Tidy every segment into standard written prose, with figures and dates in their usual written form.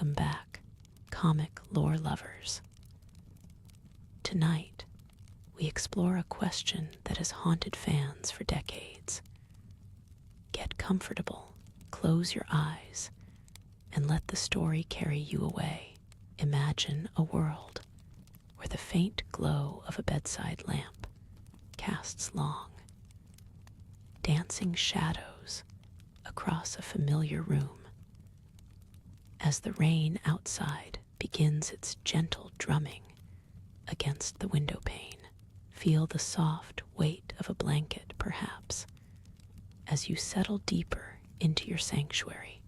welcome back, comic lore lovers. Tonight, we explore a question that has haunted fans for decades. Get comfortable, close your eyes, and let the story carry you away. Imagine a world where the faint glow of a bedside lamp casts long, dancing shadows across a familiar room. As the rain outside begins its gentle drumming against the window pane, feel the soft weight of a blanket, perhaps, as you settle deeper into your sanctuary.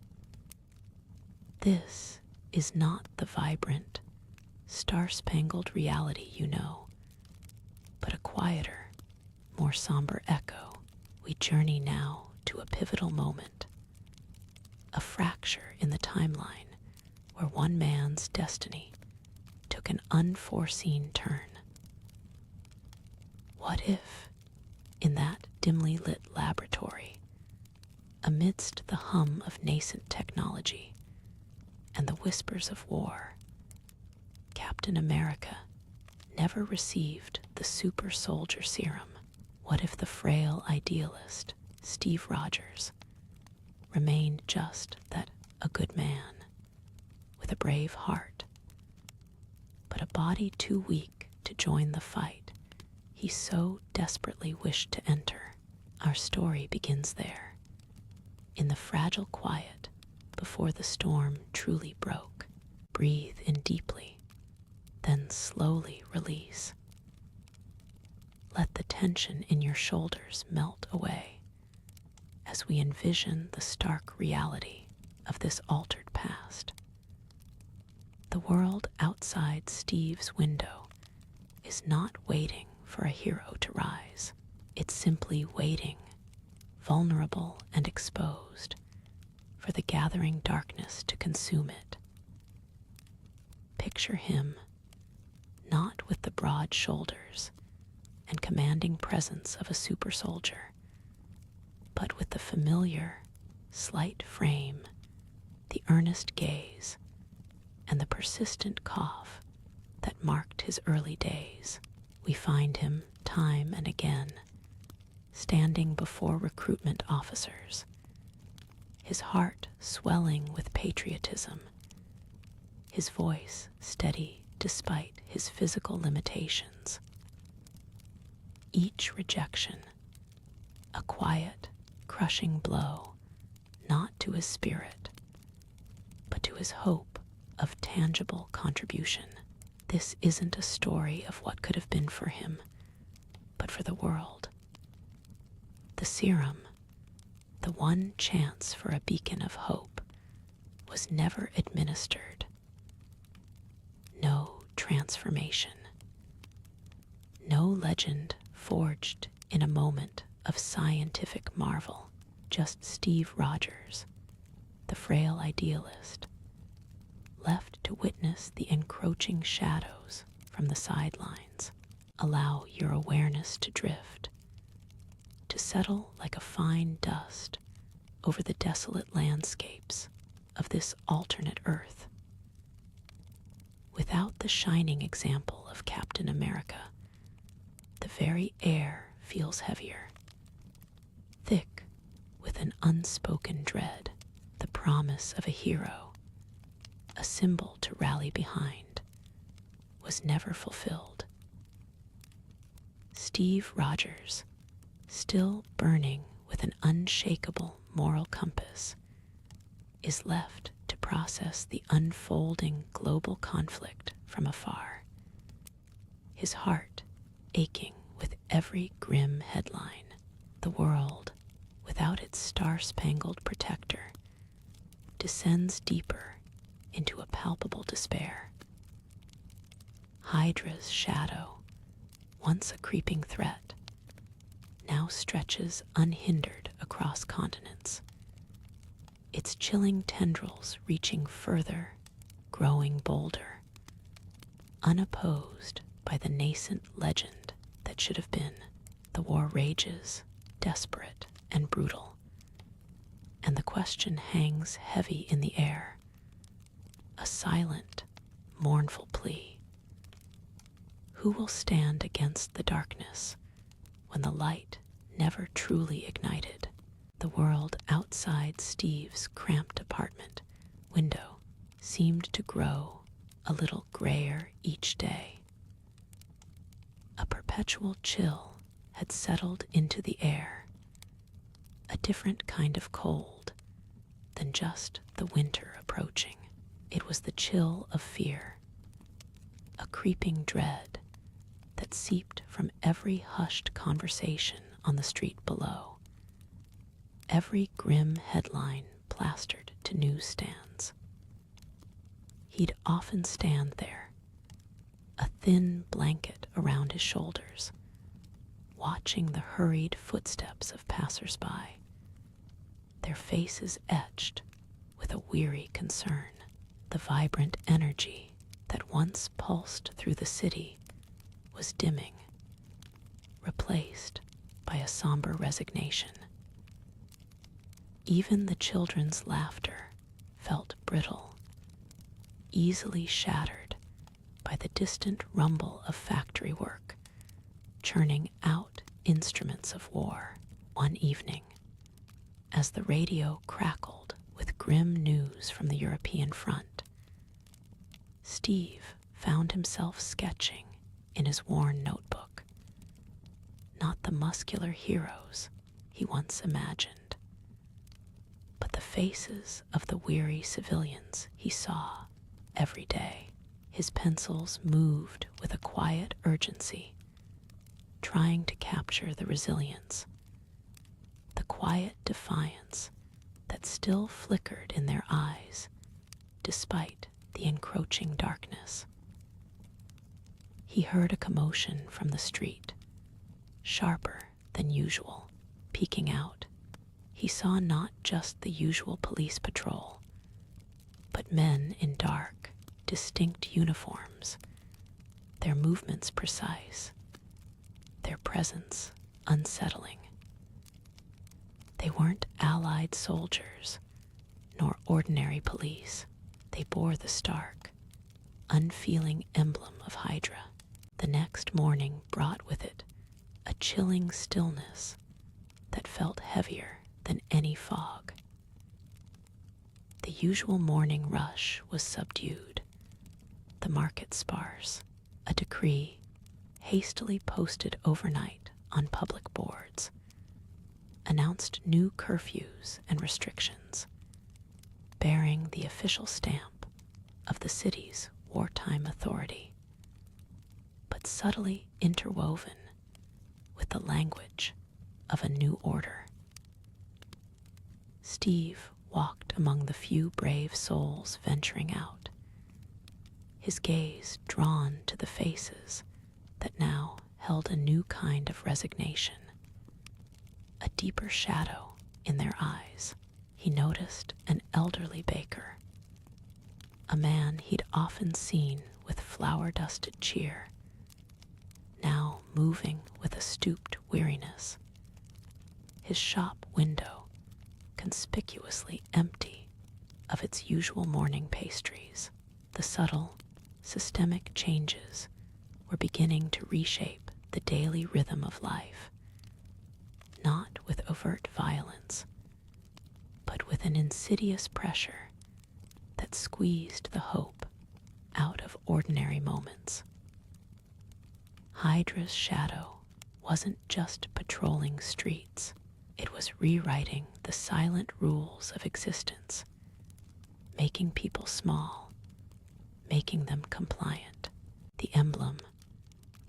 This is not the vibrant, star-spangled reality you know, but a quieter, more somber echo. We journey now to a pivotal moment, a fracture in the timeline where one man's destiny took an unforeseen turn. What if, in that dimly lit laboratory, amidst the hum of nascent technology and the whispers of war, Captain America never received the super soldier serum? What if the frail idealist, Steve Rogers, remained just that, a good man with a brave heart, but a body too weak to join the fight he so desperately wished to enter? Our story begins there, in the fragile quiet before the storm truly broke. Breathe in deeply, then slowly release. Let the tension in your shoulders melt away as we envision the stark reality of this altered past. The world outside Steve's window is not waiting for a hero to rise. It's simply waiting, vulnerable and exposed, for the gathering darkness to consume it. Picture him, not with the broad shoulders and commanding presence of a super soldier, but with the familiar, slight frame, the earnest gaze, and the persistent cough that marked his early days. We find him time and again, standing before recruitment officers, his heart swelling with patriotism, his voice steady despite his physical limitations. Each rejection, a quiet, crushing blow, not to his spirit, but to his hope of tangible contribution. This isn't a story of what could have been for him, but for the world. The serum, the one chance for a beacon of hope, was never administered. No transformation. No legend forged in a moment of scientific marvel. Just Steve Rogers, the frail idealist, left to witness the encroaching shadows from the sidelines. Allow your awareness to drift, to settle like a fine dust over the desolate landscapes of this alternate Earth. Without the shining example of Captain America, the very air feels heavier, thick with an unspoken dread. The promise of a hero, a symbol to rally behind, was never fulfilled. Steve Rogers, still burning with an unshakable moral compass, is left to process the unfolding global conflict from afar, his heart aching with every grim headline. The world, without its star-spangled protector, descends deeper into a palpable despair. Hydra's shadow, once a creeping threat, now stretches unhindered across continents, its chilling tendrils reaching further, growing bolder, unopposed by the nascent legend that should have been. The war rages, desperate and brutal, and the question hangs heavy in the air, a silent, mournful plea. Who will stand against the darkness when the light never truly ignited? The world outside Steve's cramped apartment window seemed to grow a little grayer each day. A perpetual chill had settled into the air, a different kind of cold than just the winter approaching. It was the chill of fear, a creeping dread that seeped from every hushed conversation on the street below, every grim headline plastered to newsstands. He'd often stand there, a thin blanket around his shoulders, watching the hurried footsteps of passers-by, their faces etched with a weary concern. The vibrant energy that once pulsed through the city was dimming, replaced by a somber resignation. Even the children's laughter felt brittle, easily shattered by the distant rumble of factory work, churning out instruments of war. One evening, as the radio crackled with grim news from the European front, Steve found himself sketching in his worn notebook, not the muscular heroes he once imagined, but the faces of the weary civilians he saw every day. His pencils moved with a quiet urgency, trying to capture the resilience, the quiet defiance that still flickered in their eyes despite the encroaching darkness. He heard a commotion from the street, sharper than usual. Peeking out, he saw not just the usual police patrol, but men in dark, distinct uniforms, their movements precise, their presence unsettling. They weren't allied soldiers, nor ordinary police. They bore the stark, unfeeling emblem of Hydra. The next morning brought with it a chilling stillness that felt heavier than any fog. The usual morning rush was subdued, the market sparse. A decree, hastily posted overnight on public boards, announced new curfews and restrictions, bearing the official stamp of the city's wartime authority, but subtly interwoven with the language of a new order. Steve walked among the few brave souls venturing out, his gaze drawn to the faces that now held a new kind of resignation, a deeper shadow in their eyes. He noticed an elderly baker, a man he'd often seen with flour-dusted cheer, now moving with a stooped weariness, his shop window conspicuously empty of its usual morning pastries. The subtle, systemic changes were beginning to reshape the daily rhythm of life, not with overt violence, but with an insidious pressure that squeezed the hope out of ordinary moments. Hydra's shadow wasn't just patrolling streets, it was rewriting the silent rules of existence, making people small, making them compliant. The emblem,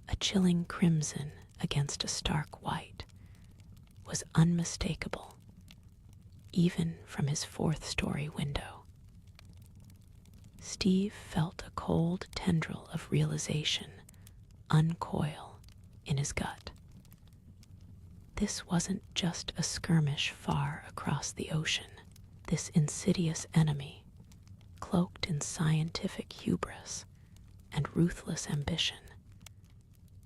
a chilling crimson against a stark white, was unmistakable, even from his fourth-story window. Steve felt a cold tendril of realization uncoil in his gut. This wasn't just a skirmish far across the ocean. This insidious enemy, cloaked in scientific hubris and ruthless ambition,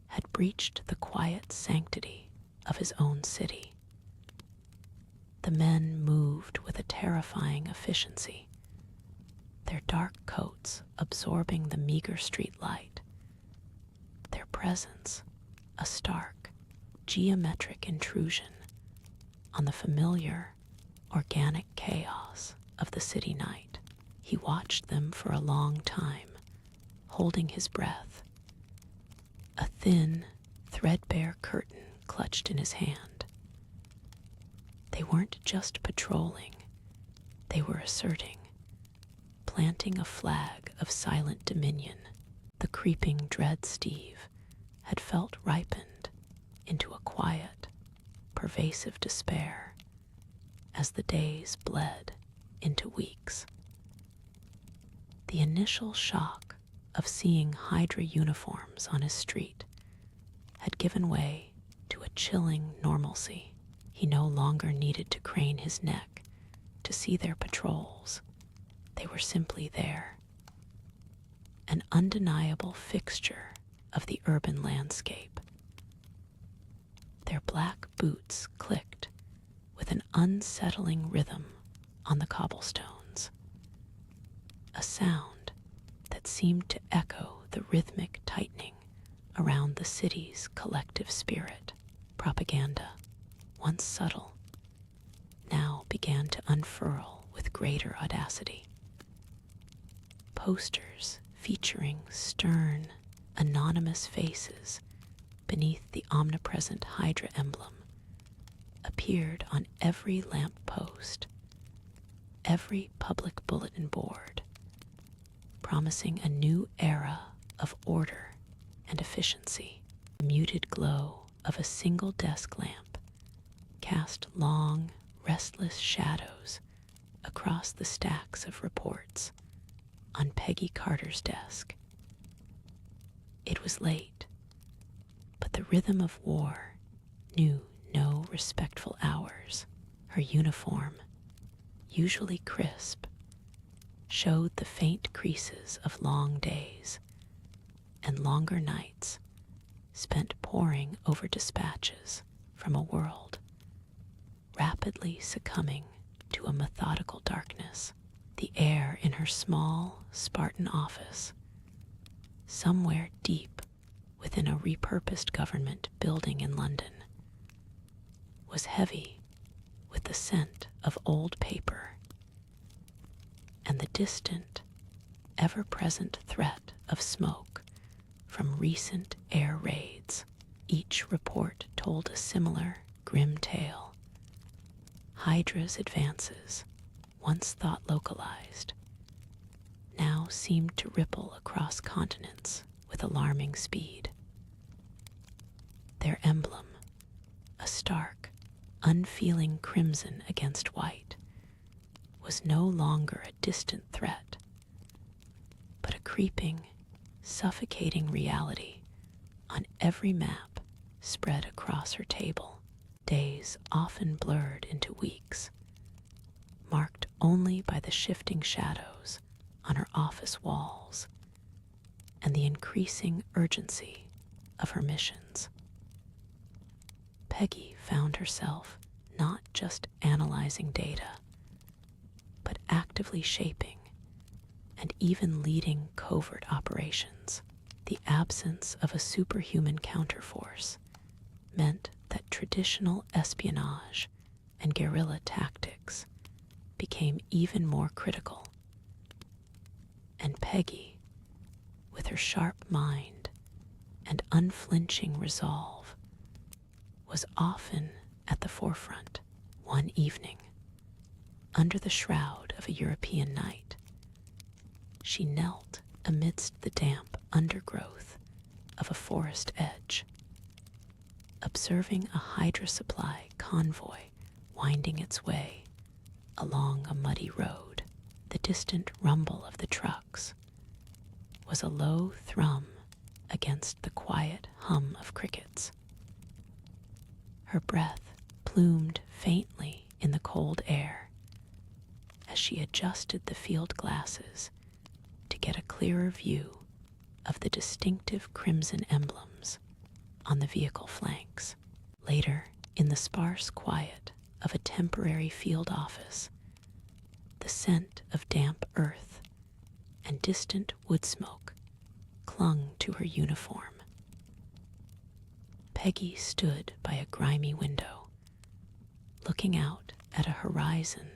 had breached the quiet sanctity of his own city. The men moved with a terrifying efficiency, their dark coats absorbing the meager street light, their presence a stark, geometric intrusion on the familiar, organic chaos of the city night. He watched them for a long time, holding his breath, a thin, threadbare curtain clutched in his hand. They weren't just patrolling, they were asserting, planting a flag of silent dominion. The creeping dread Steve had felt ripened into a quiet, pervasive despair as the days bled into weeks. The initial shock of seeing Hydra uniforms on his street had given way to a chilling normalcy. He no longer needed to crane his neck to see their patrols. They were simply there, an undeniable fixture of the urban landscape. Their black boots clicked with an unsettling rhythm on the cobblestones, a sound that seemed to echo the rhythmic tightening around the city's collective spirit. Propaganda, once subtle, now began to unfurl with greater audacity. Posters featuring stern, anonymous faces beneath the omnipresent Hydra emblem appeared on every lamp post, every public bulletin board, promising a new era of order and efficiency. The muted glow of a single desk lamp cast long, restless shadows across the stacks of reports on Peggy Carter's desk. It was late, but the rhythm of war knew no respectful hours. Her uniform, usually crisp, showed the faint creases of long days and longer nights spent poring over dispatches from a world rapidly succumbing to a methodical darkness. The air in her small, Spartan office, somewhere deep within a repurposed government building in London, was heavy with the scent of old paper and the distant, ever-present threat of smoke from recent air raids. Each report told a similar, grim tale. Hydra's advances, once thought localized, now seemed to ripple across continents with alarming speed. Their emblem, a stark, unfeeling crimson against white, was no longer a distant threat, but a creeping, suffocating reality on every map spread across her table. Days often blurred into weeks, marked only by the shifting shadows on her office walls and the increasing urgency of her missions. Peggy found herself not just analyzing data, but actively shaping and even leading covert operations. The absence of a superhuman counterforce meant that traditional espionage and guerrilla tactics became even more critical. And Peggy, with her sharp mind and unflinching resolve, was often at the forefront. One evening, under the shroud of a European night, she knelt amidst the damp undergrowth of a forest edge, observing a Hydra supply convoy winding its way along a muddy road. The distant rumble of the trucks was a low thrum against the quiet hum of crickets. Her breath plumed faintly in the cold air as she adjusted the field glasses to get a clearer view of the distinctive crimson emblems on the vehicle flanks. Later, in the sparse quiet of a temporary field office, the scent of damp earth and distant wood smoke clung to her uniform. Peggy stood by a grimy window, looking out at a horizon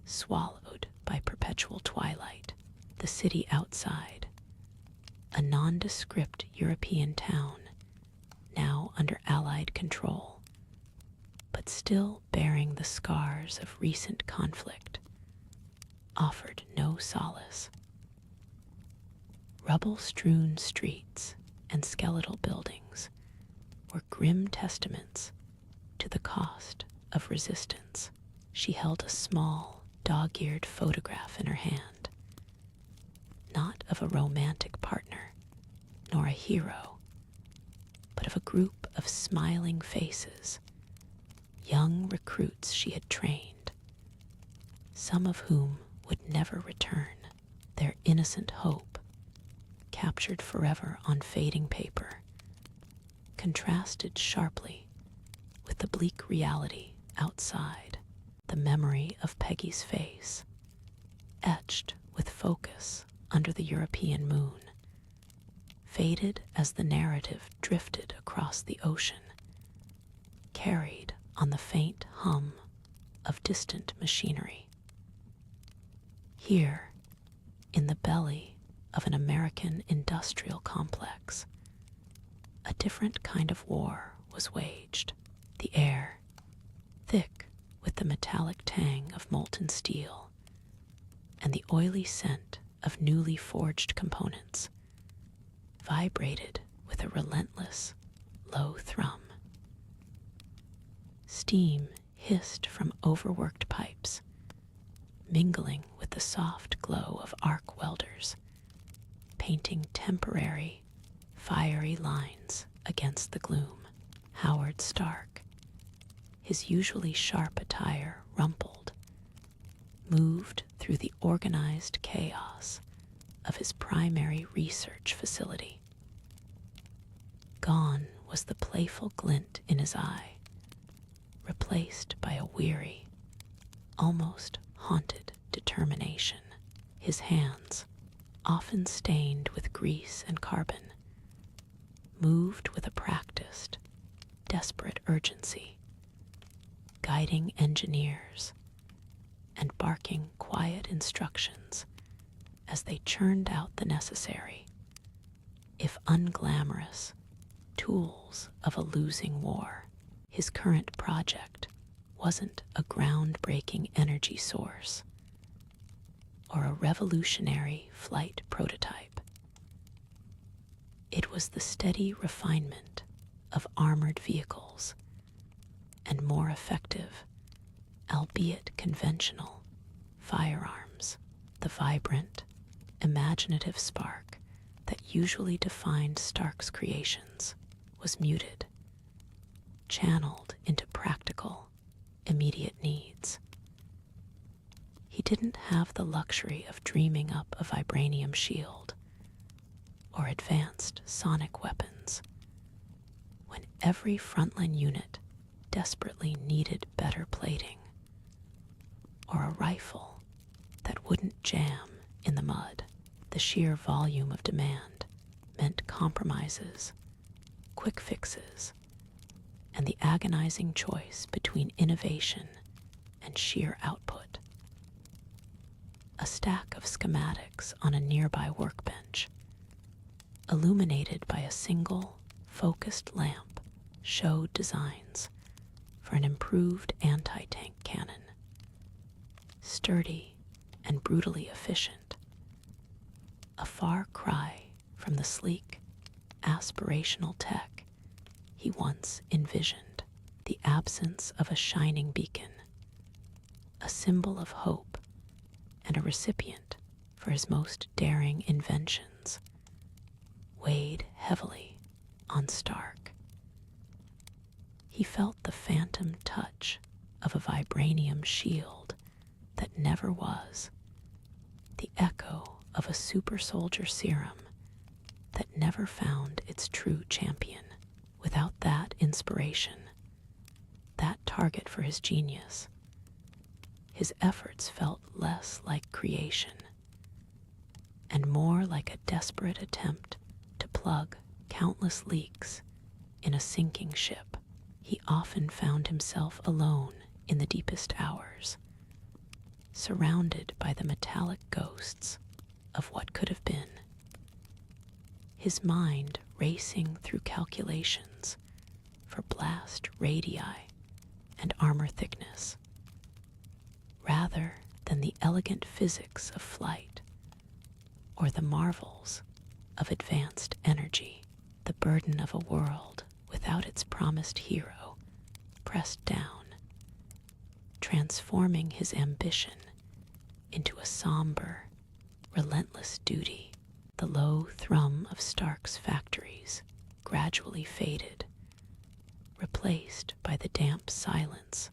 swallowed by perpetual twilight. The city outside, a nondescript European town, now under Allied control, but still bearing the scars of recent conflict, offered no solace. Rubble-strewn streets and skeletal buildings were grim testaments to the cost of resistance. She held a small, dog-eared photograph in her hand, not of a romantic partner, nor a hero, but of a group of smiling faces, young recruits she had trained, some of whom would never return, their innocent hope, captured forever on fading paper, contrasted sharply with the bleak reality outside. The memory of Peggy's face, etched with focus under the European moon, faded as the narrative drifted across the ocean, carried on the faint hum of distant machinery. Here, in the belly of an American industrial complex, a different kind of war was waged. The air, thick with the metallic tang of molten steel and the oily scent of newly forged components, vibrated with a relentless, low thrum. Steam hissed from overworked pipes, mingling with the soft glow of arc welders, painting temporary, fiery lines against the gloom. Howard Stark, his usually sharp attire rumpled, moved through the organized chaos of his primary research facility. Gone was the playful glint in his eye, replaced by a weary, almost haunted determination. His hands, often stained with grease and carbon, moved with a practiced, desperate urgency, guiding engineers and barking quiet instructions as they churned out the necessary, if unglamorous, tools of a losing war. His current project wasn't a groundbreaking energy source or a revolutionary flight prototype. It was the steady refinement of armored vehicles and more effective, albeit conventional, firearms. The vibrant, imaginative spark that usually defined Stark's creations was muted, channeled into practical, immediate needs. He didn't have the luxury of dreaming up a vibranium shield or advanced sonic weapons when every frontline unit desperately needed better plating, or a rifle that wouldn't jam in the mud. The sheer volume of demand meant compromises, quick fixes, and the agonizing choice between innovation and sheer output. A stack of schematics on a nearby workbench, illuminated by a single, focused lamp, showed designs for an improved anti-tank cannon. Sturdy and brutally efficient, a far cry from the sleek, aspirational tech he once envisioned. The absence of a shining beacon, a symbol of hope and a recipient for his most daring inventions, weighed heavily on Stark. He felt the phantom touch of a vibranium shield that never was, the echo of a super soldier serum that never found its true champion. Without that inspiration, that target for his genius, his efforts felt less like creation and more like a desperate attempt to plug countless leaks in a sinking ship. He often found himself alone in the deepest hours, surrounded by the metallic ghosts of what could have been, his mind racing through calculations for blast radii and armor thickness, rather than the elegant physics of flight or the marvels of advanced energy. The burden of a world without its promised hero pressed down, transforming his ambition into a somber, relentless duty. The low thrum of Stark's factories gradually faded, replaced by the damp silence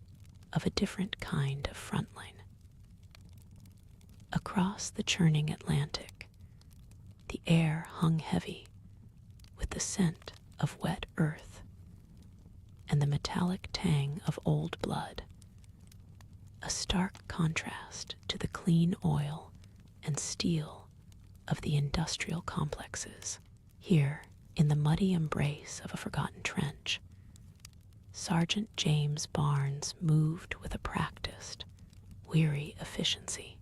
of a different kind of frontline. Across the churning Atlantic, the air hung heavy with the scent of wet earth and the metallic tang of old blood, a stark contrast to the clean oil and steel of the industrial complexes. Here, in the muddy embrace of a forgotten trench, Sergeant James Barnes moved with a practiced, weary efficiency.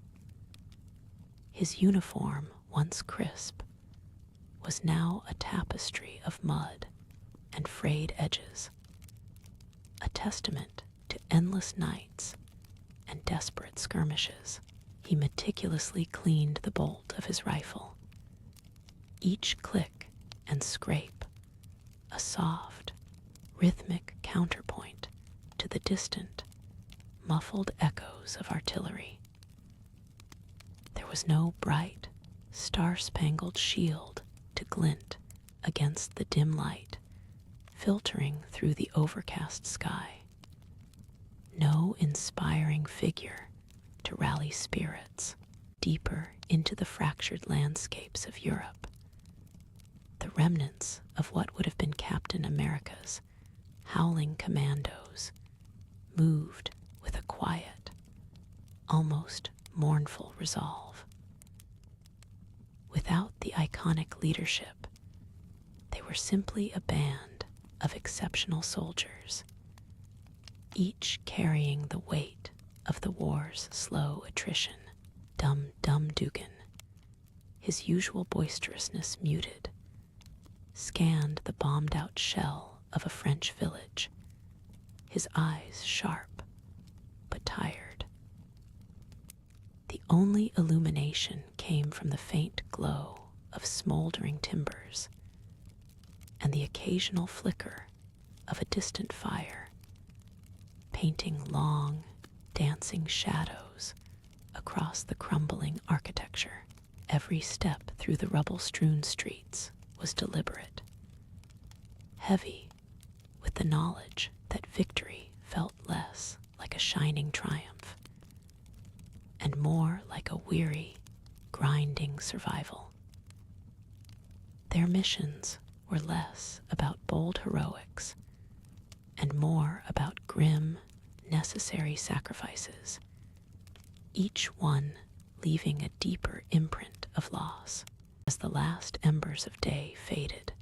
His uniform, once crisp, was now a tapestry of mud and frayed edges, a testament to endless nights and desperate skirmishes. He meticulously cleaned the bolt of his rifle, each click and scrape a soft, rhythmic counterpoint to the distant, muffled echoes of artillery. There was no bright, star-spangled shield to glint against the dim light filtering through the overcast sky. No inspiring figure to rally spirits deeper into the fractured landscapes of Europe. The remnants of what would have been Captain America's howling commandos moved with a quiet, almost mournful resolve. Without the iconic leadership, they were simply a band of exceptional soldiers, each carrying the weight of the war's slow attrition. Dum Dugan, his usual boisterousness muted, scanned the bombed-out shell of a French village, his eyes sharp but tired. The only illumination came from the faint glow of smoldering timbers and the occasional flicker of a distant fire, painting long, dancing shadows across the crumbling architecture. Every step through the rubble-strewn streets was deliberate, heavy with the knowledge that victory felt less like a shining triumph and more like a weary, grinding survival. Their missions were less about bold heroics and more about grim, necessary sacrifices, each one leaving a deeper imprint of loss. As the last embers of day faded,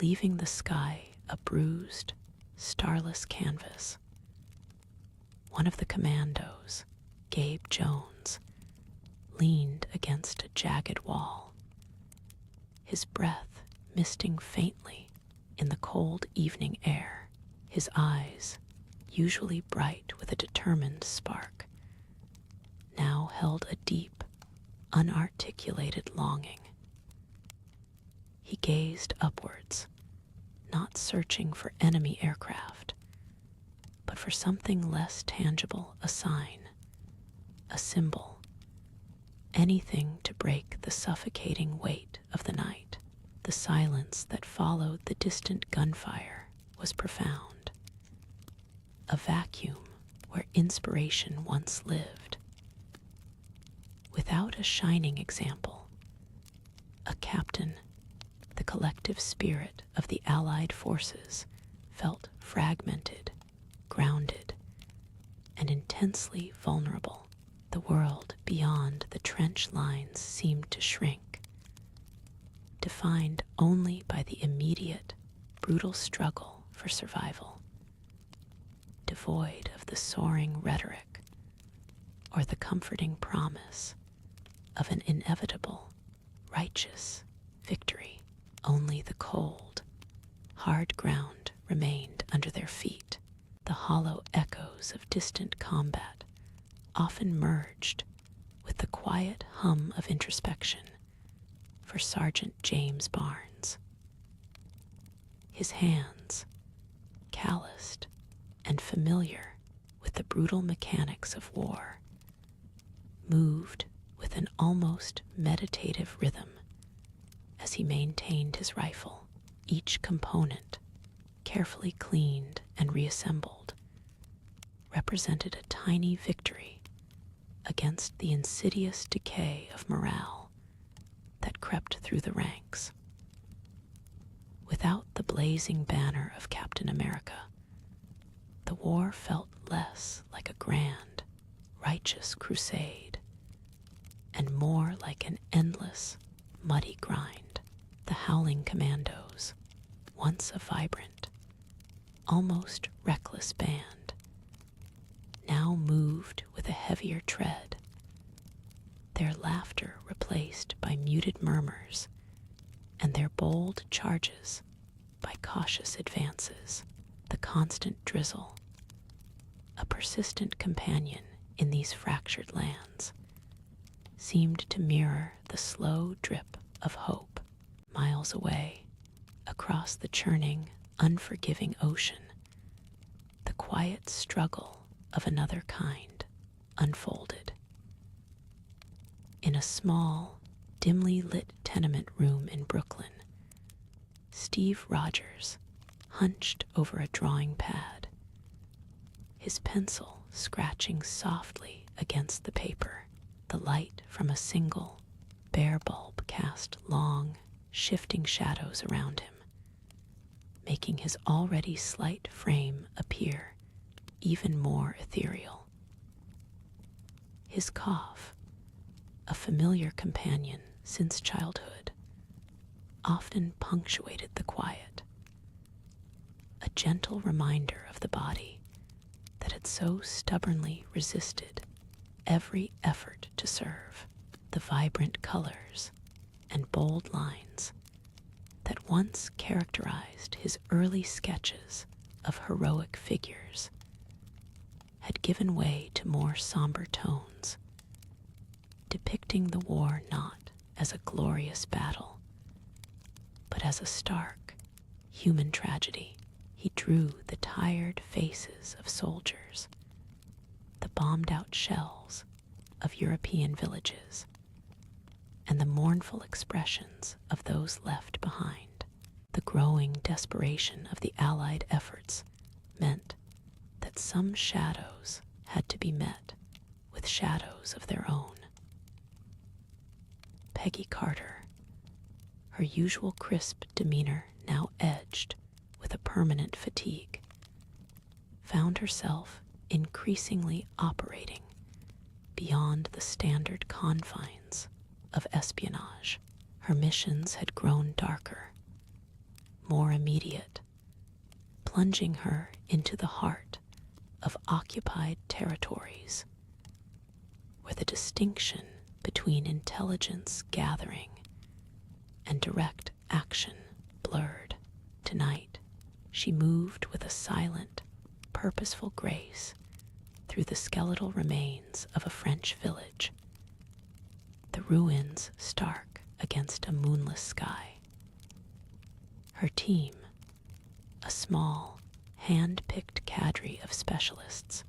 leaving the sky a bruised, starless canvas, one of the commandos, Gabe Jones, leaned against a jagged wall, his breath misting faintly in the cold evening air. His eyes, usually bright with a determined spark, now held a deep, unarticulated longing. He gazed upwards, not searching for enemy aircraft, but for something less tangible, a sign, a symbol, anything to break the suffocating weight of the night. The silence that followed the distant gunfire was profound, a vacuum where inspiration once lived. Without a shining example, a captain, the collective spirit of the Allied forces felt fragmented, grounded, and intensely vulnerable. The world beyond the trench lines seemed to shrink, defined only by the immediate, brutal struggle for survival, devoid of the soaring rhetoric or the comforting promise of an inevitable, righteous victory. Only the cold, hard ground remained under their feet. The hollow echoes of distant combat often merged with the quiet hum of introspection for Sergeant James Barnes. His hands, calloused and familiar with the brutal mechanics of war, moved with an almost meditative rhythm as he maintained his rifle, each component carefully cleaned and reassembled, represented a tiny victory against the insidious decay of morale that crept through the ranks. Without the blazing banner of Captain America, the war felt less like a grand, righteous crusade and more like an endless, muddy grind. The Howling Commandos, once a vibrant, almost reckless band, now moved with a heavier tread, their laughter replaced by muted murmurs and their bold charges by cautious advances. The constant drizzle, a persistent companion in these fractured lands, seemed to mirror the slow drip of hope miles away across the churning, unforgiving ocean. The quiet struggle of another kind unfolded. In a small, dimly lit tenement room in Brooklyn, Steve Rogers hunched over a drawing pad, his pencil scratching softly against the paper. The light from a single, bare bulb cast long, shifting shadows around him, making his already slight frame appear even more ethereal. His cough, a familiar companion since childhood, often punctuated the quiet, a gentle reminder of the body that had so stubbornly resisted every effort to serve. The vibrant colors and bold lines that once characterized his early sketches of heroic figures had given way to more somber tones, depicting the war not as a glorious battle, but as a stark, human tragedy. He drew the tired faces of soldiers, the bombed-out shells of European villages, and the mournful expressions of those left behind. The growing desperation of the Allied efforts meant that some shadows had to be met with shadows of their own. Peggy Carter, her usual crisp demeanor now edged with a permanent fatigue, found herself increasingly operating beyond the standard confines of espionage. Her missions had grown darker, more immediate, plunging her into the heart of occupied territories, where the distinction between intelligence gathering and direct action blurred. Tonight, she moved with a silent, purposeful grace through the skeletal remains of a French village, the ruins stark against a moonless sky. Her team, a small, hand-picked cadre of specialists,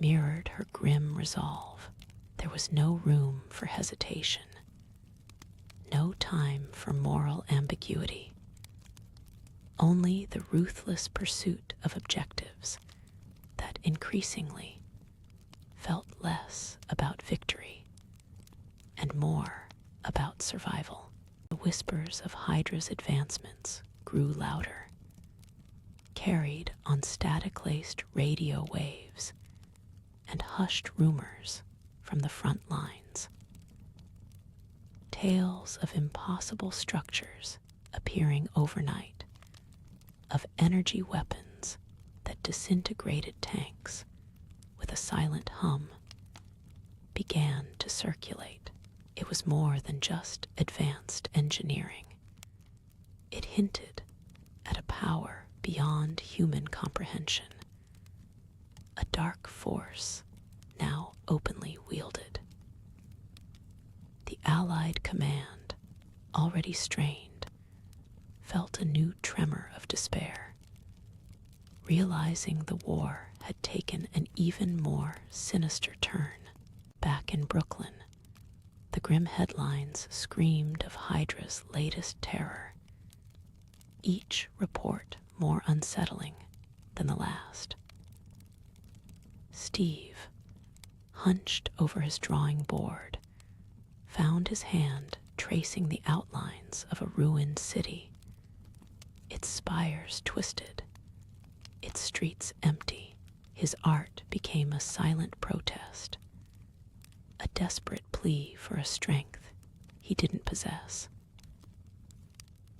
mirrored her grim resolve. There was no room for hesitation, no time for moral ambiguity, only the ruthless pursuit of objectives that increasingly felt less about victory and more about survival. The whispers of Hydra's advancements grew louder, carried on static-laced radio waves, and hushed rumors from the front lines. Tales of impossible structures appearing overnight, of energy weapons that disintegrated tanks with a silent hum, began to circulate. It was more than just advanced engineering. It hinted at a power beyond human comprehension, a dark force now openly wielded. The Allied command, already strained, felt a new tremor of despair, realizing the war had taken an even more sinister turn. Back in Brooklyn, the grim headlines screamed of Hydra's latest terror, each report more unsettling than the last. Steve, hunched over his drawing board, found his hand tracing the outlines of a ruined city, its spires twisted, its streets empty. His art became a silent protest, a desperate plea for a strength he didn't possess.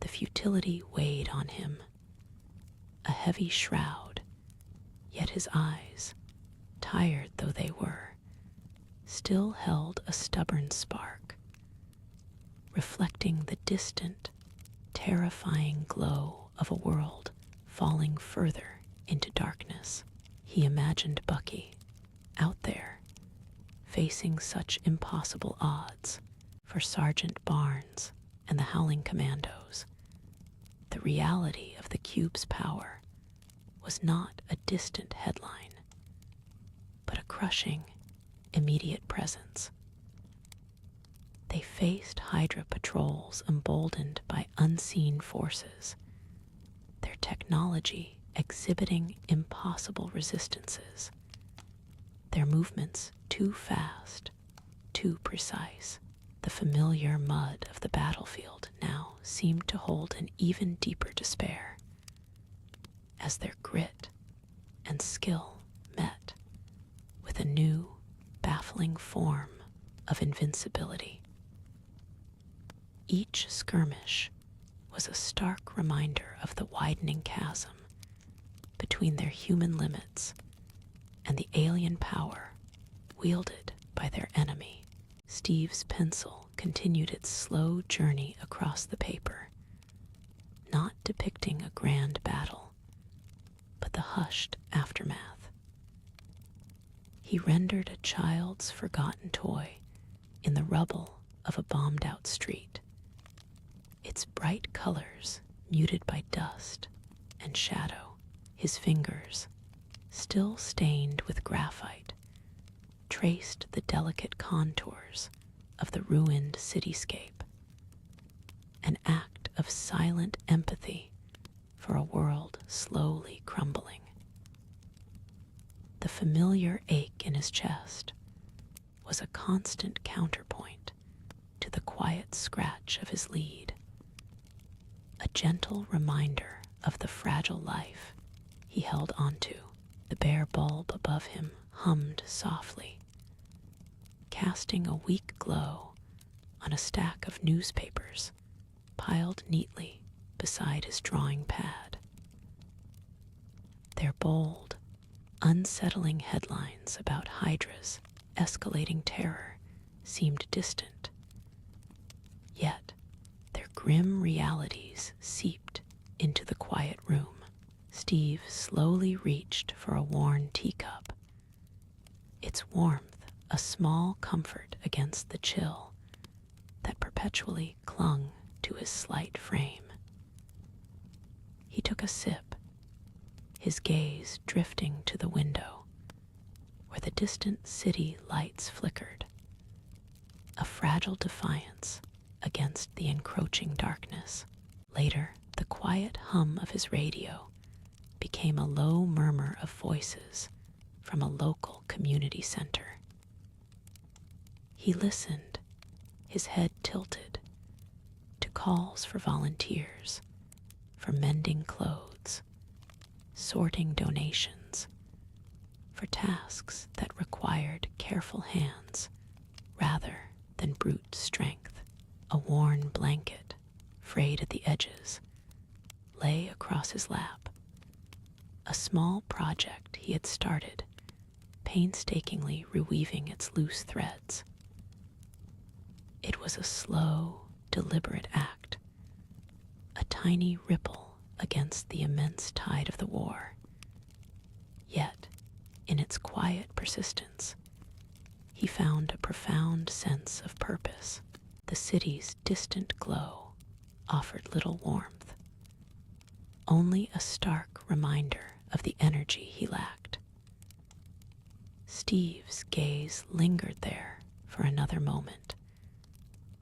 The futility weighed on him, a heavy shroud, yet his eyes, tired though they were, still held a stubborn spark, reflecting the distant, terrifying glow of a world falling further into darkness. He imagined Bucky, out there, facing such impossible odds for Sergeant Barnes and the Howling Commandos. The reality of the cube's power was not a distant headline, but a crushing, immediate presence. They faced Hydra patrols emboldened by unseen forces, their technology exhibiting impossible resistances, their movements too fast, too precise. The familiar mud of the battlefield now seemed to hold an even deeper despair, as their grit and skill met with a new, baffling form of invincibility. Each skirmish was a stark reminder of the widening chasm between their human limits and the alien power wielded by their enemy. Steve's pencil continued its slow journey across the paper, not depicting a grand battle, but the hushed aftermath. He rendered a child's forgotten toy in the rubble of a bombed-out street, its bright colors muted by dust and shadow. His fingers, still stained with graphite, traced the delicate contours of the ruined cityscape, an act of silent empathy for a world slowly crumbling. The familiar ache in his chest was a constant counterpoint to the quiet scratch of his lead, a gentle reminder of the fragile life he held onto. The bare bulb above him hummed softly, casting a weak glow on a stack of newspapers piled neatly beside his drawing pad. Their bold, unsettling headlines about Hydra's escalating terror seemed distant, yet their grim realities seeped into the quiet room. Steve slowly reached for a worn teacup, its warmth a small comfort against the chill that perpetually clung to his slight frame. He took a sip, his gaze drifting to the window, where the distant city lights flickered, a fragile defiance against the encroaching darkness. Later, the quiet hum of his radio became a low murmur of voices from a local community center. He listened, his head tilted, to calls for volunteers, for mending clothes, sorting donations, for tasks that required careful hands rather than brute strength. A worn blanket, frayed at the edges, lay across his lap. A small project he had started, painstakingly reweaving its loose threads. It was a slow, deliberate act, a tiny ripple against the immense tide of the war. Yet, in its quiet persistence, he found a profound sense of purpose. The city's distant glow offered little warmth, only a stark reminder of the energy he lacked. Steve's gaze lingered there for another moment,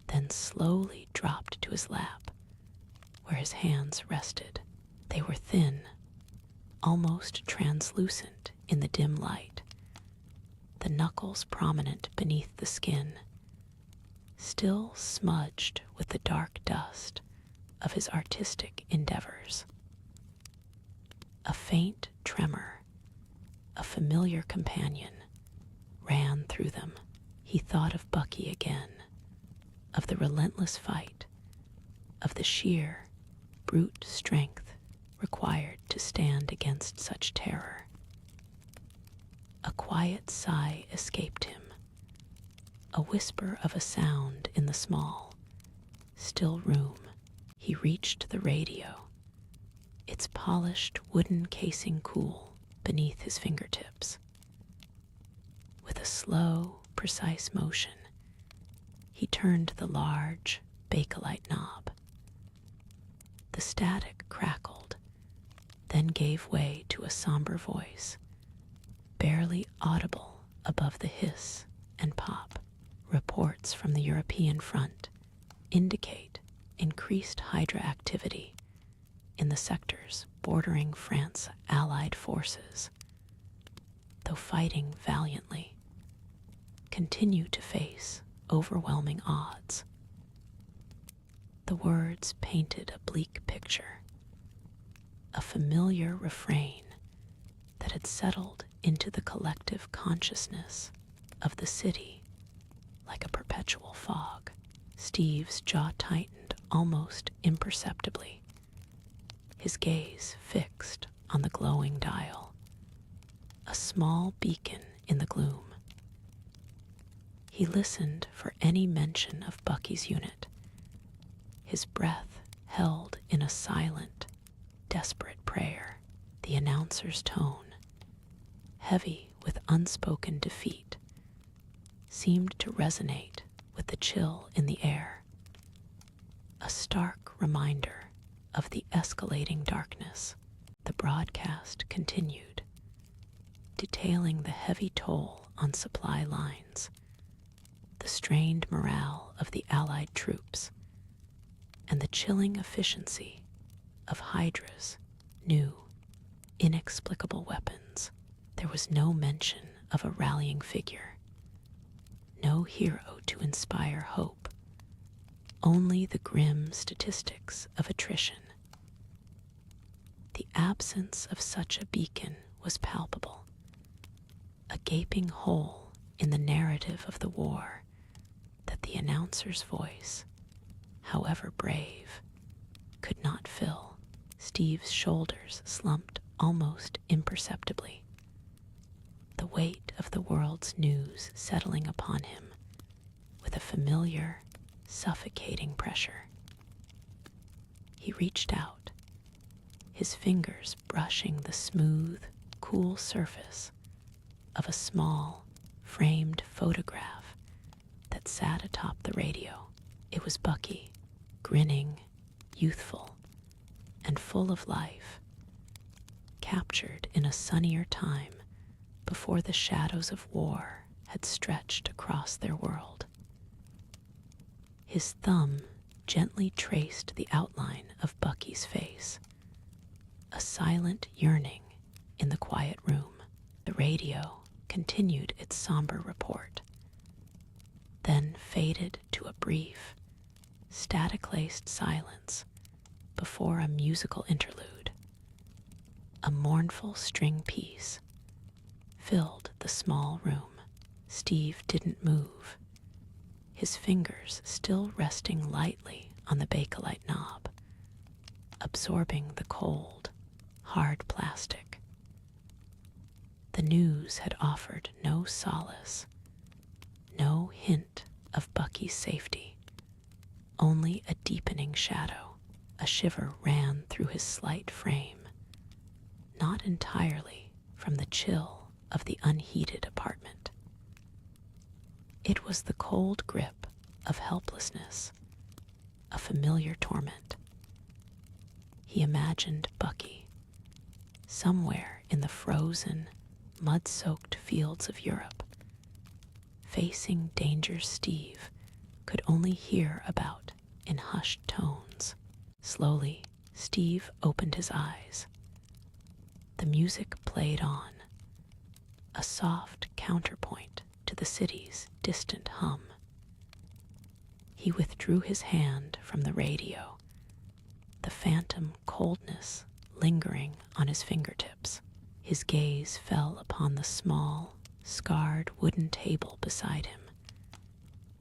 then slowly dropped to his lap, where his hands rested. They were thin, almost translucent in the dim light, the knuckles prominent beneath the skin, still smudged with the dark dust of his artistic endeavors. A faint tremor, a familiar companion, ran through them. He thought of Bucky again, of the relentless fight, of the sheer, brute strength required to stand against such terror. A quiet sigh escaped him, a whisper of a sound in the small, still room. He reached the radio, its polished wooden casing cool beneath his fingertips. With a slow, precise motion, he turned the large, bakelite knob. The static crackled, then gave way to a somber voice, barely audible above the hiss and pop. Reports from the European front indicate increased Hydra activity in the sectors bordering France's allied forces, though fighting valiantly, continue to face overwhelming odds. The words painted a bleak picture, a familiar refrain that had settled into the collective consciousness of the city like a perpetual fog. Steve's jaw tightened almost imperceptibly, his gaze fixed on the glowing dial, a small beacon in the gloom. He listened for any mention of Bucky's unit, his breath held in a silent, desperate prayer. The announcer's tone, heavy with unspoken defeat, seemed to resonate with the chill in the air, a stark reminder of the escalating darkness. The broadcast continued, detailing the heavy toll on supply lines, the strained morale of the Allied troops, and the chilling efficiency of Hydra's new, inexplicable weapons. There was no mention of a rallying figure, no hero to inspire hope, only the grim statistics of attrition. The absence of such a beacon was palpable, a gaping hole in the narrative of the war that the announcer's voice, however brave, could not fill. Steve's shoulders slumped almost imperceptibly, the weight of the world's news settling upon him with a familiar, suffocating pressure. He reached out, his fingers brushing the smooth, cool surface of a small, framed photograph that sat atop the radio. It was Bucky, grinning, youthful, and full of life, captured in a sunnier time before the shadows of war had stretched across their world. His thumb gently traced the outline of Bucky's face, a silent yearning in the quiet room. The radio continued its somber report, then faded to a brief, static-laced silence before a musical interlude. A mournful string piece filled the small room. Steve didn't move, his fingers still resting lightly on the Bakelite knob, absorbing the cold, hard plastic. The news had offered no solace, no hint of Bucky's safety, only a deepening shadow. A shiver ran through his slight frame, not entirely from the chill of the unheated apartment. It was the cold grip of helplessness, a familiar torment. He imagined Bucky, somewhere in the frozen, mud-soaked fields of Europe, facing dangers Steve could only hear about in hushed tones. Slowly, Steve opened his eyes. The music played on, a soft counterpoint to the city's distant hum. He withdrew his hand from the radio, the phantom coldness lingering on his fingertips. His gaze fell upon the small, scarred wooden table beside him,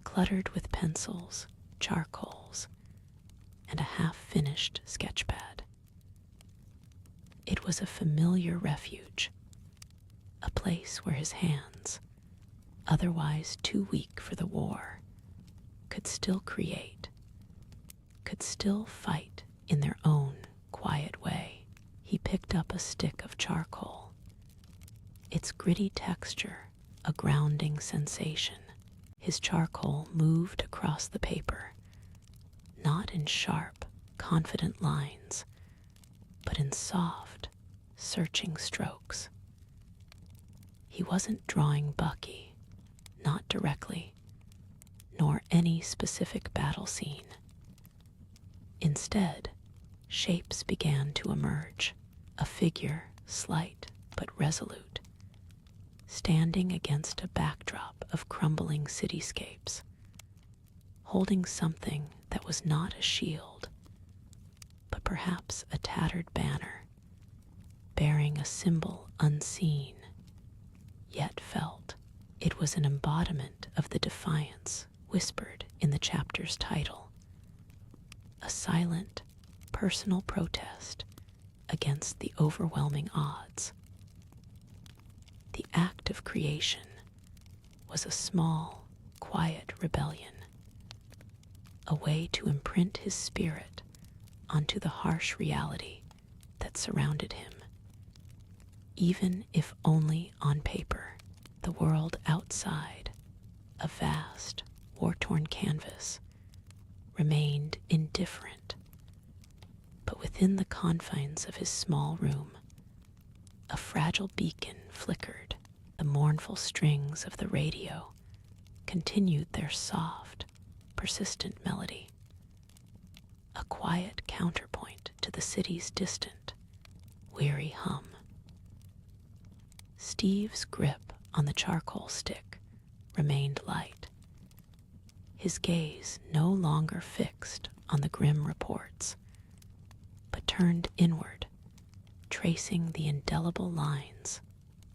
cluttered with pencils, charcoals, and a half-finished sketchpad. It was a familiar refuge, a place where his hands, otherwise too weak for the war, could still create, could still fight in their own quiet way. He picked up a stick of charcoal, its gritty texture a grounding sensation. His charcoal moved across the paper, not in sharp, confident lines, but in soft, searching strokes. He wasn't drawing Bucky, not directly, nor any specific battle scene. Instead, shapes began to emerge, a figure slight but resolute, standing against a backdrop of crumbling cityscapes, holding something that was not a shield, but perhaps a tattered banner, bearing a symbol unseen, yet felt. It was an embodiment of the defiance whispered in the chapter's title, a silent, personal protest against the overwhelming odds. The act of creation was a small, quiet rebellion, a way to imprint his spirit onto the harsh reality that surrounded him. Even if only on paper, the world outside, a vast, war-torn canvas, remained indifferent. But within the confines of his small room, a fragile beacon flickered. The mournful strings of the radio continued their soft, persistent melody, a quiet counterpoint to the city's distant, weary hum. Steve's grip on the charcoal stick remained light, his gaze no longer fixed on the grim reports, but turned inward, tracing the indelible lines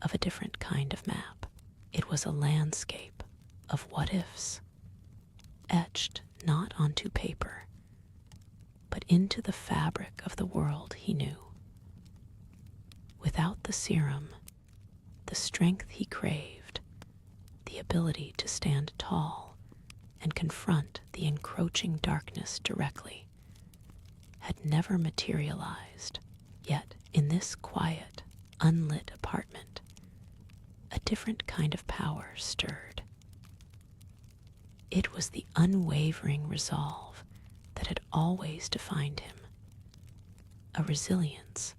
of a different kind of map. It was a landscape of what-ifs, etched not onto paper, but into the fabric of the world he knew. Without the serum, the strength he craved, the ability to stand tall and confront the encroaching darkness directly, had never materialized. Yet in this quiet, unlit apartment, a different kind of power stirred. It was the unwavering resolve that had always defined him, a resilience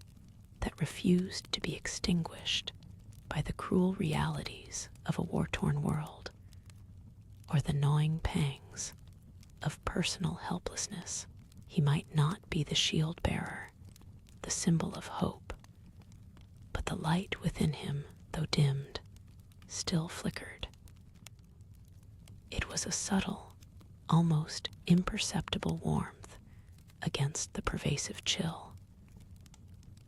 that refused to be extinguished by the cruel realities of a war-torn world or the gnawing pangs of personal helplessness. He might not be the shield bearer, the symbol of hope, but the light within him, though dimmed, still flickered. It was a subtle, almost imperceptible warmth against the pervasive chill,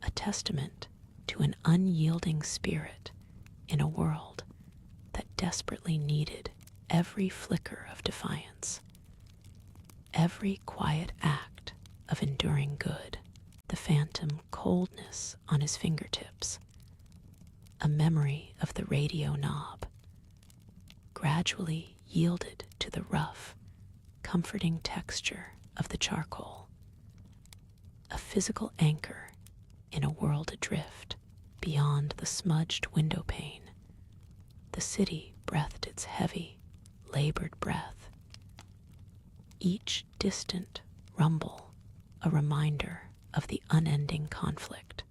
a testament to an unyielding spirit in a world that desperately needed every flicker of defiance, every quiet act of enduring good, the phantom coldness on his fingertips, a memory of the radio knob, gradually yielded to the rough, comforting texture of the charcoal, a physical anchor in a world adrift beyond the smudged window pane. The city breathed its heavy, labored breath, each distant rumble a reminder of the unending conflict.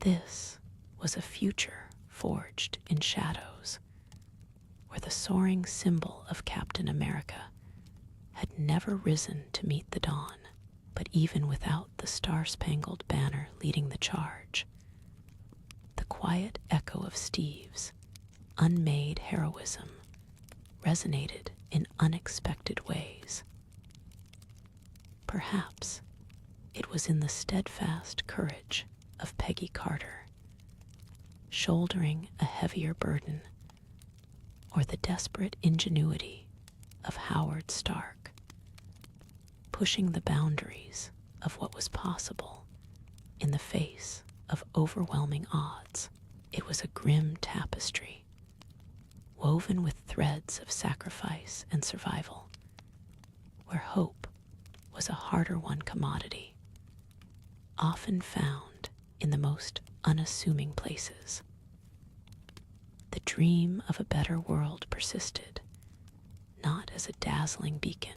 This was a future forged in shadows, where the soaring symbol of Captain America had never risen to meet the dawn. But even without the star-spangled banner leading the charge, the quiet echo of Steve's unmade heroism resonated in unexpected ways. Perhaps it was in the steadfast courage of Peggy Carter, shouldering a heavier burden, or the desperate ingenuity of Howard Stark, pushing the boundaries of what was possible in the face of overwhelming odds. It was a grim tapestry, woven with threads of sacrifice and survival, where hope was a harder-won commodity, often found in the most unassuming places. The dream of a better world persisted, not as a dazzling beacon,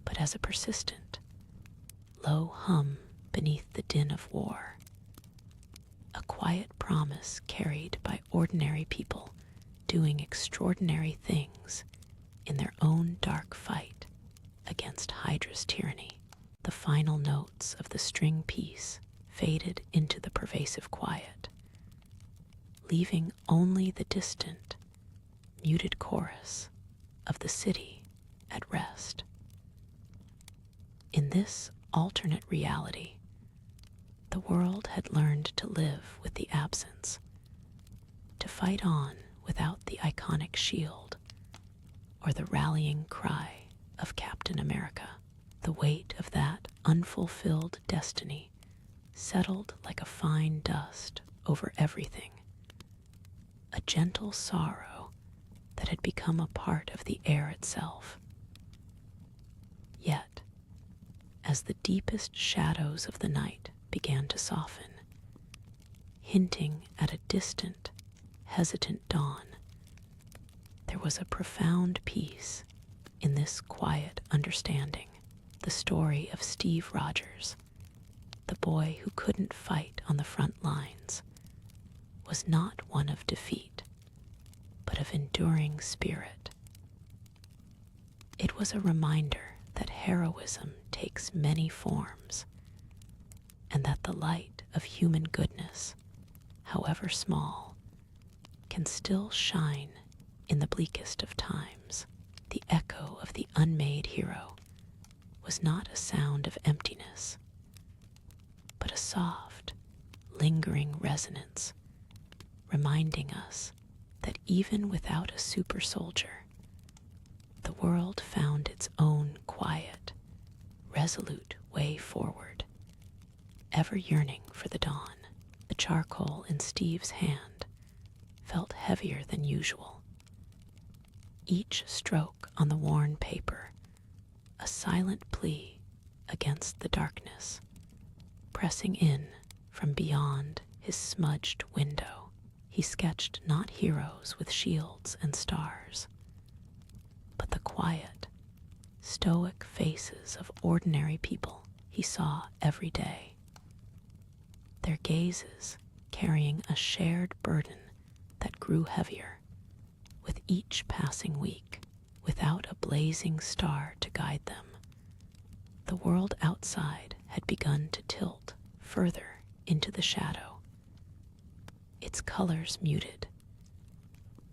but as a persistent, low hum beneath the din of war, a quiet promise carried by ordinary people doing extraordinary things in their own dark fight against Hydra's tyranny. The final notes of the string piece faded into the pervasive quiet, leaving only the distant, muted chorus of the city at rest. In this alternate reality, the world had learned to live with the absence, to fight on without the iconic shield or the rallying cry of Captain America. The weight of that unfulfilled destiny settled like a fine dust over everything, a gentle sorrow that had become a part of the air itself. Yet, as the deepest shadows of the night began to soften, hinting at a distant, hesitant dawn, there was a profound peace in this quiet understanding. The story of Steve Rogers, the boy who couldn't fight on the front lines, was not one of defeat, but of enduring spirit. It was a reminder that heroism takes many forms, and that the light of human goodness, however small, can still shine in the bleakest of times. The echo of the unmade hero was not a sound of emptiness, but a soft, lingering resonance, reminding us that even without a super soldier, the world found its own quiet, resolute way forward, ever yearning for the dawn. The charcoal in Steve's hand felt heavier than usual, each stroke on the worn paper a silent plea against the darkness, pressing in from beyond his smudged window. He sketched not heroes with shields and stars, but the quiet, stoic faces of ordinary people he saw every day, their gazes carrying a shared burden that grew heavier with each passing week. Without a blazing star to guide them, the world outside had begun to tilt further into the shadow, its colors muted,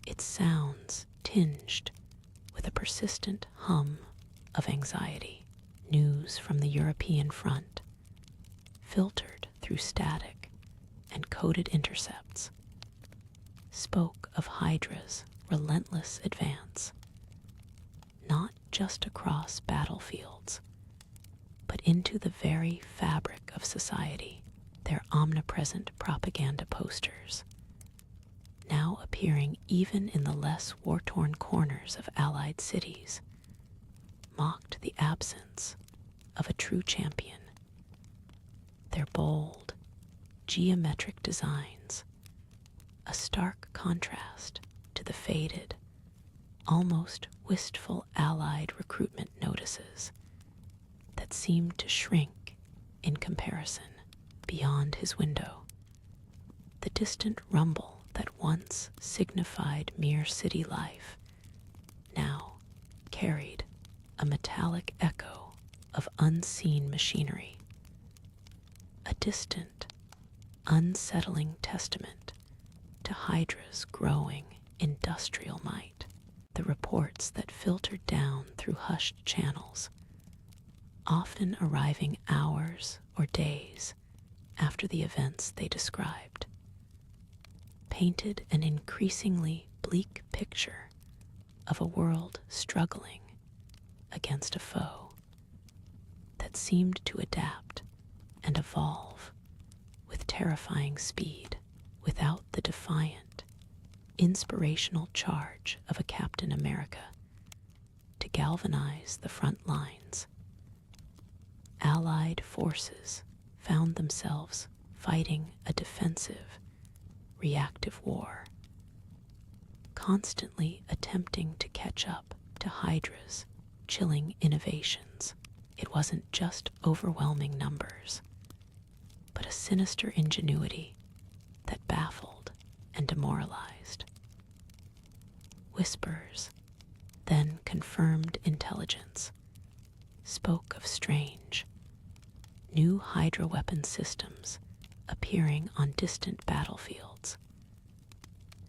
its sounds tinged with a persistent hum of anxiety. News from the European front, filtered through static and coded intercepts, spoke of Hydra's relentless advance, not just across battlefields, but into the very fabric of society. Their omnipresent propaganda posters, now appearing even in the less war-torn corners of Allied cities, mocked the absence of a true champion. Their bold, geometric designs, a stark contrast to the faded, almost wistful Allied recruitment notices that seemed to shrink in comparison. Beyond his window, the distant rumble that once signified mere city life now carried a metallic echo of unseen machinery, a distant, unsettling testament to Hydra's growing industrial might. The reports that filtered down through hushed channels, often arriving hours or days after the events they described, painted an increasingly bleak picture of a world struggling against a foe that seemed to adapt and evolve with terrifying speed without the defiant, inspirational charge of a Captain America to galvanize the front lines. Allied forces found themselves fighting a defensive, reactive war, constantly attempting to catch up to Hydra's chilling innovations. It wasn't just overwhelming numbers, but a sinister ingenuity that baffled and demoralized. Whispers, then confirmed intelligence, spoke of strange, new Hydra weapon systems appearing on distant battlefields.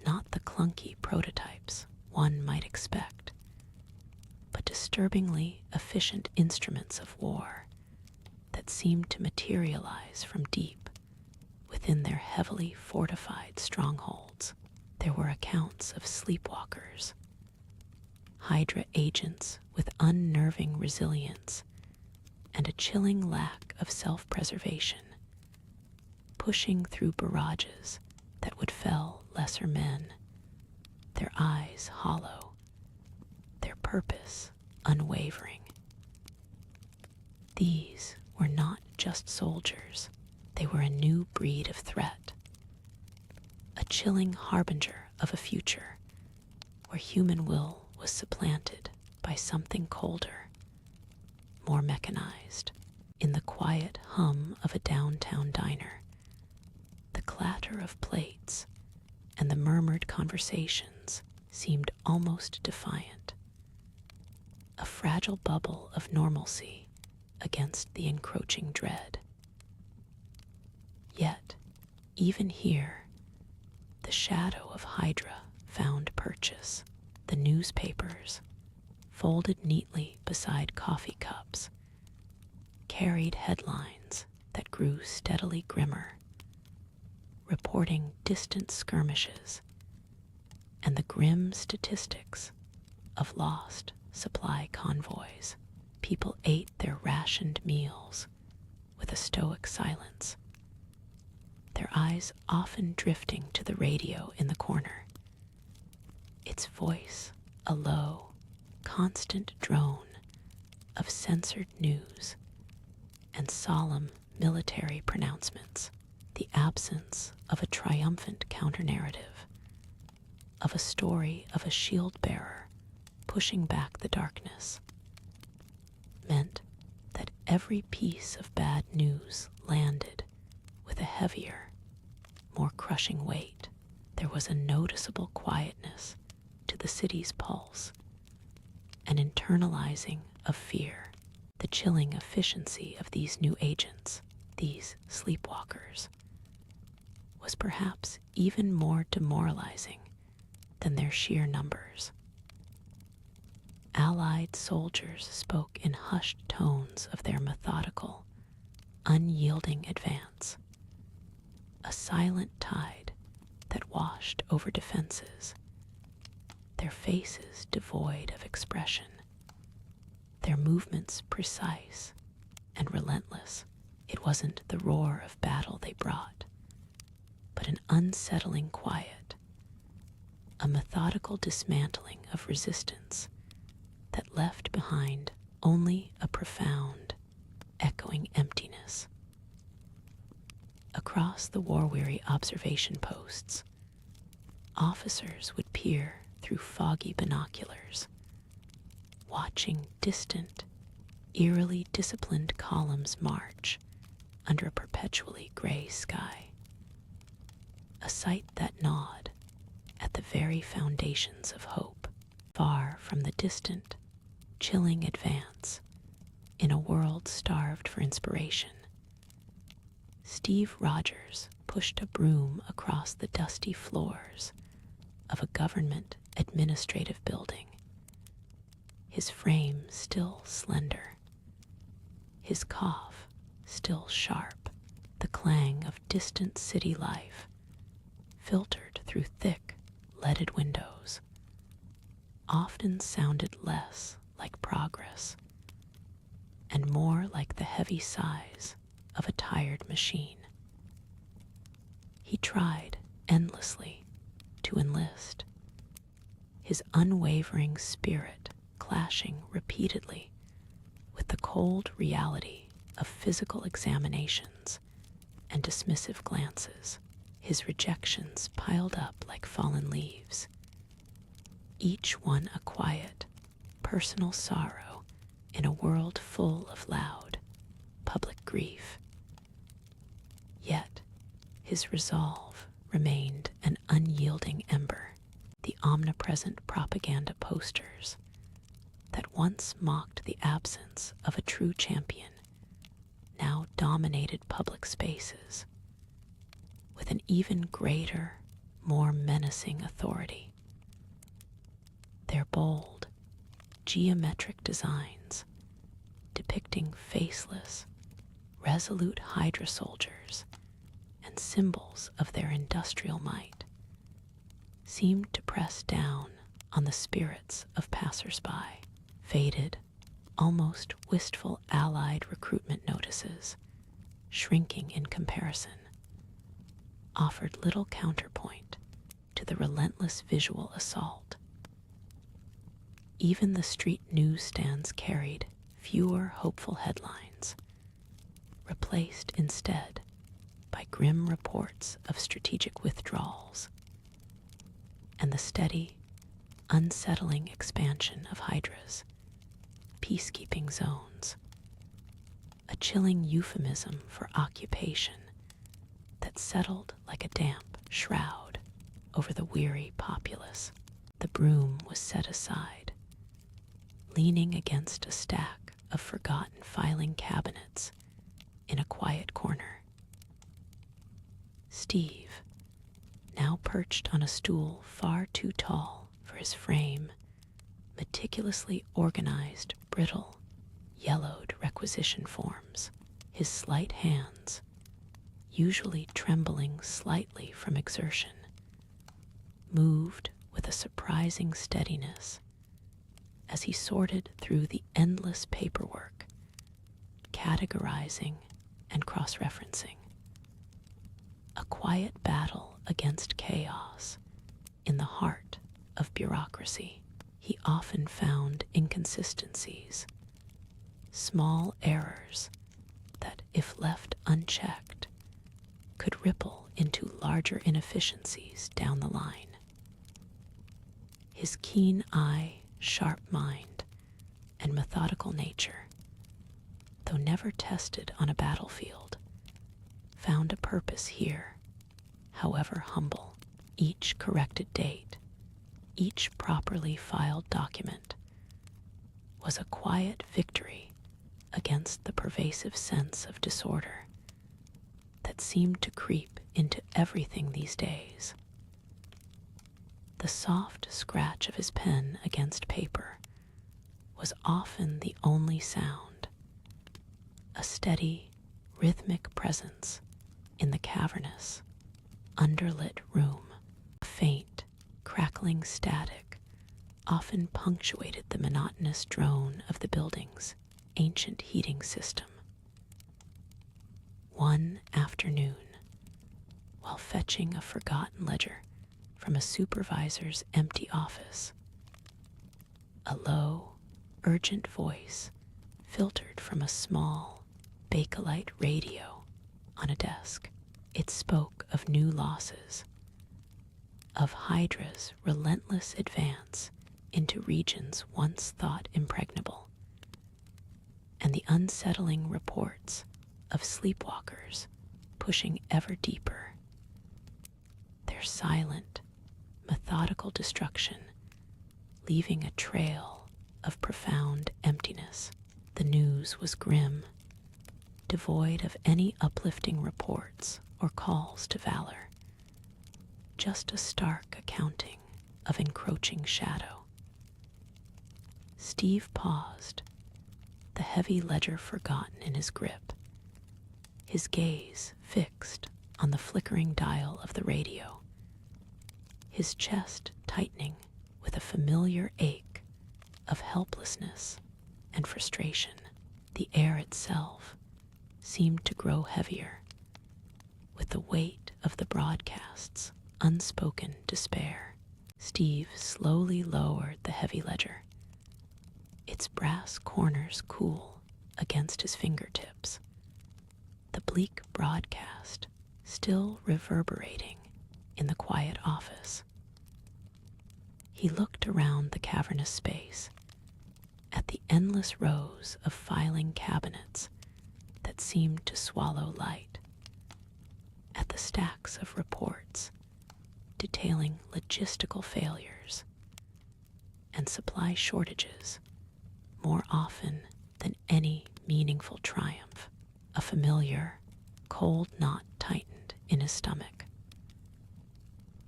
Not the clunky prototypes one might expect, but disturbingly efficient instruments of war that seemed to materialize from deep within their heavily fortified strongholds. There were accounts of sleepwalkers, Hydra agents with unnerving resilience and a chilling lack of self-preservation, pushing through barrages that would fell lesser men, their eyes hollow, their purpose unwavering. These were not just soldiers, they were a new breed of threat, a chilling harbinger of a future where human will was supplanted by something colder, more mechanized. In the quiet hum of a downtown diner, the clatter of plates and the murmured conversations seemed almost defiant, a fragile bubble of normalcy against the encroaching dread. Yet, even here, the shadow of Hydra found purchase. The newspapers, folded neatly beside coffee cups, carried headlines that grew steadily grimmer, reporting distant skirmishes and the grim statistics of lost supply convoys. People ate their rationed meals with a stoic silence, their eyes often drifting to the radio in the corner. Its voice a low, constant drone of censored news and solemn military pronouncements, the absence of a triumphant counter-narrative, of a story of a shield-bearer pushing back the darkness, meant that every piece of bad news landed with a heavier, more crushing weight. There was a noticeable quietness to the city's pulse, an internalizing of fear. The chilling efficiency of these new agents, these sleepwalkers, was perhaps even more demoralizing than their sheer numbers. Allied soldiers spoke in hushed tones of their methodical, unyielding advance, a silent tide that washed over defenses, their faces devoid of expression, their movements precise and relentless. It wasn't the roar of battle they brought, but an unsettling quiet, a methodical dismantling of resistance that left behind only a profound, echoing emptiness. Across the war-weary observation posts, officers would peer through foggy binoculars, watching distant, eerily disciplined columns march under a perpetually gray sky. A sight that gnawed at the very foundations of hope, far from the distant, chilling advance in a world starved for inspiration. Steve Rogers pushed a broom across the dusty floors of a government administrative building, his frame still slender, his cough still sharp. The clang of distant city life filtered through thick, leaded windows often sounded less like progress and more like the heavy sighs of a tired machine. He tried endlessly to enlist, his unwavering spirit clashing repeatedly with the cold reality of physical examinations and dismissive glances. His rejections piled up like fallen leaves, each one a quiet, personal sorrow in a world full of loud, public grief. Yet his resolve remained an unyielding ember. The omnipresent propaganda posters that once mocked the absence of a true champion now dominated public spaces with an even greater, more menacing authority. Their bold, geometric designs depicting faceless, resolute Hydra soldiers and symbols of their industrial might seemed to press down on the spirits of passers-by. Faded, almost wistful allied recruitment notices, shrinking in comparison, offered little counterpoint to the relentless visual assault. Even the street newsstands carried fewer hopeful headlines, replaced instead by grim reports of strategic withdrawals and the steady, unsettling expansion of Hydra's peacekeeping zones, a chilling euphemism for occupation that settled like a damp shroud over the weary populace. The broom was set aside, leaning against a stack of forgotten filing cabinets in a quiet corner. Steve, now perched on a stool far too tall for his frame, meticulously organized brittle, yellowed requisition forms. His slight hands, usually trembling slightly from exertion, moved with a surprising steadiness as he sorted through the endless paperwork, categorizing and cross-referencing. A quiet battle against chaos in the heart of bureaucracy. He often found inconsistencies, small errors that, if left unchecked, could ripple into larger inefficiencies down the line. His keen eye, sharp mind, and methodical nature, though never tested on a battlefield, found a purpose here, however humble. Each corrected date, each properly filed document, was a quiet victory against the pervasive sense of disorder that seemed to creep into everything these days. The soft scratch of his pen against paper was often the only sound, a steady, rhythmic presence in the cavernous, underlit room, a faint, crackling static often punctuated the monotonous drone of the building's ancient heating system. One afternoon, while fetching a forgotten ledger from a supervisor's empty office, a low, urgent voice filtered from a small Bakelite radio on a desk. It spoke of new losses, of Hydra's relentless advance into regions once thought impregnable, and the unsettling reports of sleepwalkers pushing ever deeper. Their silent, methodical destruction leaving a trail of profound emptiness. The news was grim, devoid of any uplifting reports or calls to valor, just a stark accounting of encroaching shadow. Steve paused, the heavy ledger forgotten in his grip, his gaze fixed on the flickering dial of the radio, his chest tightening with a familiar ache of helplessness and frustration. The air itself seemed to grow heavier with the weight of the broadcast's unspoken despair. Steve slowly lowered the heavy ledger, its brass corners cool against his fingertips, the bleak broadcast still reverberating in the quiet office. He looked around the cavernous space, at the endless rows of filing cabinets that seemed to swallow light, at the stacks of reports detailing logistical failures and supply shortages more often than any meaningful triumph. A familiar, cold knot tightened in his stomach.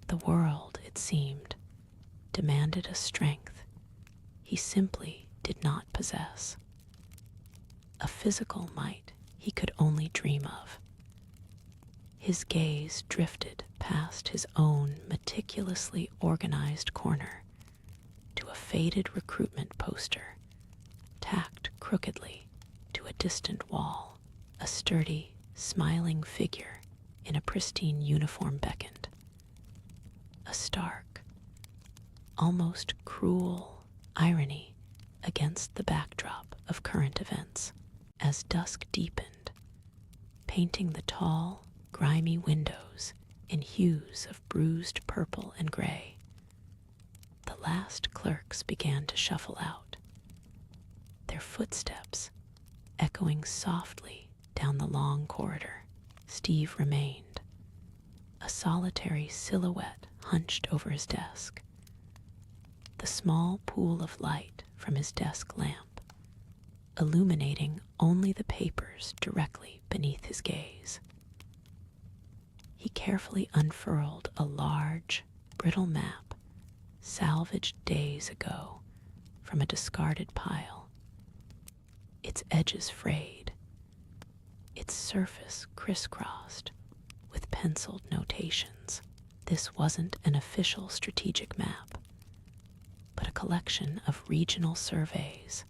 The world, it seemed, demanded a strength he simply did not possess, a physical might he could only dream of. His gaze drifted past his own meticulously organized corner to a faded recruitment poster tacked crookedly to a distant wall. A sturdy, smiling figure in a pristine uniform beckoned. A stark, almost cruel irony against the backdrop of current events. As dusk deepened, painting the tall, grimy windows in hues of bruised purple and gray, the last clerks began to shuffle out, their footsteps echoing softly down the long corridor. Steve remained, a solitary silhouette hunched over his desk, the small pool of light from his desk lamp illuminating only the papers directly beneath his gaze. He carefully unfurled a large, brittle map salvaged days ago from a discarded pile, its edges frayed, its surface crisscrossed with penciled notations. This wasn't an official strategic map, but a collection of regional surveys,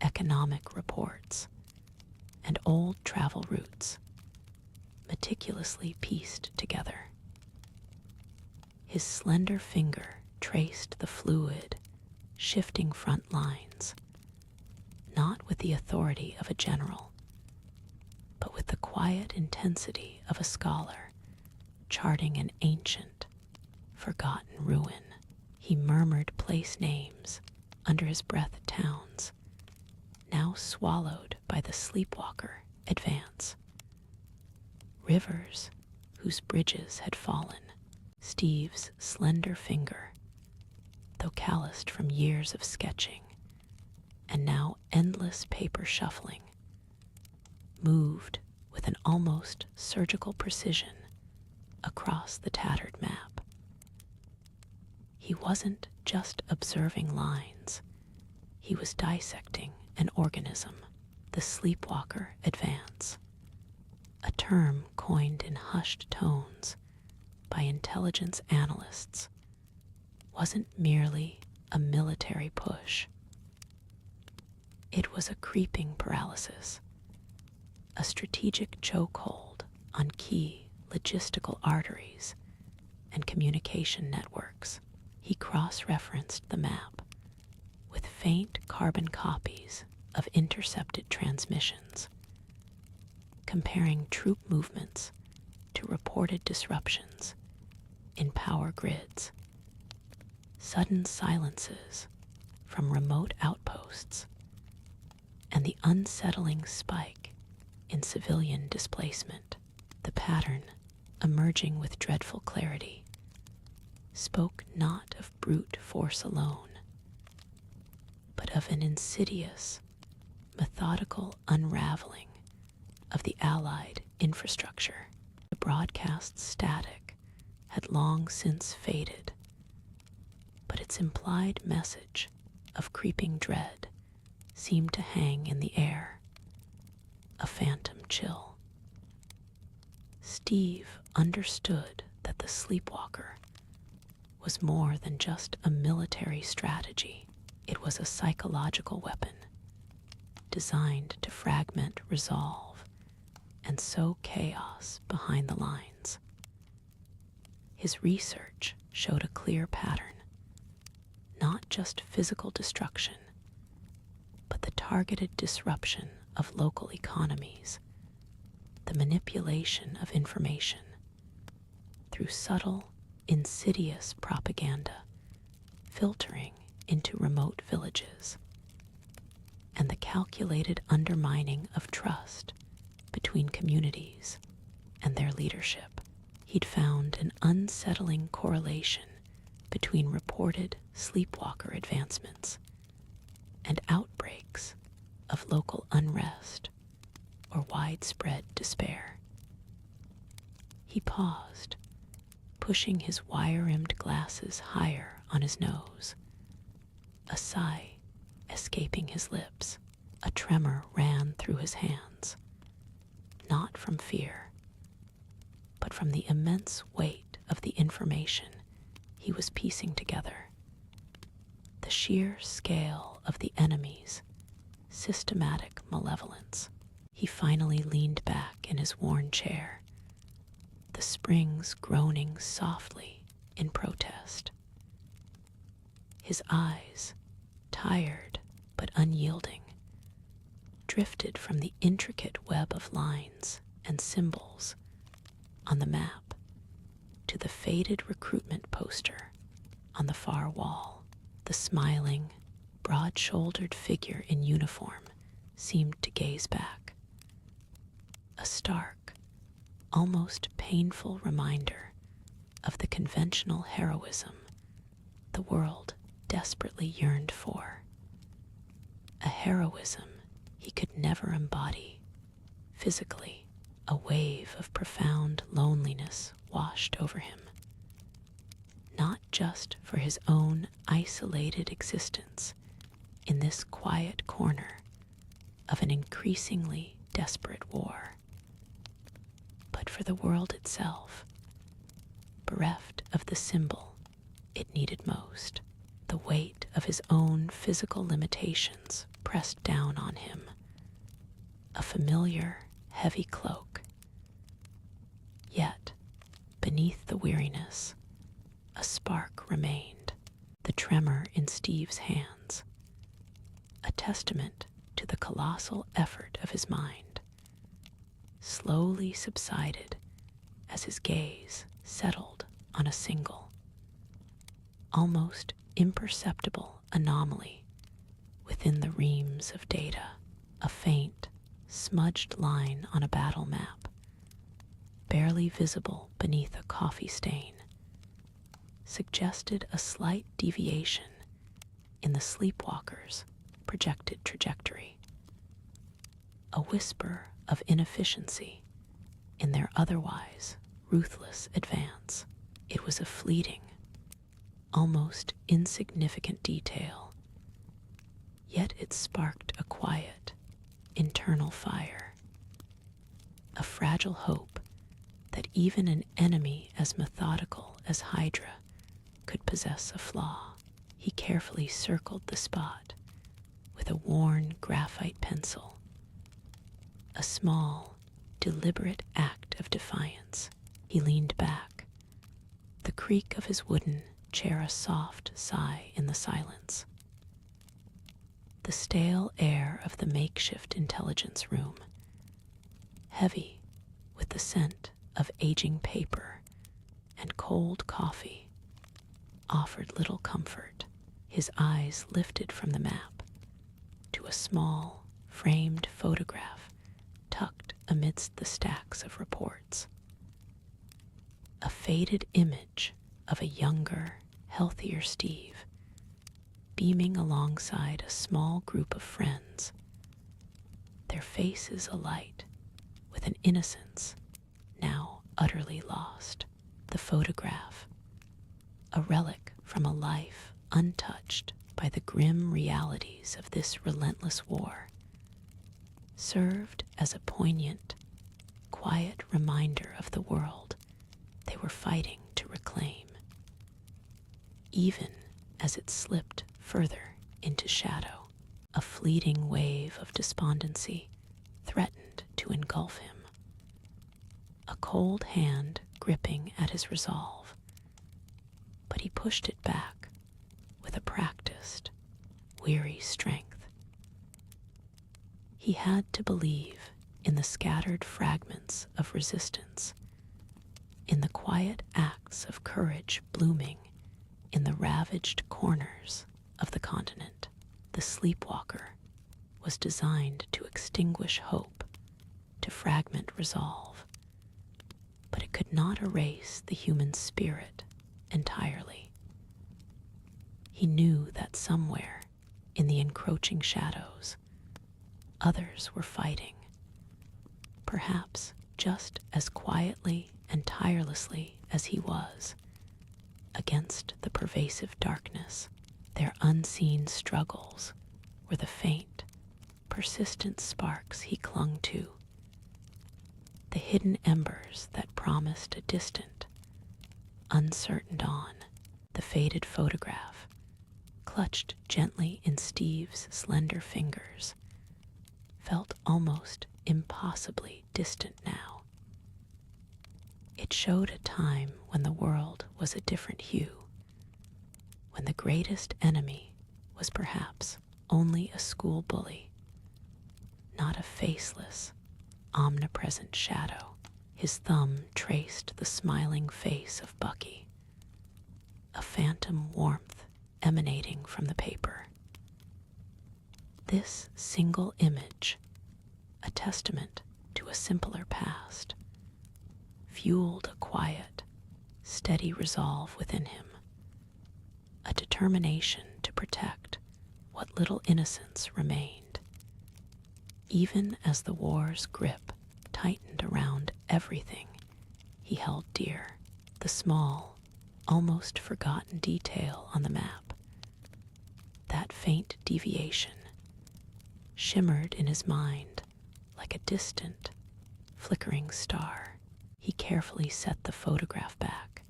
economic reports, and old travel routes, meticulously pieced together. His slender finger traced the fluid, shifting front lines, not with the authority of a general, but with the quiet intensity of a scholar charting an ancient, forgotten ruin. He murmured place names under his breath at towns, now swallowed by the sleepwalker advance. Rivers whose bridges had fallen. Steve's slender finger, though calloused from years of sketching and now endless paper shuffling, moved with an almost surgical precision across the tattered map. He wasn't just observing lines, he was dissecting an organism, the sleepwalker advance, a term coined in hushed tones by intelligence analysts, wasn't merely a military push. It was a creeping paralysis, a strategic chokehold on key logistical arteries and communication networks. He cross-referenced the map with faint carbon copies of intercepted transmissions, comparing troop movements to reported disruptions in power grids, sudden silences from remote outposts, and the unsettling spike in civilian displacement. The pattern, emerging with dreadful clarity, spoke not of brute force alone, but of an insidious, methodical unraveling of the Allied infrastructure. The broadcast static had long since faded, but its implied message of creeping dread seemed to hang in the air, a phantom chill. Steve understood that the sleepwalker was more than just a military strategy. It was a psychological weapon designed to fragment resolve and sow chaos behind the lines. His research showed a clear pattern, not just physical destruction, but the targeted disruption of local economies, the manipulation of information through subtle, insidious propaganda filtering into remote villages, and the calculated undermining of trust between communities and their leadership. He'd found an unsettling correlation between reported sleepwalker advancements and outbreaks of local unrest or widespread despair. He paused, pushing his wire-rimmed glasses higher on his nose, a sigh escaping his lips. A tremor ran through his hands, not from fear, but from the immense weight of the information he was piecing together. The sheer scale of the enemy's systematic malevolence. He finally leaned back in his worn chair, the springs groaning softly in protest. His eyes, tired but unyielding, drifted from the intricate web of lines and symbols on the map to the faded recruitment poster on the far wall. The smiling, broad-shouldered figure in uniform seemed to gaze back, a stark, almost painful reminder of the conventional heroism the world desperately yearned for, a heroism he could never embody physically. A wave of profound loneliness washed over him, not just for his own isolated existence in this quiet corner of an increasingly desperate war, but for the world itself, bereft of the symbol it needed most. The weight of his own physical limitations pressed down on him, a familiar, heavy cloak. Yet, beneath the weariness, a spark remained, the tremor in Steve's hands, a testament to the colossal effort of his mind, slowly subsided as his gaze settled on a single, almost imperceptible anomaly within the reams of data. A faint, smudged line on a battle map, barely visible beneath a coffee stain, suggested a slight deviation in the sleepwalker's projected trajectory, a whisper of inefficiency in their otherwise ruthless advance. It was a fleeting, almost insignificant detail, yet it sparked a quiet, internal fire, a fragile hope that even an enemy as methodical as Hydra could possess a flaw. He carefully circled the spot with a worn graphite pencil, a small, deliberate act of defiance. He leaned back, the creak of his wooden chair a soft sigh in the silence. The stale air of the makeshift intelligence room, heavy with the scent of aging paper and cold coffee, offered little comfort. His eyes lifted from the map to a small, framed photograph tucked amidst the stacks of reports. A faded image of a younger, healthier Steve, beaming alongside a small group of friends, their faces alight with an innocence now utterly lost. The photograph, a relic from a life untouched by the grim realities of this relentless war, served as a poignant, quiet reminder of the world they were fighting to reclaim. Even as it slipped further into shadow, a fleeting wave of despondency threatened to engulf him, a cold hand gripping at his resolve. But he pushed it back with a practiced, weary strength. He had to believe in the scattered fragments of resistance, in the quiet acts of courage blooming in the ravaged corners of the continent. The sleepwalker was designed to extinguish hope, to fragment resolve, but it could not erase the human spirit entirely. He knew that somewhere in the encroaching shadows, others were fighting, perhaps just as quietly and tirelessly as he was, against the pervasive darkness. Their unseen struggles were the faint, persistent sparks he clung to, the hidden embers that promised a distant, uncertain dawn. The faded photograph, clutched gently in Steve's slender fingers, felt almost impossibly distant now. It showed a time when the world was a different hue, when the greatest enemy was perhaps only a school bully, not a faceless, omnipresent shadow. His thumb traced the smiling face of Bucky, a phantom warmth emanating from the paper. This single image, a testament to a simpler past, fueled a quiet, steady resolve within him, a determination to protect what little innocence remained. Even as the war's grip tightened around everything he held dear, the small, almost forgotten detail on the map, that faint deviation, shimmered in his mind like a distant, flickering star. He carefully set the photograph back,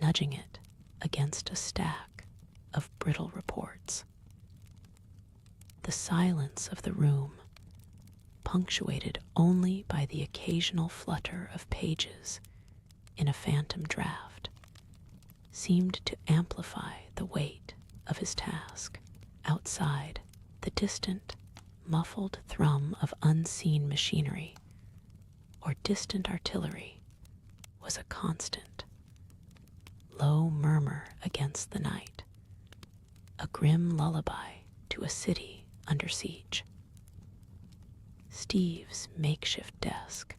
nudging it against a stack of brittle reports. The silence of the room, punctuated only by the occasional flutter of pages in a phantom draft, seemed to amplify the weight of his task. Outside, the distant, muffled thrum of unseen machinery or distant artillery was a constant, low murmur against the night, a grim lullaby to a city under siege. Steve's makeshift desk,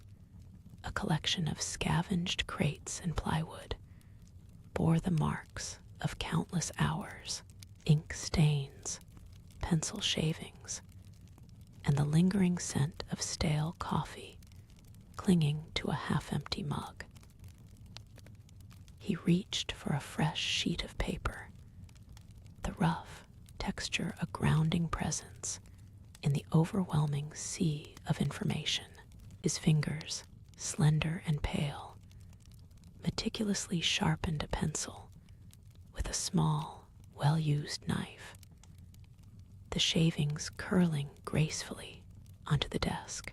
a collection of scavenged crates and plywood, bore the marks of countless hours, ink stains, pencil shavings, and the lingering scent of stale coffee clinging to a half-empty mug. He reached for a fresh sheet of paper, the rough texture a grounding presence in the overwhelming sea of information. His fingers, slender and pale, meticulously sharpened a pencil with a small, well-used knife, the shavings curling gracefully onto the desk.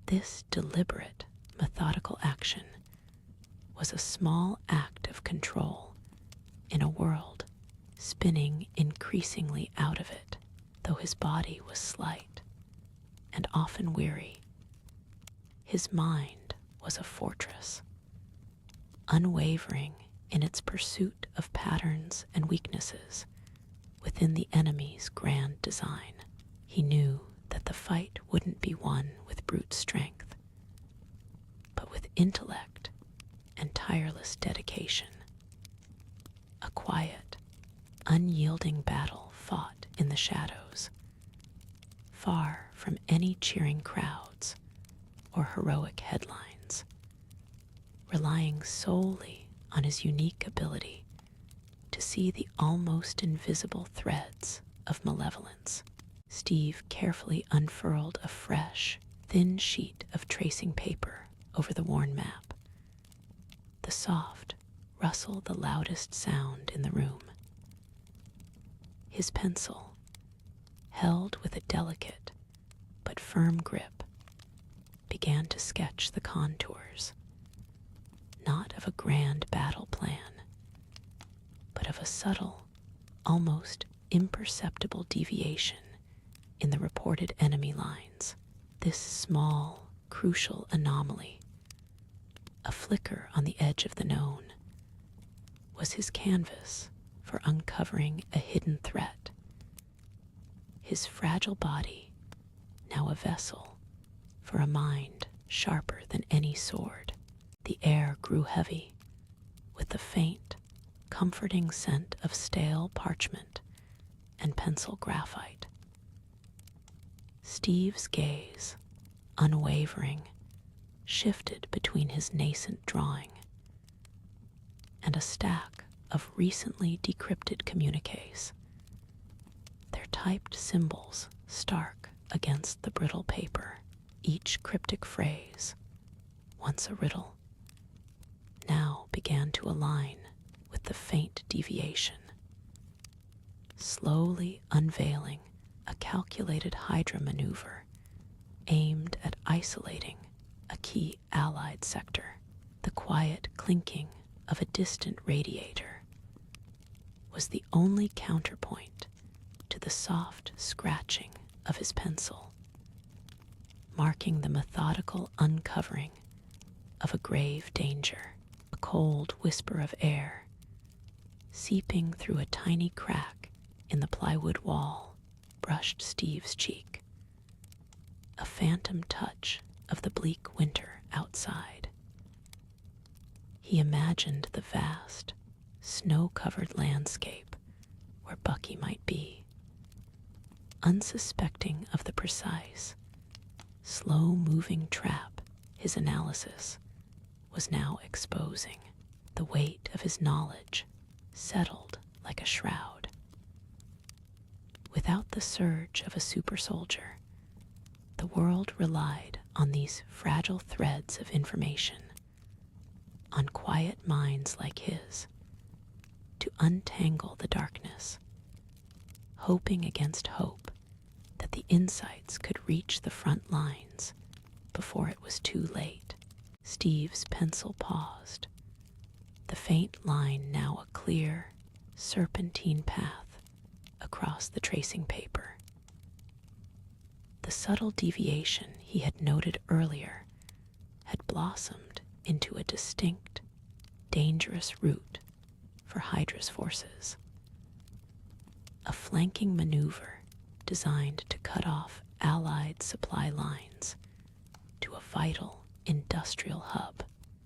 This deliberate, methodical action was a small act of control in a world spinning increasingly out of it. Though his body was slight and often weary, his mind was a fortress, unwavering in its pursuit of patterns and weaknesses within the enemy's grand design. He knew that the fight wouldn't be won with brute strength, but with intellect and tireless dedication. A quiet, unyielding battle fought in the shadows, far from any cheering crowds or heroic headlines, relying solely on his unique ability to see the almost invisible threads of malevolence. Steve carefully unfurled a fresh, thin sheet of tracing paper over the worn map. The soft rustle the loudest sound in the room. His pencil, held with a delicate but firm grip, began to sketch the contours, not of a grand battle plan, but of a subtle, almost imperceptible deviation in the reported enemy lines. This small, crucial anomaly, a flicker on the edge of the known, was his canvas for uncovering a hidden threat. His fragile body, now a vessel for a mind sharper than any sword. The air grew heavy with the faint, comforting scent of stale parchment and pencil graphite. Steve's gaze, unwavering, shifted between his nascent drawing and a stack of recently decrypted communiques, their typed symbols stark against the brittle paper. Each cryptic phrase, once a riddle, now began to align with the faint deviation, slowly unveiling a calculated Hydra maneuver aimed at isolating a key Allied sector. The quiet clinking of a distant radiator was the only counterpoint to the soft scratching of his pencil, marking the methodical uncovering of a grave danger. A cold whisper of air, seeping through a tiny crack in the plywood wall, brushed Steve's cheek, a phantom touch of the bleak winter outside. He imagined the vast, snow-covered landscape where Bucky might be, unsuspecting of the precise, slow-moving trap his analysis was now exposing. The weight of his knowledge settled like a shroud. Without the surge of a super soldier, the world relied on these fragile threads of information, on quiet minds like his, to untangle the darkness, hoping against hope that the insights could reach the front lines before it was too late. Steve's pencil paused, the faint line now a clear, serpentine path across the tracing paper. The subtle deviation he had noted earlier had blossomed into a distinct, dangerous route for Hydra's forces. A flanking maneuver designed to cut off Allied supply lines to a vital industrial hub.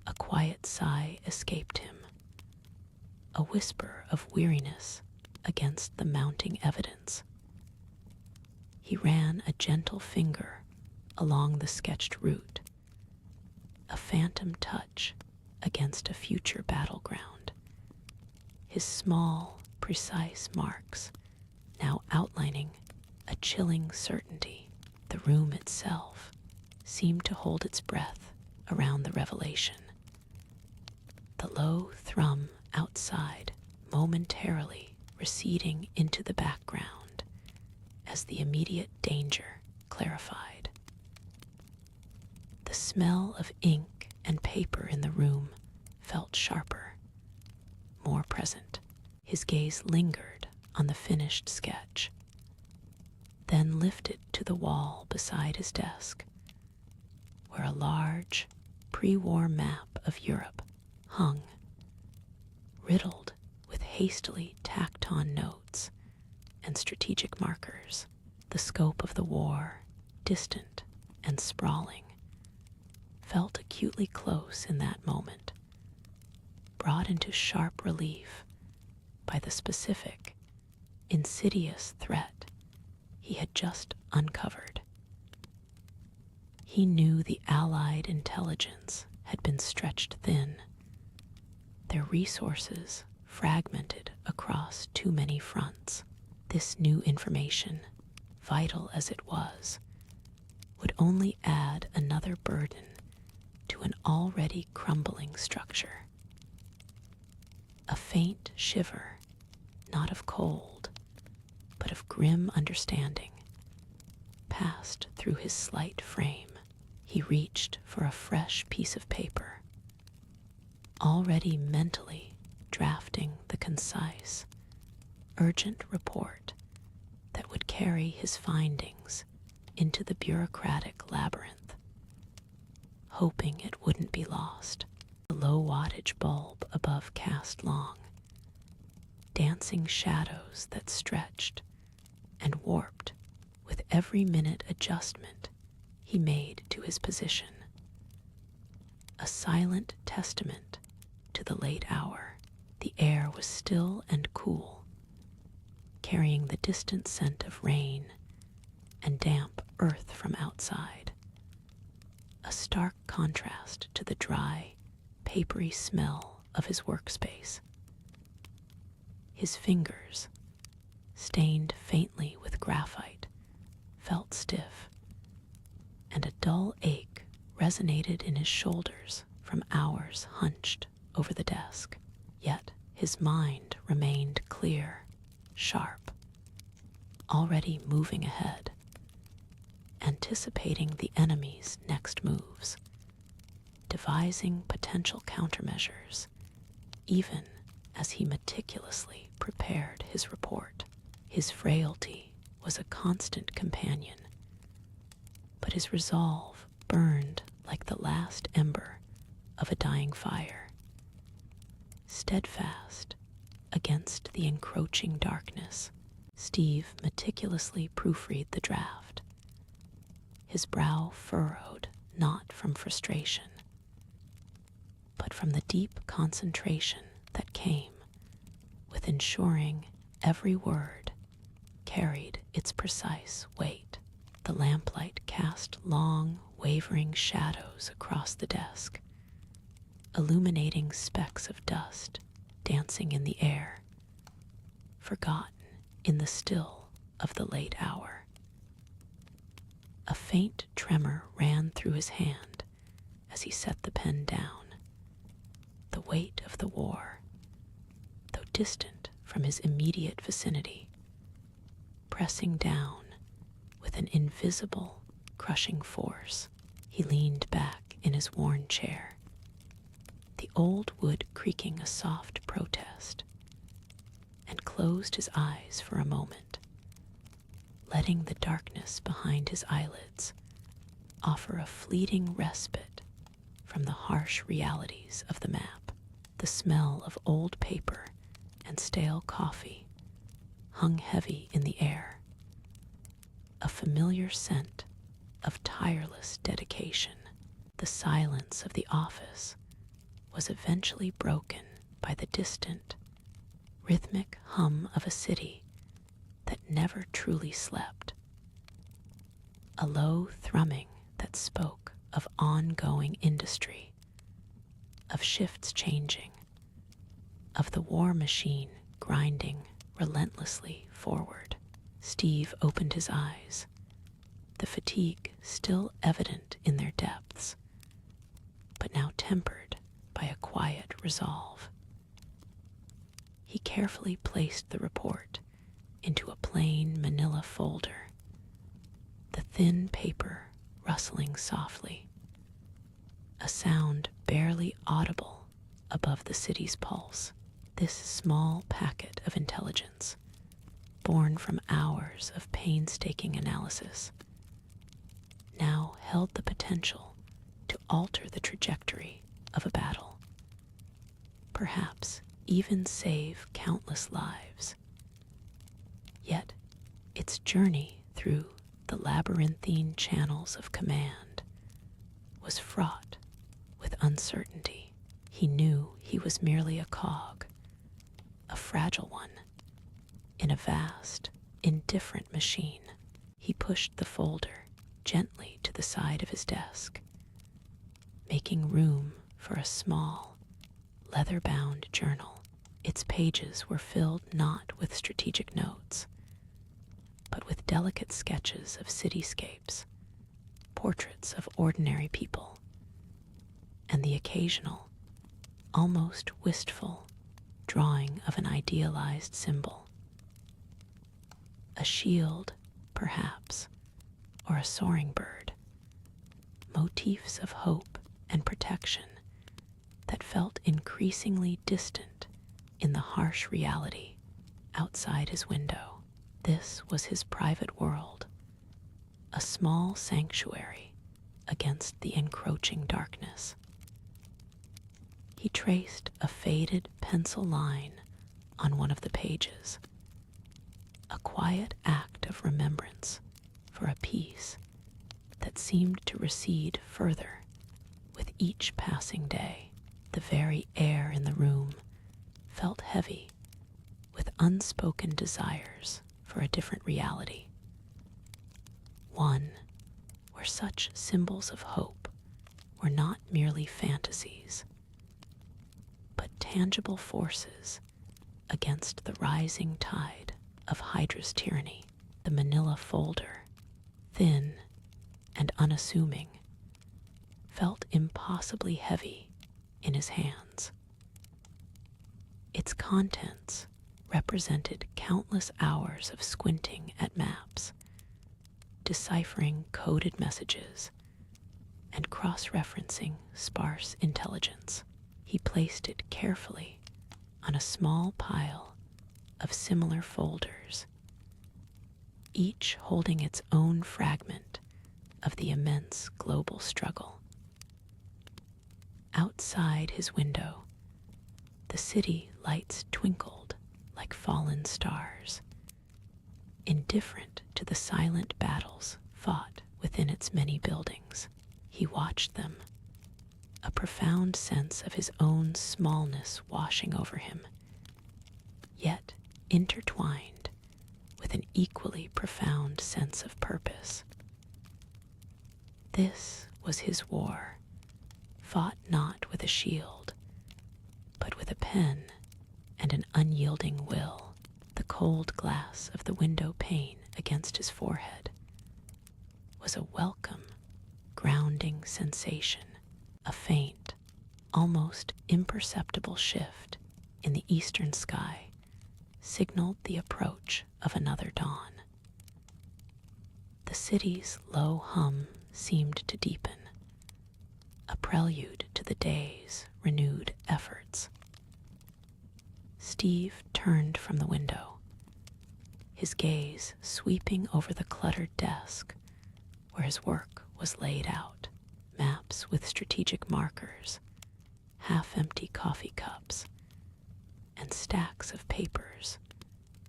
A quiet sigh escaped him, a whisper of weariness against the mounting evidence. He ran a gentle finger along the sketched route, a phantom touch against a future battleground. His small, precise marks now outlining a chilling certainty. The room itself seemed to hold its breath around the revelation. The low thrum outside momentarily receding into the background as the immediate danger clarified. The smell of ink and paper in the room felt sharper, more present. His gaze lingered on the finished sketch, then lifted to the wall beside his desk, where a large, pre-war map of Europe hung, riddled with hastily tacked-on notes and strategic markers. The scope of the war, distant and sprawling, felt acutely close in that moment, brought into sharp relief by the specific, insidious threat he had just uncovered. He knew the Allied intelligence had been stretched thin, their resources fragmented across too many fronts. This new information, vital as it was, would only add another burden to an already crumbling structure. A faint shiver, not of cold, but of grim understanding, passed through his slight frame. He reached for a fresh piece of paper, already mentally drafting the concise, urgent report that would carry his findings into the bureaucratic labyrinth, hoping it wouldn't be lost. The low wattage bulb above cast long, dancing shadows that stretched and warped with every minute adjustment he made to his position. A silent testament to the late hour. The air was still and cool, carrying the distant scent of rain and damp earth from outside, a stark contrast to the dry, papery smell of his workspace. His fingers, stained faintly with graphite, felt stiff, and a dull ache resonated in his shoulders from hours hunched over the desk. Yet his mind remained clear, sharp, already moving ahead, anticipating the enemy's next moves, devising potential countermeasures, even as he meticulously prepared his report. His frailty was a constant companion, but his resolve burned like the last ember of a dying fire. Steadfast against the encroaching darkness, Steve meticulously proofread the draft, his brow furrowed not from frustration, but from the deep concentration that came with ensuring every word carried its precise weight. The lamplight cast long, wavering shadows across the desk, illuminating specks of dust dancing in the air, forgotten in the still of the late hour. A faint tremor ran through his hand as he set the pen down. The weight of the war, though distant from his immediate vicinity, pressing down with an invisible, crushing force. He leaned back in his worn chair, the old wood creaking a soft protest, and closed his eyes for a moment, letting the darkness behind his eyelids offer a fleeting respite from the harsh realities of the map. The smell of old paper and stale coffee hung heavy in the air, a familiar scent of tireless dedication. The silence of the office was eventually broken by the distant, rhythmic hum of a city that never truly slept, a low thrumming that spoke of ongoing industry, of shifts changing, of the war machine grinding relentlessly forward. Steve opened his eyes, the fatigue still evident in their depths, but now tempered by a quiet resolve. He carefully placed the report into a plain manila folder, the thin paper rustling softly, a sound barely audible above the city's pulse. This small packet of intelligence, born from hours of painstaking analysis, now held the potential to alter the trajectory of a battle, perhaps even save countless lives. Yet its journey through the labyrinthine channels of command was fraught with uncertainty. He knew he was merely a cog, a fragile one, in a vast, indifferent machine. He pushed the folder gently to the side of his desk, making room for a small, leather-bound journal. Its pages were filled not with strategic notes, but with delicate sketches of cityscapes, portraits of ordinary people, and the occasional, almost wistful, drawing of an idealized symbol. A shield, perhaps, or a soaring bird, motifs of hope and protection that felt increasingly distant in the harsh reality outside his window. This was his private world, a small sanctuary against the encroaching darkness. He traced a faded pencil line on one of the pages, a quiet act of remembrance for a peace that seemed to recede further with each passing day. The very air in the room felt heavy with unspoken desires for a different reality, one where such symbols of hope were not merely fantasies, but tangible forces against the rising tide of Hydra's tyranny. The manila folder, thin and unassuming, felt impossibly heavy in his hands. Its contents represented countless hours of squinting at maps, deciphering coded messages, and cross-referencing sparse intelligence. He placed it carefully on a small pile of similar folders, each holding its own fragment of the immense global struggle. Outside his window, the city lights twinkled like fallen stars, indifferent to the silent battles fought within its many buildings. He watched them, a profound sense of his own smallness washing over him, yet intertwined with an equally profound sense of purpose. This was his war, fought not with a shield, but with a pen and an unyielding will. The cold glass of the window pane against his forehead was a welcome, grounding sensation. A faint, almost imperceptible shift in the eastern sky signaled the approach of another dawn. The city's low hum seemed to deepen, a prelude to the day's renewed efforts. Steve turned from the window, his gaze sweeping over the cluttered desk where his work was laid out. Maps with strategic markers, half-empty coffee cups, and stacks of papers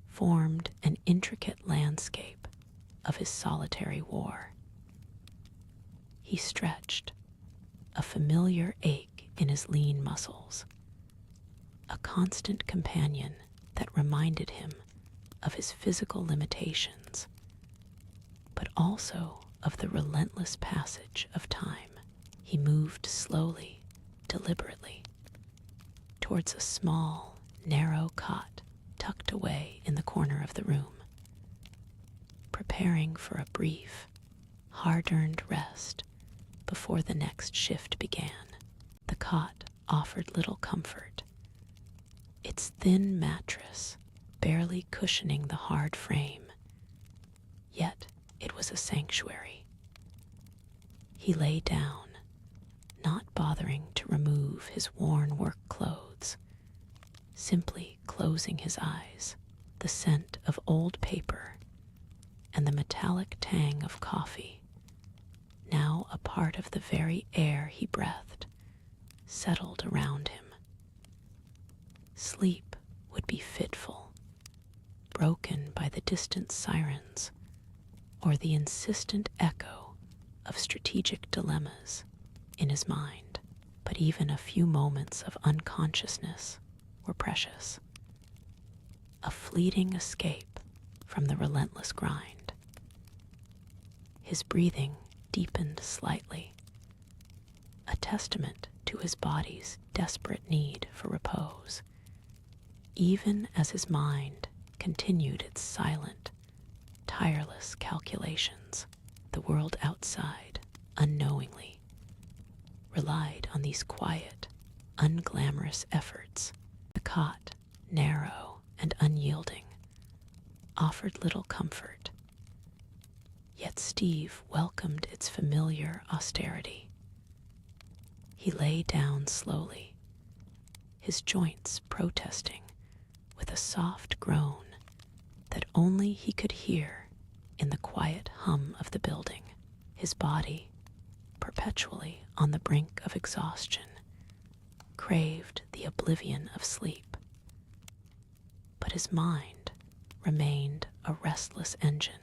formed an intricate landscape of his solitary war. He stretched, a familiar ache in his lean muscles, a constant companion that reminded him of his physical limitations, but also of the relentless passage of time. He moved slowly, deliberately, towards a small, narrow cot tucked away in the corner of the room, preparing for a brief, hard-earned rest before the next shift began. The cot offered little comfort, its thin mattress barely cushioning the hard frame, yet it was a sanctuary. He lay down, not bothering to remove his worn work clothes, simply closing his eyes. The scent of old paper and the metallic tang of coffee, now a part of the very air he breathed, settled around him. Sleep would be fitful, broken by the distant sirens or the insistent echo of strategic dilemmas in his mind. But even a few moments of unconsciousness were precious. A fleeting escape from the relentless grind. His breathing deepened slightly, a testament to his body's desperate need for repose, even as his mind continued its silent, tireless calculations. The world outside, unknowingly, relied on these quiet, unglamorous efforts. The cot, narrow and unyielding, offered little comfort, yet Steve welcomed its familiar austerity. He lay down slowly, his joints protesting with a soft groan that only he could hear in the quiet hum of the building. His body, perpetually on the brink of exhaustion, craved the oblivion of sleep. But his mind remained a restless engine,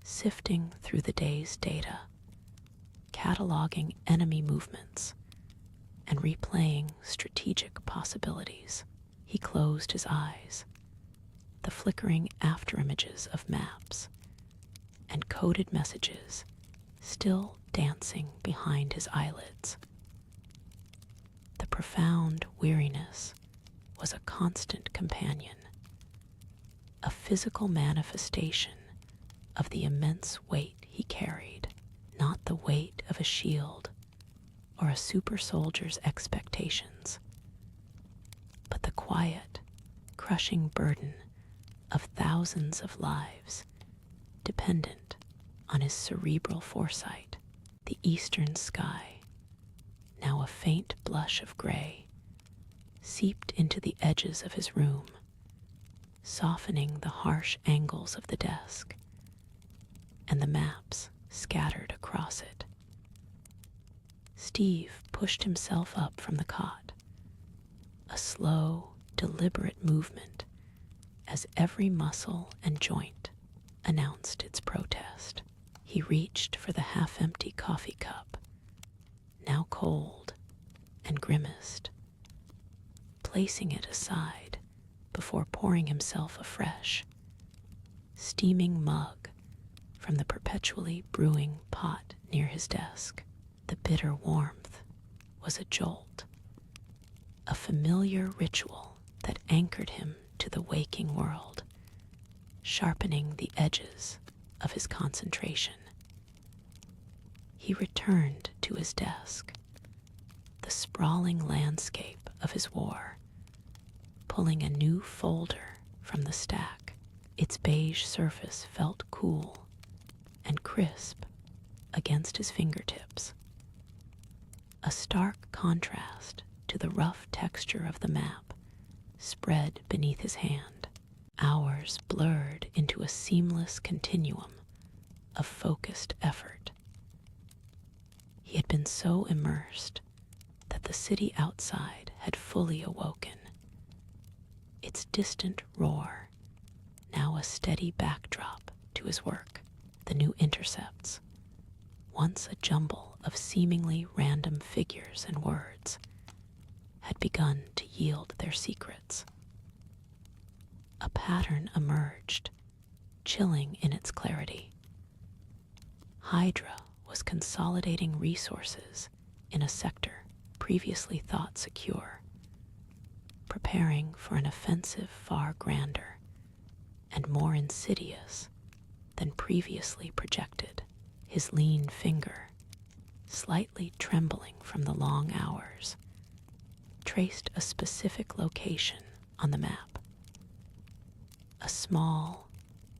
sifting through the day's data, cataloging enemy movements, and replaying strategic possibilities. He closed his eyes, the flickering afterimages of maps and coded messages still dancing behind his eyelids. The profound weariness was a constant companion, a physical manifestation of the immense weight he carried, not the weight of a shield or a super soldier's expectations, but the quiet, crushing burden of thousands of lives dependent on his cerebral foresight. The eastern sky, now a faint blush of gray, seeped into the edges of his room, softening the harsh angles of the desk and the maps scattered across it. Steve pushed himself up from the cot, a slow, deliberate movement as every muscle and joint announced its protest. He reached for the half-empty coffee cup, now cold, and grimaced, placing it aside before pouring himself a fresh, steaming mug from the perpetually brewing pot near his desk. The bitter warmth was a jolt, a familiar ritual that anchored him to the waking world, sharpening the edges of his concentration. He returned to his desk, the sprawling landscape of his war, pulling a new folder from the stack. Its beige surface felt cool and crisp against his fingertips, a stark contrast to the rough texture of the map spread beneath his hand. Hours blurred into a seamless continuum of focused effort. He had been so immersed that the city outside had fully awoken, its distant roar now a steady backdrop to his work. The new intercepts, once a jumble of seemingly random figures and words, had begun to yield their secrets. A pattern emerged, chilling in its clarity. Hydra was consolidating resources in a sector previously thought secure, preparing for an offensive far grander and more insidious than previously projected. His lean finger, slightly trembling from the long hours, traced a specific location on the map, a small,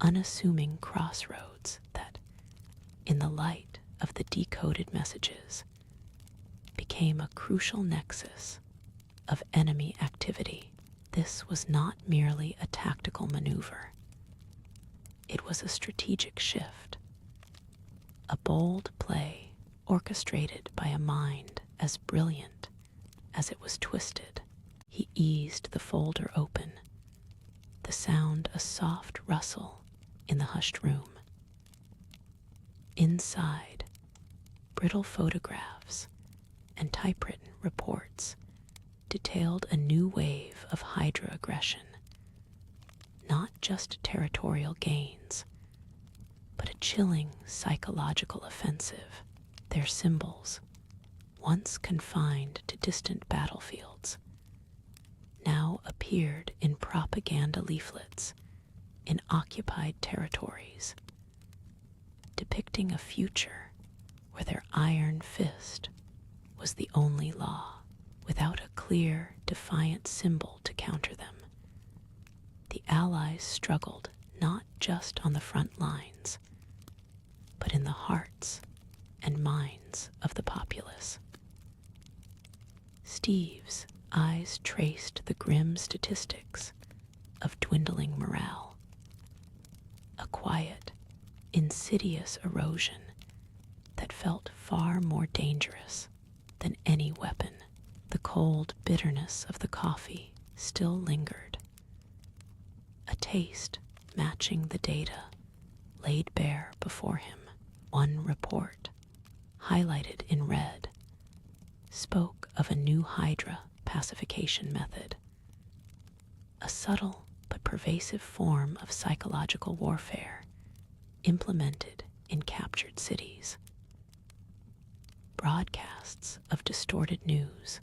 unassuming crossroads that, in the light of the decoded messages, became a crucial nexus of enemy activity. This was not merely a tactical maneuver. It was a strategic shift, a bold play orchestrated by a mind as brilliant as it was twisted. He eased the folder open, the sound a soft rustle in the hushed room. Inside, brittle photographs and typewritten reports detailed a new wave of Hydra aggression, not just territorial gains, but a chilling psychological offensive. Their symbols, once confined to distant battlefields, now appeared in propaganda leaflets in occupied territories, depicting a future where their iron fist was the only law. Without a clear, defiant symbol to counter them, the Allies struggled not just on the front lines, but in the hearts and minds of the populace. Steve's eyes traced the grim statistics of dwindling morale, a quiet, insidious erosion that felt far more dangerous than any weapon. The cold bitterness of the coffee still lingered, a taste matching the data laid bare before him. One report, highlighted in red, spoke of a new Hydra pacification method, a subtle but pervasive form of psychological warfare implemented in captured cities. Broadcasts of distorted news,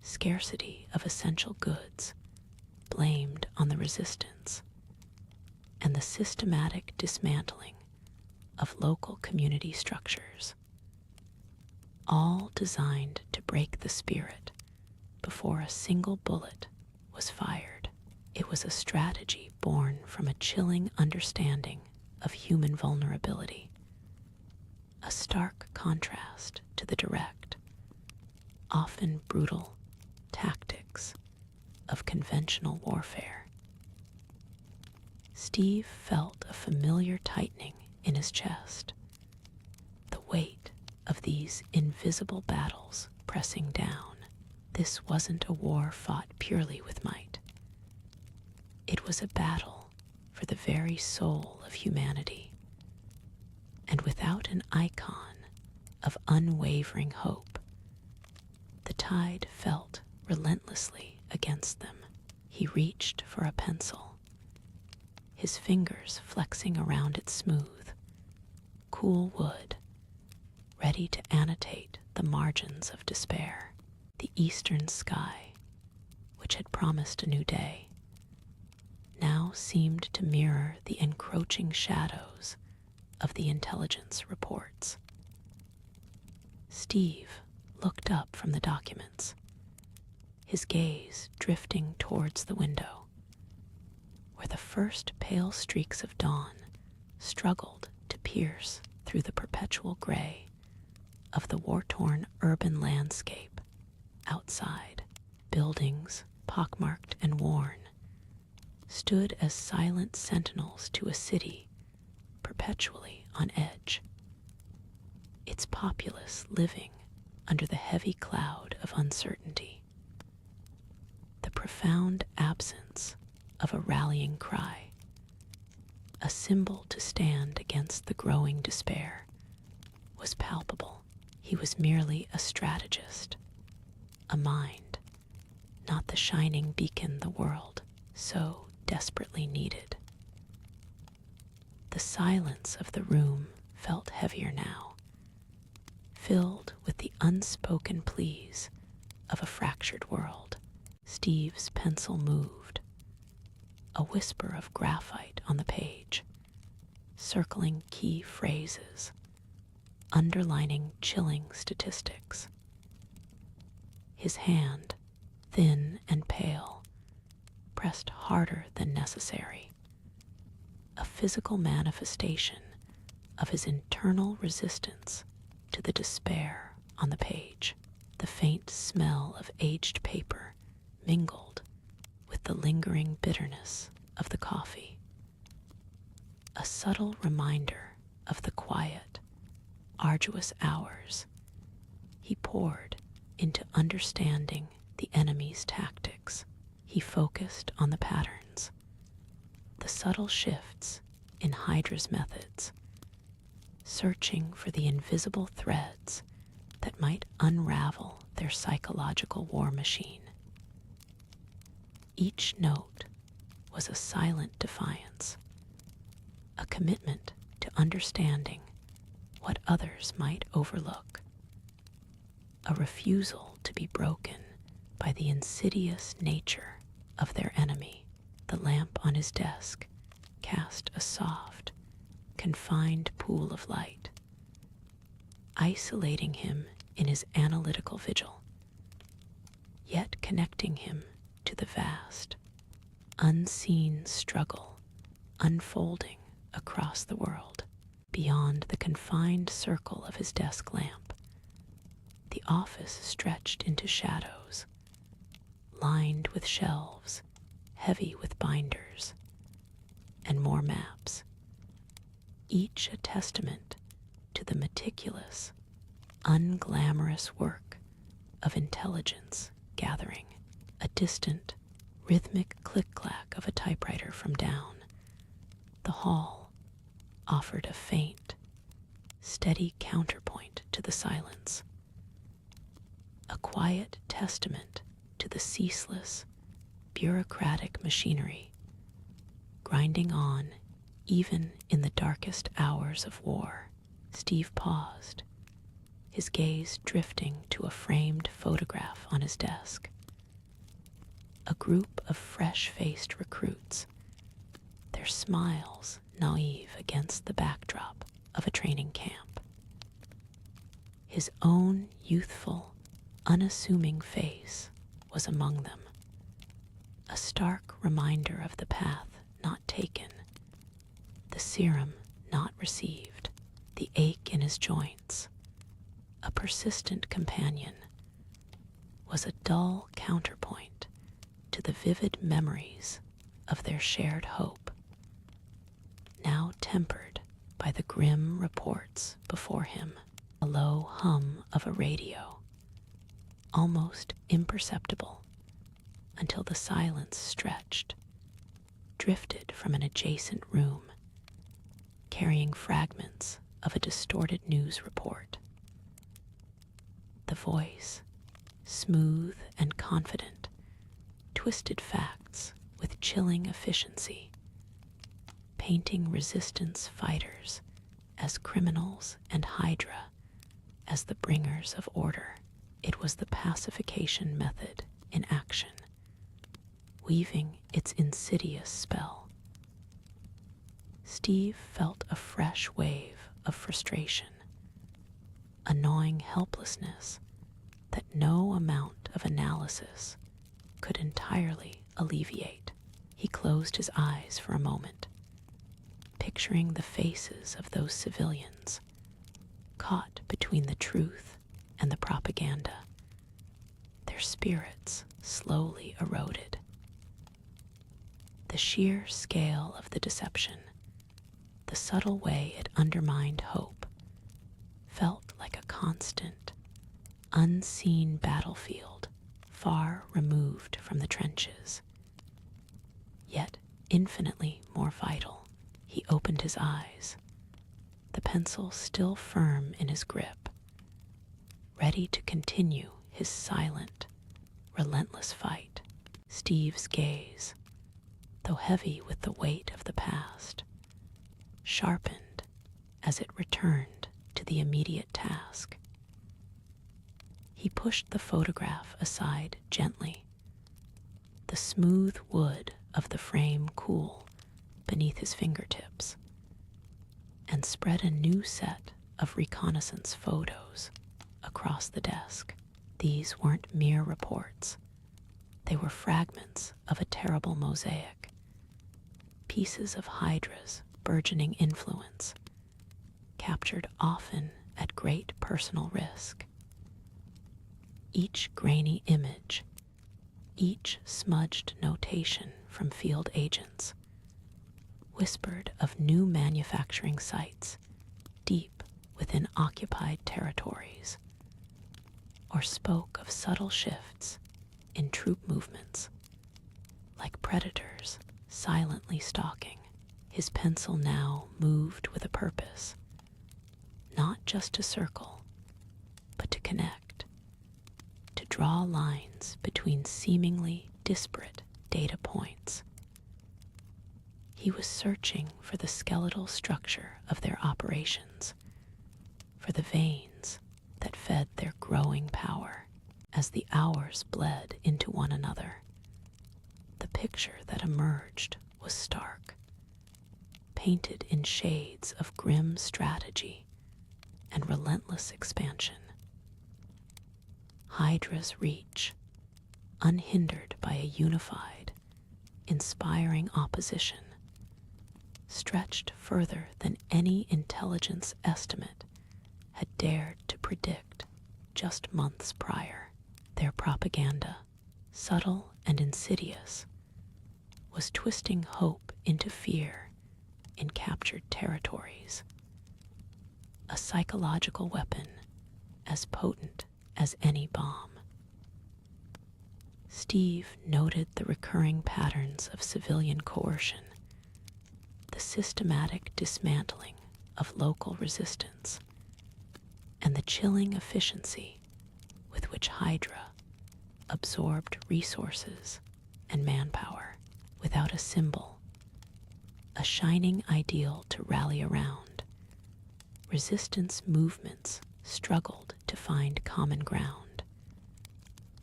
scarcity of essential goods blamed on the resistance, and the systematic dismantling of local community structures, all designed to break the spirit before a single bullet was fired. It was a strategy born from a chilling understanding of human vulnerability, a stark contrast to the direct, often brutal tactics of conventional warfare. Steve felt a familiar tightening in his chest, the weight of these invisible battles pressing down. This wasn't a war fought purely with might. It was a battle for the very soul of humanity, and without an icon of unwavering hope, the tide felt relentlessly against them. He reached for a pencil, his fingers flexing around its smooth, cool wood, ready to annotate the margins of despair. The eastern sky, which had promised a new day, now seemed to mirror the encroaching shadows of the intelligence reports. Steve looked up from the documents, his gaze drifting towards the window, where the first pale streaks of dawn struggled to pierce through the perpetual gray of the war-torn urban landscape. Outside, buildings, pockmarked and worn, stood as silent sentinels to a city perpetually on edge, its populace living under the heavy cloud of uncertainty. The profound absence of a rallying cry, a symbol to stand against the growing despair, was palpable. He was merely a strategist, a mind, not the shining beacon the world so desperately needed. The silence of the room felt heavier now, filled with the unspoken pleas of a fractured world. Steve's pencil moved, a whisper of graphite on the page, circling key phrases, underlining chilling statistics. His hand thin and pale, pressed harder than necessary, a physical manifestation of his internal resistance to the despair on the page. The faint smell of aged paper mingled with the lingering bitterness of the coffee, a subtle reminder of the quiet, arduous hours he poured into understanding the enemy's tactics. He focused on the patterns, the subtle shifts in Hydra's methods, searching for the invisible threads that might unravel their psychological war machine. Each note was a silent defiance, a commitment to understanding what others might overlook, a refusal to be broken by the insidious nature of their enemy. The lamp on his desk cast a soft, confined pool of light, isolating him in his analytical vigil, yet connecting him to the vast, unseen struggle unfolding across the world. Beyond the confined circle of his desk lamp, the office stretched into shadows, lined with shelves heavy with binders and more maps, each a testament to the meticulous, unglamorous work of intelligence gathering. A distant, rhythmic click-clack of a typewriter from down the hall offered a faint, steady counterpoint to the silence, a quiet testament to the ceaseless, bureaucratic machinery grinding on even in the darkest hours of war. Steve paused, his gaze drifting to a framed photograph on his desk. A group of fresh-faced recruits, their smiles naive against the backdrop of a training camp. His own youthful, unassuming face was among them, a stark reminder of the path not taken, the serum not received, the ache in his joints. A persistent companion was a dull counterpoint to the vivid memories of their shared hope, now tempered by the grim reports before him. A low hum of a radio, almost imperceptible until the silence stretched, drifted from an adjacent room, carrying fragments of a distorted news report. The voice, smooth and confident, twisted facts with chilling efficiency, painting resistance fighters as criminals and Hydra as the bringers of order. It was the pacification method in action, weaving its insidious spell. Steve felt a fresh wave of frustration, a gnawing helplessness that no amount of analysis could entirely alleviate. He closed his eyes for a moment, picturing the faces of those civilians caught between the truth and the propaganda. Their spirits slowly eroded. The sheer scale of the deception, the subtle way it undermined hope, felt like a constant, unseen battlefield far removed from the trenches, yet infinitely more vital. He opened his eyes, the pencil still firm in his grip, ready to continue his silent, relentless fight. Steve's gaze, though heavy with the weight of the past, sharpened as it returned to the immediate task. He pushed the photograph aside gently, the smooth wood of the frame cool beneath his fingertips, and spread a new set of reconnaissance photos across the desk. These weren't mere reports, They were fragments of a terrible mosaic, pieces of Hydra's burgeoning influence, captured often at great personal risk. Each grainy image, each smudged notation from field agents, whispered of new manufacturing sites deep within occupied territories, or spoke of subtle shifts in troop movements, like predators silently stalking. His pencil now moved with a purpose, not just to circle, but to connect, to draw lines between seemingly disparate data points. He was searching for the skeletal structure of their operations, for the veins that fed their growing power. As the hours bled into one another, the picture that emerged was stark, painted in shades of grim strategy and relentless expansion. Hydra's reach, unhindered by a unified, inspiring opposition, stretched further than any intelligence estimate had dared to predict just months prior. Their propaganda, subtle and insidious, was twisting hope into fear in captured territories, a psychological weapon as potent as any bomb. Steve noted the recurring patterns of civilian coercion, the systematic dismantling of local resistance, and the chilling efficiency with which Hydra absorbed resources and manpower without a symbol, a shining ideal to rally around. Resistance movements struggled to find common ground,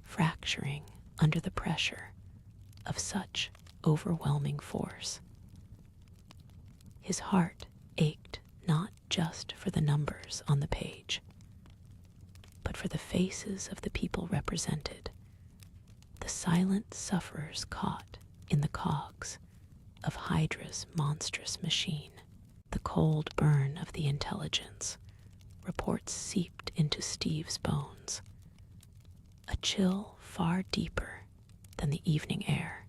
fracturing under the pressure of such overwhelming force. His heart ached not just for the numbers on the page, but for the faces of the people represented, the silent sufferers caught in the cogs of Hydra's monstrous machine. The cold burn of the intelligence reports seeped into Steve's bones, a chill far deeper than the evening air.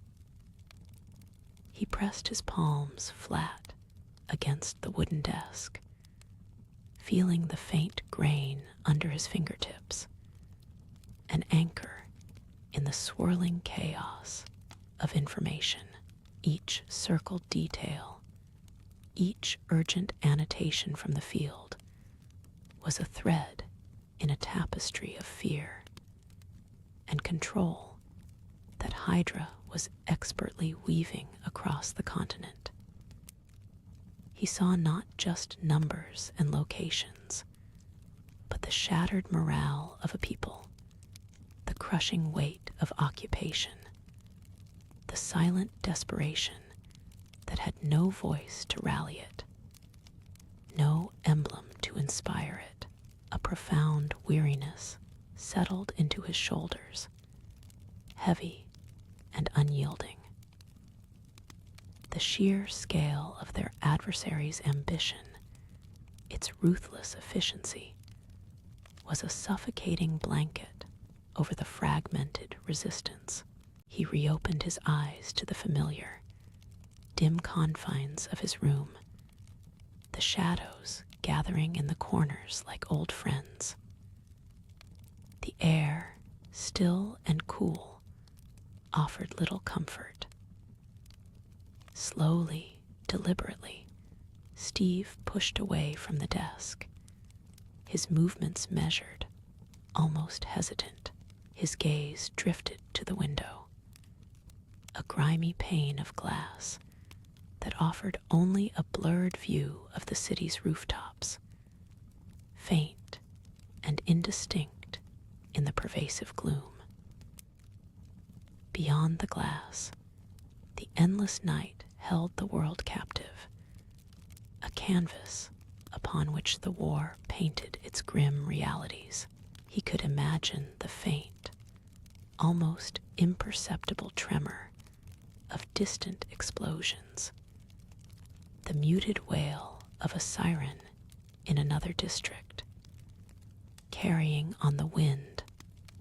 He pressed his palms flat against the wooden desk, feeling the faint grain under his fingertips, an anchor in the swirling chaos of information. Each circled detail, each urgent annotation from the field was a thread in a tapestry of fear and control that Hydra was expertly weaving across the continent. He saw not just numbers and locations, but the shattered morale of a people, the crushing weight of occupation, the silent desperation that had no voice to rally it, no emblem to inspire it. A profound weariness settled into his shoulders, heavy and unyielding. The sheer scale of their adversary's ambition, its ruthless efficiency, was a suffocating blanket over the fragmented resistance. He reopened his eyes to the familiar, dim confines of his room, the shadows gathering in the corners like old friends. The air, still and cool, offered little comfort. Slowly, deliberately, Steve pushed away from the desk, his movements measured, almost hesitant. His gaze drifted to the window, a grimy pane of glass that offered only a blurred view of the city's rooftops, faint and indistinct in the pervasive gloom. Beyond the glass, the endless night held the world captive, a canvas upon which the war painted its grim realities. He could imagine the faint, almost imperceptible tremor of distant explosions, the muted wail of a siren in another district, carrying on the wind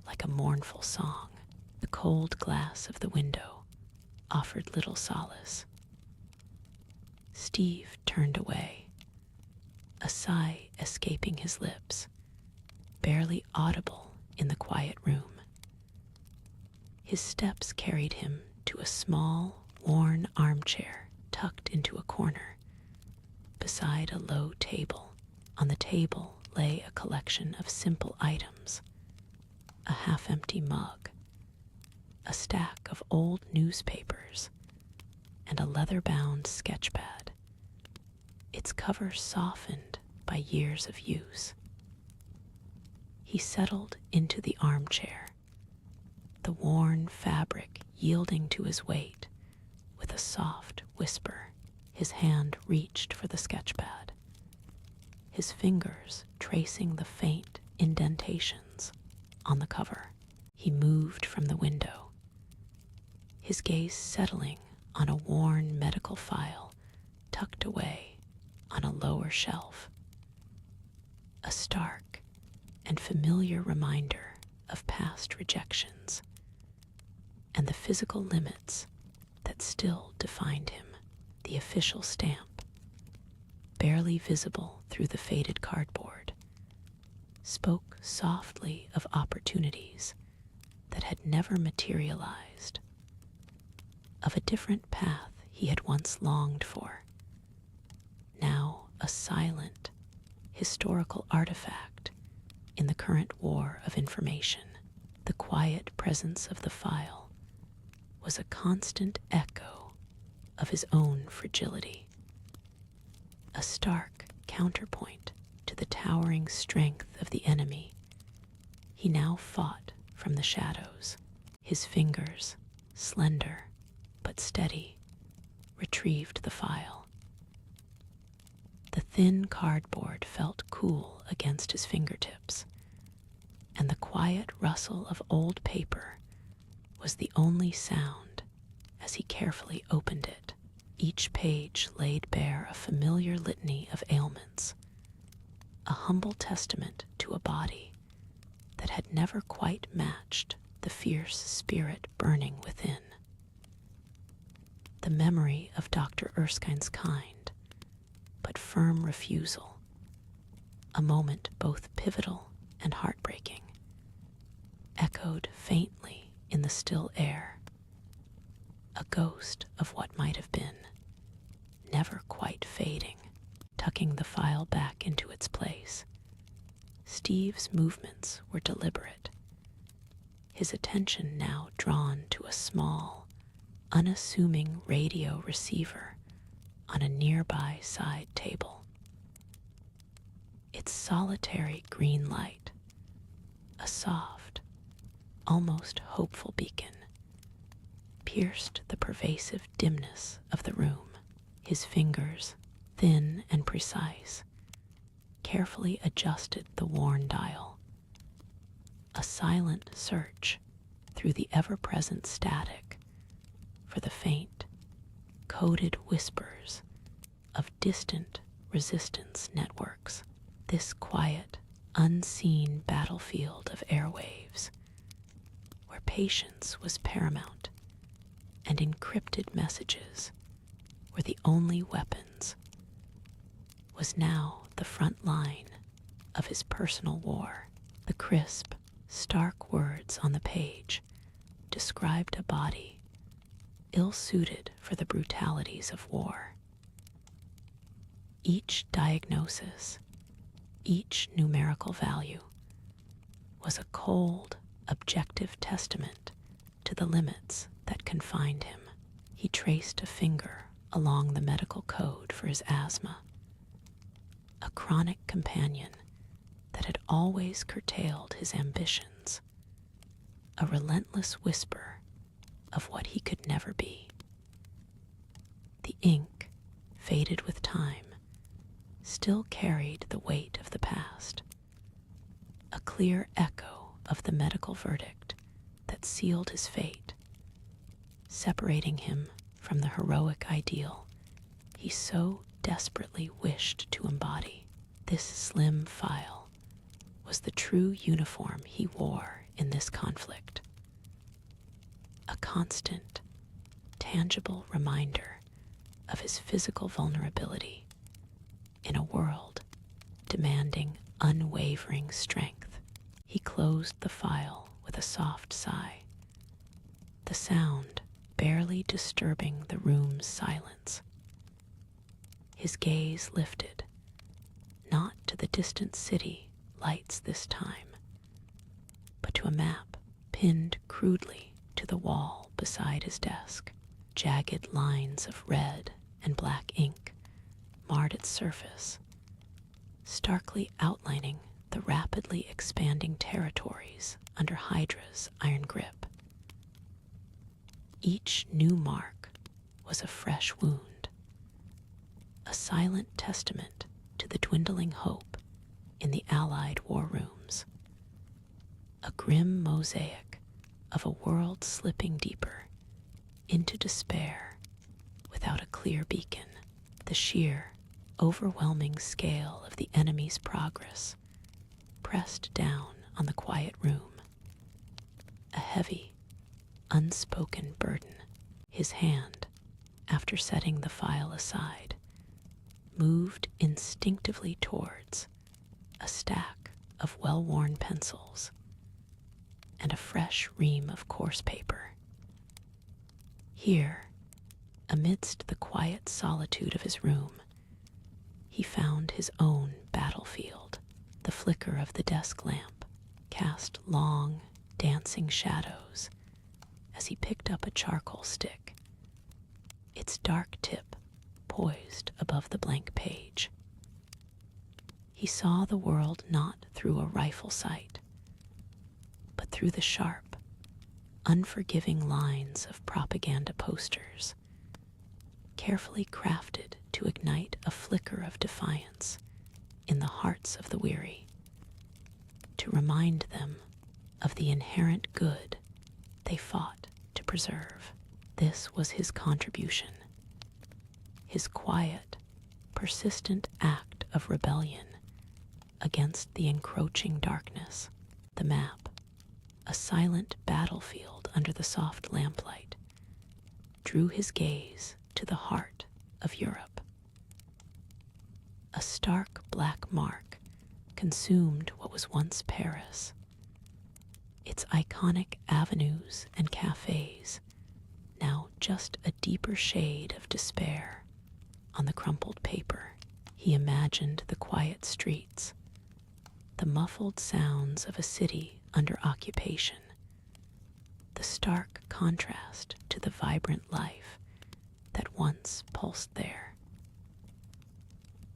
like a mournful song. The cold glass of the window offered little solace. Steve turned away, a sigh escaping his lips, barely audible in the quiet room. His steps carried him to a small, worn armchair tucked into a corner, beside a low table. On the table lay a collection of simple items: a half-empty mug, a stack of old newspapers, and a leather-bound sketchpad, its cover softened by years of use. He settled into the armchair, the worn fabric yielding to his weight with a soft whisper. His hand reached for the sketchpad, his fingers tracing the faint indentations on the cover. He moved from the window, his gaze settling on a worn medical file tucked away on a lower shelf. A stark and familiar reminder of past rejections and the physical limits that still defined him. The official stamp, barely visible through the faded cardboard, spoke softly of opportunities that had never materialized, of a different path he had once longed for, now a silent, historical artifact in the current war of information. The quiet presence of the file was a constant echo of his own fragility, a stark counterpoint to the towering strength of the enemy he now fought from the shadows. His fingers, slender but steady, retrieved the file. The thin cardboard felt cool against his fingertips, and the quiet rustle of old paper was the only sound as he carefully opened it. Each page laid bare a familiar litany of ailments, a humble testament to a body that had never quite matched the fierce spirit burning within. The memory of Dr. Erskine's kind but firm refusal, a moment both pivotal and heartbreaking, echoed faintly in the still air, a ghost of what might have been, never quite fading. Tucking the file back into its place, Steve's movements were deliberate, his attention now drawn to a small, unassuming radio receiver on a nearby side table. Its solitary green light, a soft, almost hopeful beacon, pierced the pervasive dimness of the room. His fingers, thin and precise, carefully adjusted the worn dial. A silent search through the ever-present static for the faint, coded whispers of distant resistance networks. This quiet, unseen battlefield of airwaves, where patience was paramount and encrypted messages were the only weapons, was now the front line of his personal war. The crisp, stark words on the page described a body ill-suited for the brutalities of war. Each diagnosis, each numerical value, was a cold, objective testament to the limits that confined him. He traced a finger along the medical code for his asthma, a chronic companion that had always curtailed his ambitions, a relentless whisper of what he could never be. The ink, faded with time, still carried the weight of the past, a clear echo of the medical verdict that that sealed his fate, separating him from the heroic ideal he so desperately wished to embody. This slim file was the true uniform he wore in this conflict, a constant, tangible reminder of his physical vulnerability in a world demanding unwavering strength. He closed the file with a soft sigh, the sound barely disturbing the room's silence. His gaze lifted, not to the distant city lights this time, but to a map pinned crudely to the wall beside his desk. Jagged lines of red and black ink marred its surface, starkly outlining the rapidly expanding territories under Hydra's iron grip. Each new mark was a fresh wound, a silent testament to the dwindling hope in the Allied war rooms, a grim mosaic of a world slipping deeper into despair without a clear beacon. The sheer, overwhelming scale of the enemy's progress pressed down on the quiet room, a heavy, unspoken burden. His hand, after setting the file aside, moved instinctively towards a stack of well-worn pencils and a fresh ream of coarse paper. Here, amidst the quiet solitude of his room, he found his own battlefield. The flicker of the desk lamp cast long, dancing shadows as he picked up a charcoal stick, its dark tip poised above the blank page. He saw the world not through a rifle sight, but through the sharp, unforgiving lines of propaganda posters, carefully crafted to ignite a flicker of defiance in the hearts of the weary, to remind them of the inherent good they fought to preserve. This was his contribution, his quiet, persistent act of rebellion against the encroaching darkness. The map, a silent battlefield under the soft lamplight, drew his gaze to the heart of Europe. A stark black mark consumed what was once Paris, its iconic avenues and cafes now just a deeper shade of despair on the crumpled paper. He imagined the quiet streets, the muffled sounds of a city under occupation, the stark contrast to the vibrant life that once pulsed there.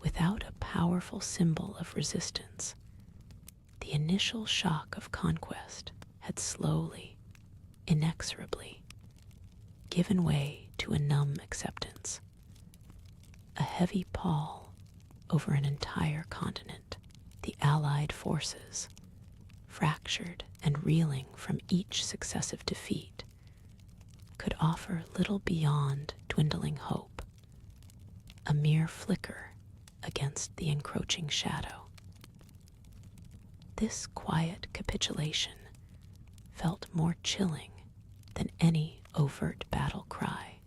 Without a powerful symbol of resistance, the initial shock of conquest had slowly, inexorably, given way to a numb acceptance, a heavy pall over an entire continent. The Allied forces, fractured and reeling from each successive defeat, could offer little beyond dwindling hope, a mere flicker against the encroaching shadow. This quiet capitulation felt more chilling than any overt battle cry,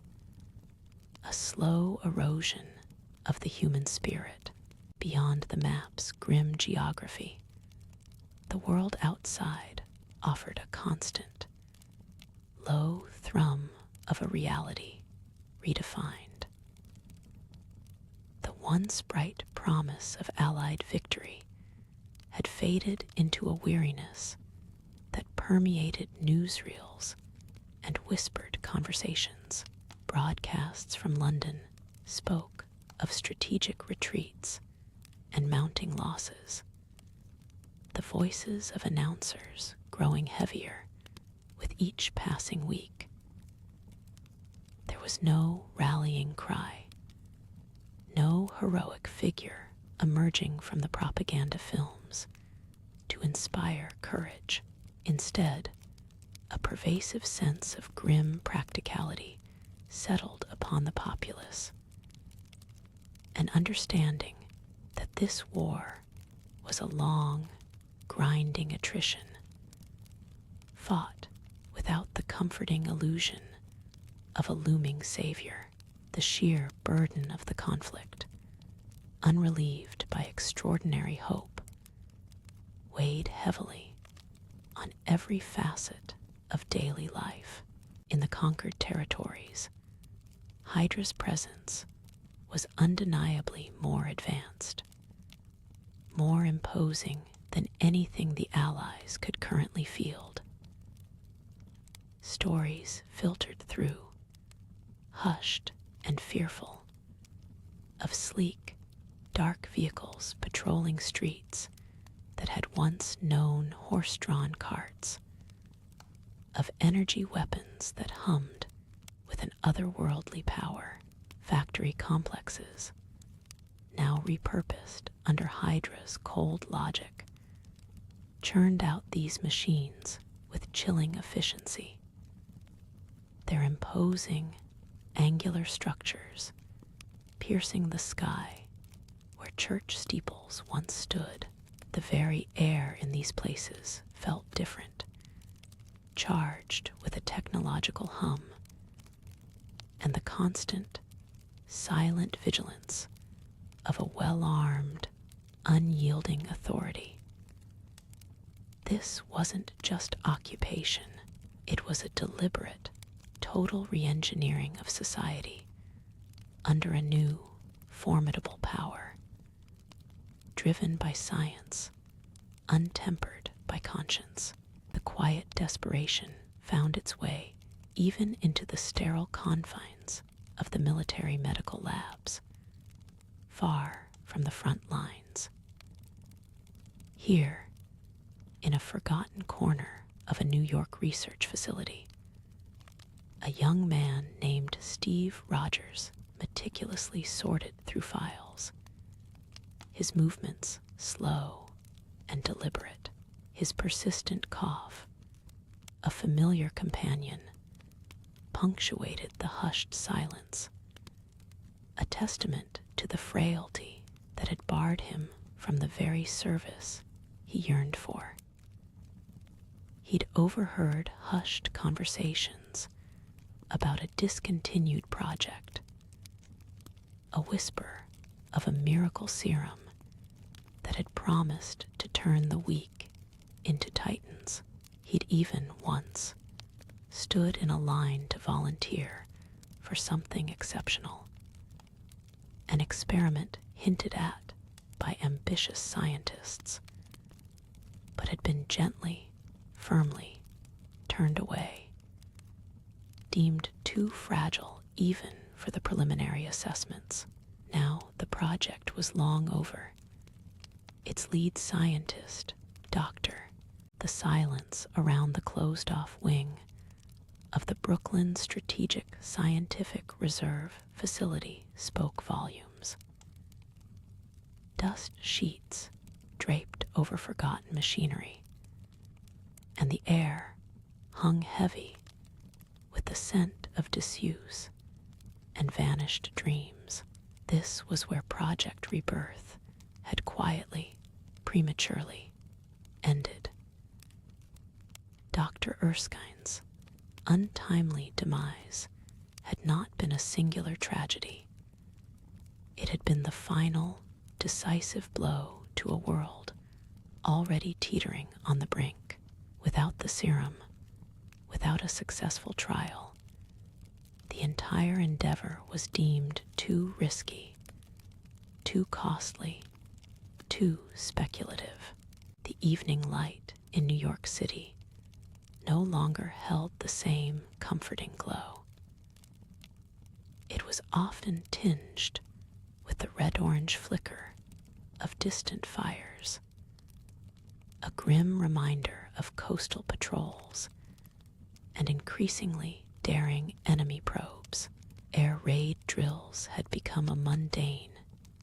a slow erosion of the human spirit. Beyond the map's grim geography, the world outside offered a constant, low thrum of a reality redefined. The once bright promise of Allied victory had faded into a weariness that permeated newsreels and whispered conversations. Broadcasts from London spoke of strategic retreats and mounting losses, the voices of announcers growing heavier with each passing week. There was no rallying cry, no heroic figure emerging from the propaganda films to inspire courage. Instead, A pervasive sense of grim practicality settled upon the populace, an understanding that this war was a long, grinding attrition, fought without the comforting illusion of a looming savior. The sheer burden of the conflict, unrelieved by extraordinary hope, weighed heavily on every facet of daily life. In the conquered territories, Hydra's presence was undeniably more advanced, more imposing than anything the Allies could currently field. Stories filtered through, hushed and fearful, of sleek, dark vehicles patrolling streets that had once known horse-drawn carts, of energy weapons that hummed with an otherworldly power, factory complexes, now repurposed under Hydra's cold logic, churned out these machines with chilling efficiency. Their imposing, angular structures piercing the sky where church steeples once stood. The very air in these places felt different, charged with a technological hum, and the constant, silent vigilance of a well-armed, unyielding authority. This wasn't just occupation, it was a deliberate, total re-engineering of society under a new, formidable power, driven by science, untempered by conscience. The quiet desperation found its way even into the sterile confines of the military medical labs, far from the front lines. Here, in a forgotten corner of a New York research facility, a young man named Steve Rogers meticulously sorted through files, his movements slow and deliberate, his persistent cough, a familiar companion, punctuated the hushed silence, a testament to the frailty that had barred him from the very service he yearned for. He'd overheard hushed conversations about a discontinued project, a whisper of a miracle serum that had promised to turn the weak into titans. He'd even once stood in a line to volunteer for something exceptional, an experiment hinted at by ambitious scientists, but had been gently, firmly turned away, deemed too fragile even for the preliminary assessments. Now the project was long over. Its lead scientist, Doctor, the silence around the closed-off wing of the Brooklyn Strategic Scientific Reserve Facility spoke volumes. Dust sheets draped over forgotten machinery, and the air hung heavy with the scent of disuse and vanished dreams. This was where Project Rebirth had quietly, prematurely ended. Dr. Erskine's untimely demise had not been a singular tragedy. It had been the final, decisive blow to a world already teetering on the brink. Without the serum, without a successful trial, the entire endeavor was deemed too risky, too costly, too speculative. The evening light in New York City no longer held the same comforting glow. It was often tinged with the red-orange flicker of distant fires, a grim reminder of coastal patrols and increasingly daring enemy probes. Air raid drills had become a mundane,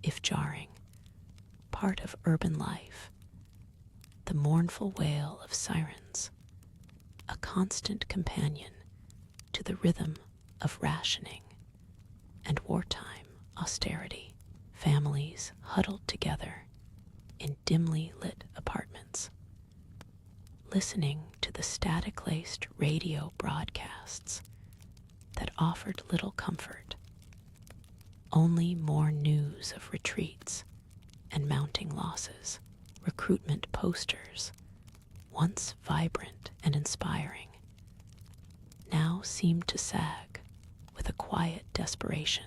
if jarring, part of urban life. The mournful wail of sirens, a constant companion to the rhythm of rationing and wartime austerity. Families huddled together in dimly lit apartments, listening to the static-laced radio broadcasts that offered little comfort, only more news of retreats and mounting losses. Recruitment posters, once vibrant and inspiring, now seemed to sag with a quiet desperation,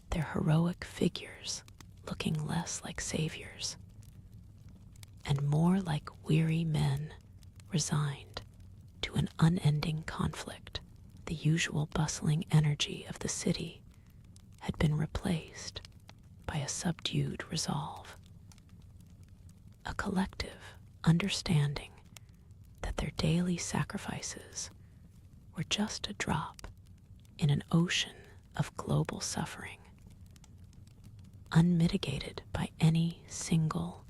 their heroic figures looking less like saviors and more like weary men resigned to an unending conflict. The usual bustling energy of the city had been replaced by a subdued resolve, a collective understanding that their daily sacrifices were just a drop in an ocean of global suffering, unmitigated by any single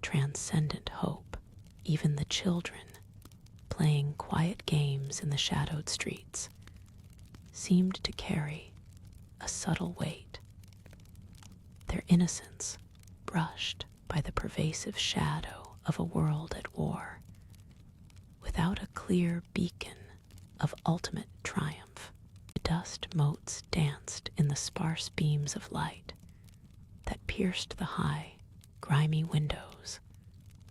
transcendent hope. Even the children, playing quiet games in the shadowed streets, seemed to carry a subtle weight, their innocence brushed by the pervasive shadow of a world at war, without a clear beacon of ultimate triumph. The dust motes danced in the sparse beams of light that pierced the high, grimy windows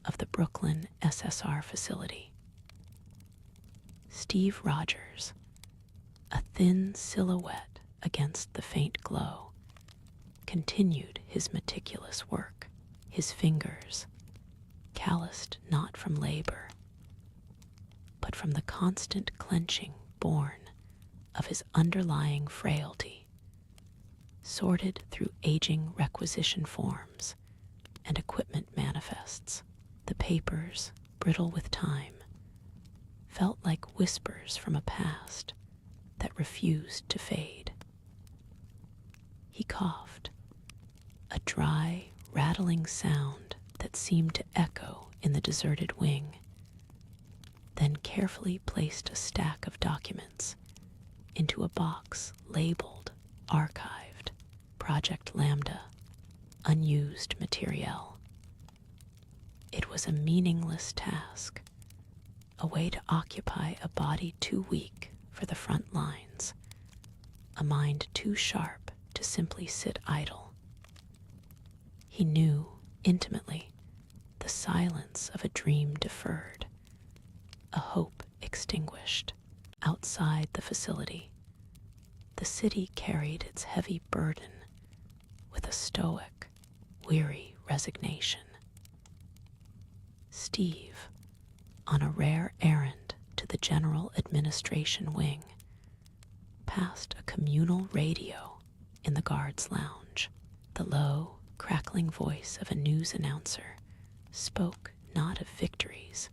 of the Brooklyn SSR facility. Steve Rogers, a thin silhouette against the faint glow, continued his meticulous work, his fingers calloused not from labor, but from the constant clenching born of his underlying frailty, sorted through aging requisition forms and equipment manifests. The papers, brittle with time, felt like whispers from a past that refused to fade. He coughed, a dry, rattling sound that seemed to echo in the deserted wing, then carefully placed a stack of documents into a box labeled Archived, Project Lambda, Unused Materiel. It was a meaningless task, a way to occupy a body too weak for the front lines, a mind too sharp to simply sit idle. He knew intimately the silence of a dream deferred, a hope extinguished. Outside the facility, the city carried its heavy burden with a stoic, weary resignation. Steve, on a rare errand to the General Administration Wing, passed a communal radio in the guards' lounge. The low, crackling voice of a news announcer spoke not of victories,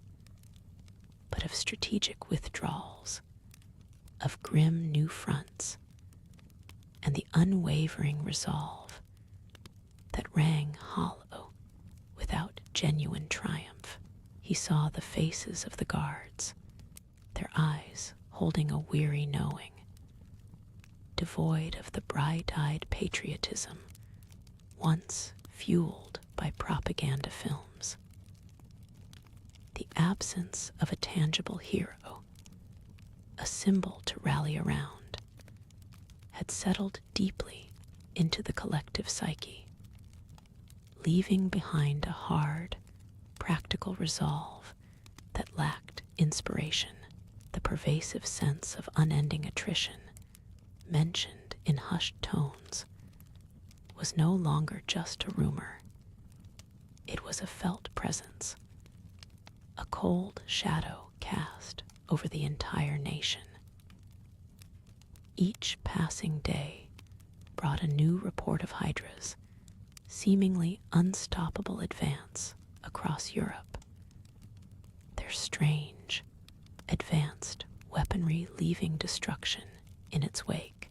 but of strategic withdrawals, of grim new fronts, and the unwavering resolve that rang hollow without genuine triumph. He saw the faces of the guards, their eyes holding a weary knowing, devoid of the bright-eyed patriotism once fueled by propaganda films. The absence of a tangible hero, a symbol to rally around, had settled deeply into the collective psyche, leaving behind a hard, practical resolve that lacked inspiration. The pervasive sense of unending attrition, mentioned in hushed tones, was no longer just a rumor. It was a felt presence, a cold shadow cast over the entire nation. Each passing day brought a new report of Hydra's seemingly unstoppable advance across Europe, their strange, advanced weaponry leaving destruction in its wake,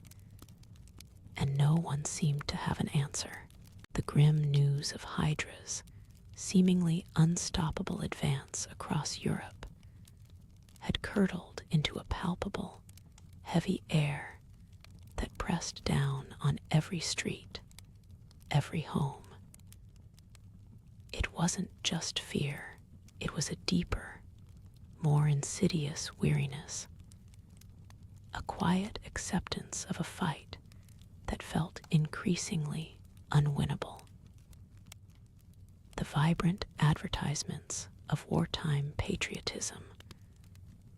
and no one seemed to have an answer. The grim news of Hydra's seemingly unstoppable advance across Europe hurtled into a palpable, heavy air that pressed down on every street, every home. It wasn't just fear, it was a deeper, more insidious weariness, a quiet acceptance of a fight that felt increasingly unwinnable. The vibrant advertisements of wartime patriotism,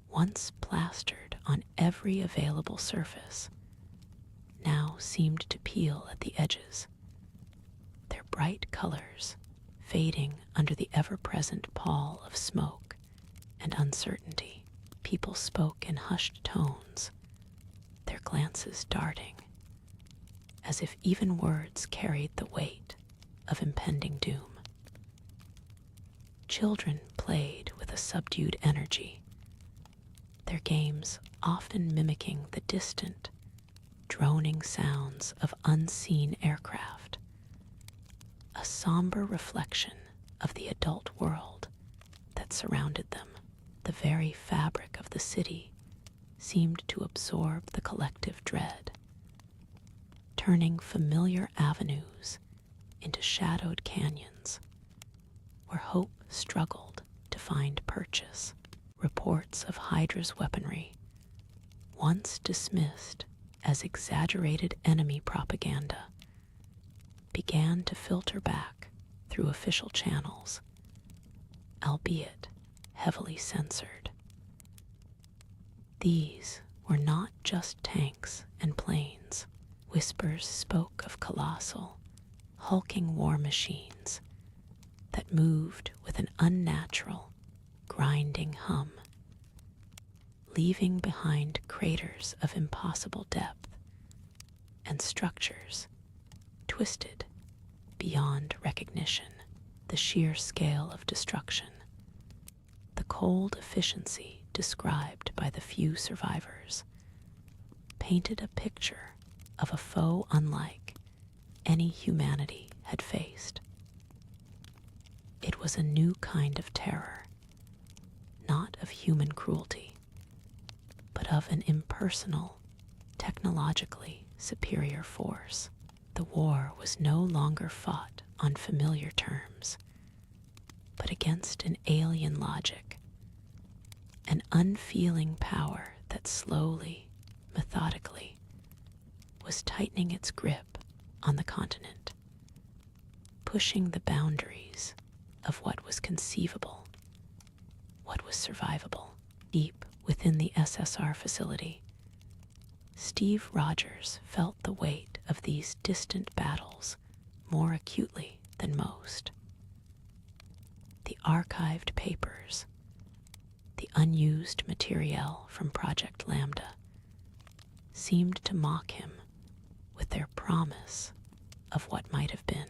once plastered on every available surface, now seemed to peel at the edges, their bright colors fading under the ever-present pall of smoke and uncertainty. People spoke in hushed tones, their glances darting, as if even words carried the weight of impending doom. Children played with a subdued energy, their games often mimicking the distant, droning sounds of unseen aircraft, a somber reflection of the adult world that surrounded them. The very fabric of the city seemed to absorb the collective dread, turning familiar avenues into shadowed canyons where hope struggled to find purchase. Reports of Hydra's weaponry, once dismissed as exaggerated enemy propaganda, began to filter back through official channels, albeit heavily censored. These were not just tanks and planes. Whispers spoke of colossal, hulking war machines that moved with an unnatural, grinding hum, leaving behind craters of impossible depth and structures twisted beyond recognition. The sheer scale of destruction, the cold efficiency described by the few survivors, painted a picture of a foe unlike any humanity had faced. It was a new kind of terror, not of human cruelty, but of an impersonal, technologically superior force. The war was no longer fought on familiar terms, but against an alien logic, an unfeeling power that slowly, methodically, was tightening its grip on the continent, pushing the boundaries of what was conceivable, what was survivable. Deep within the SSR facility, Steve Rogers felt the weight of these distant battles more acutely than most. The archived papers, the unused material from Project Lambda, seemed to mock him with their promise of what might have been.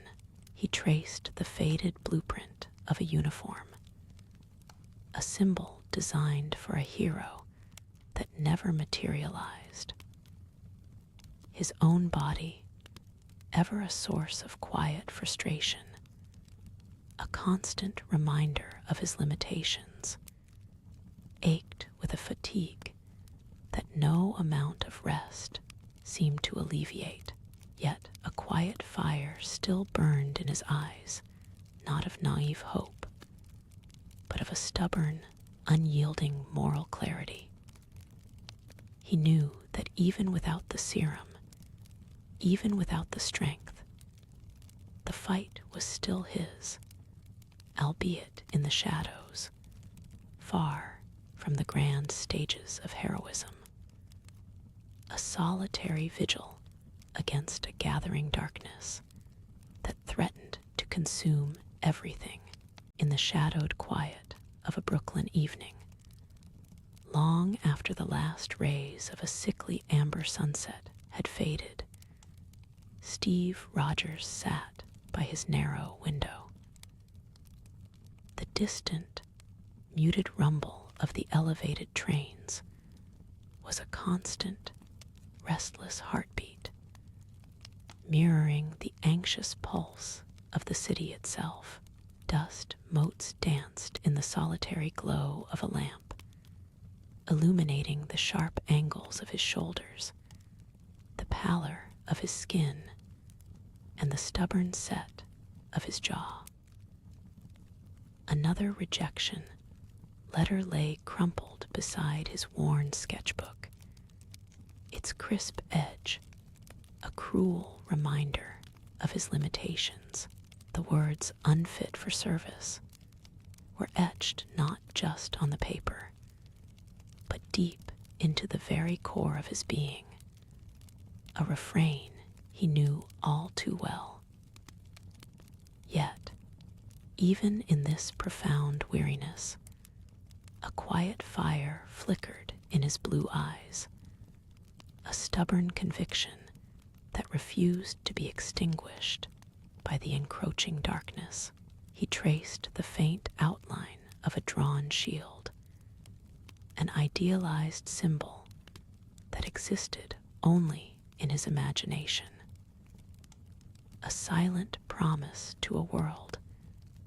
He traced the faded blueprint of a uniform, a symbol designed for a hero that never materialized. His own body, ever a source of quiet frustration, a constant reminder of his limitations, ached with a fatigue that no amount of rest seemed to alleviate. Yet a quiet fire still burned in his eyes, not of naive hope, but of a stubborn, unyielding moral clarity. He knew that even without the serum, even without the strength, the fight was still his, albeit in the shadows, far from the grand stages of heroism. A solitary vigil against a gathering darkness that threatened to consume everything. In the shadowed quiet of a Brooklyn evening, long after the last rays of a sickly amber sunset had faded, Steve Rogers sat by his narrow window. The distant, muted rumble of the elevated trains was a constant, restless heartbeat, mirroring the anxious pulse of the city itself. Dust motes danced in the solitary glow of a lamp, illuminating the sharp angles of his shoulders, the pallor of his skin, and the stubborn set of his jaw. Another rejection letter lay crumpled beside his worn sketchbook, its crisp edge a cruel reminder of his limitations. The words "unfit for service" were etched not just on the paper, but deep into the very core of his being, a refrain he knew all too well. Yet, even in this profound weariness, a quiet fire flickered in his blue eyes, a stubborn conviction that refused to be extinguished by the encroaching darkness. He traced the faint outline of a drawn shield, an idealized symbol that existed only in his imagination, a silent promise to a world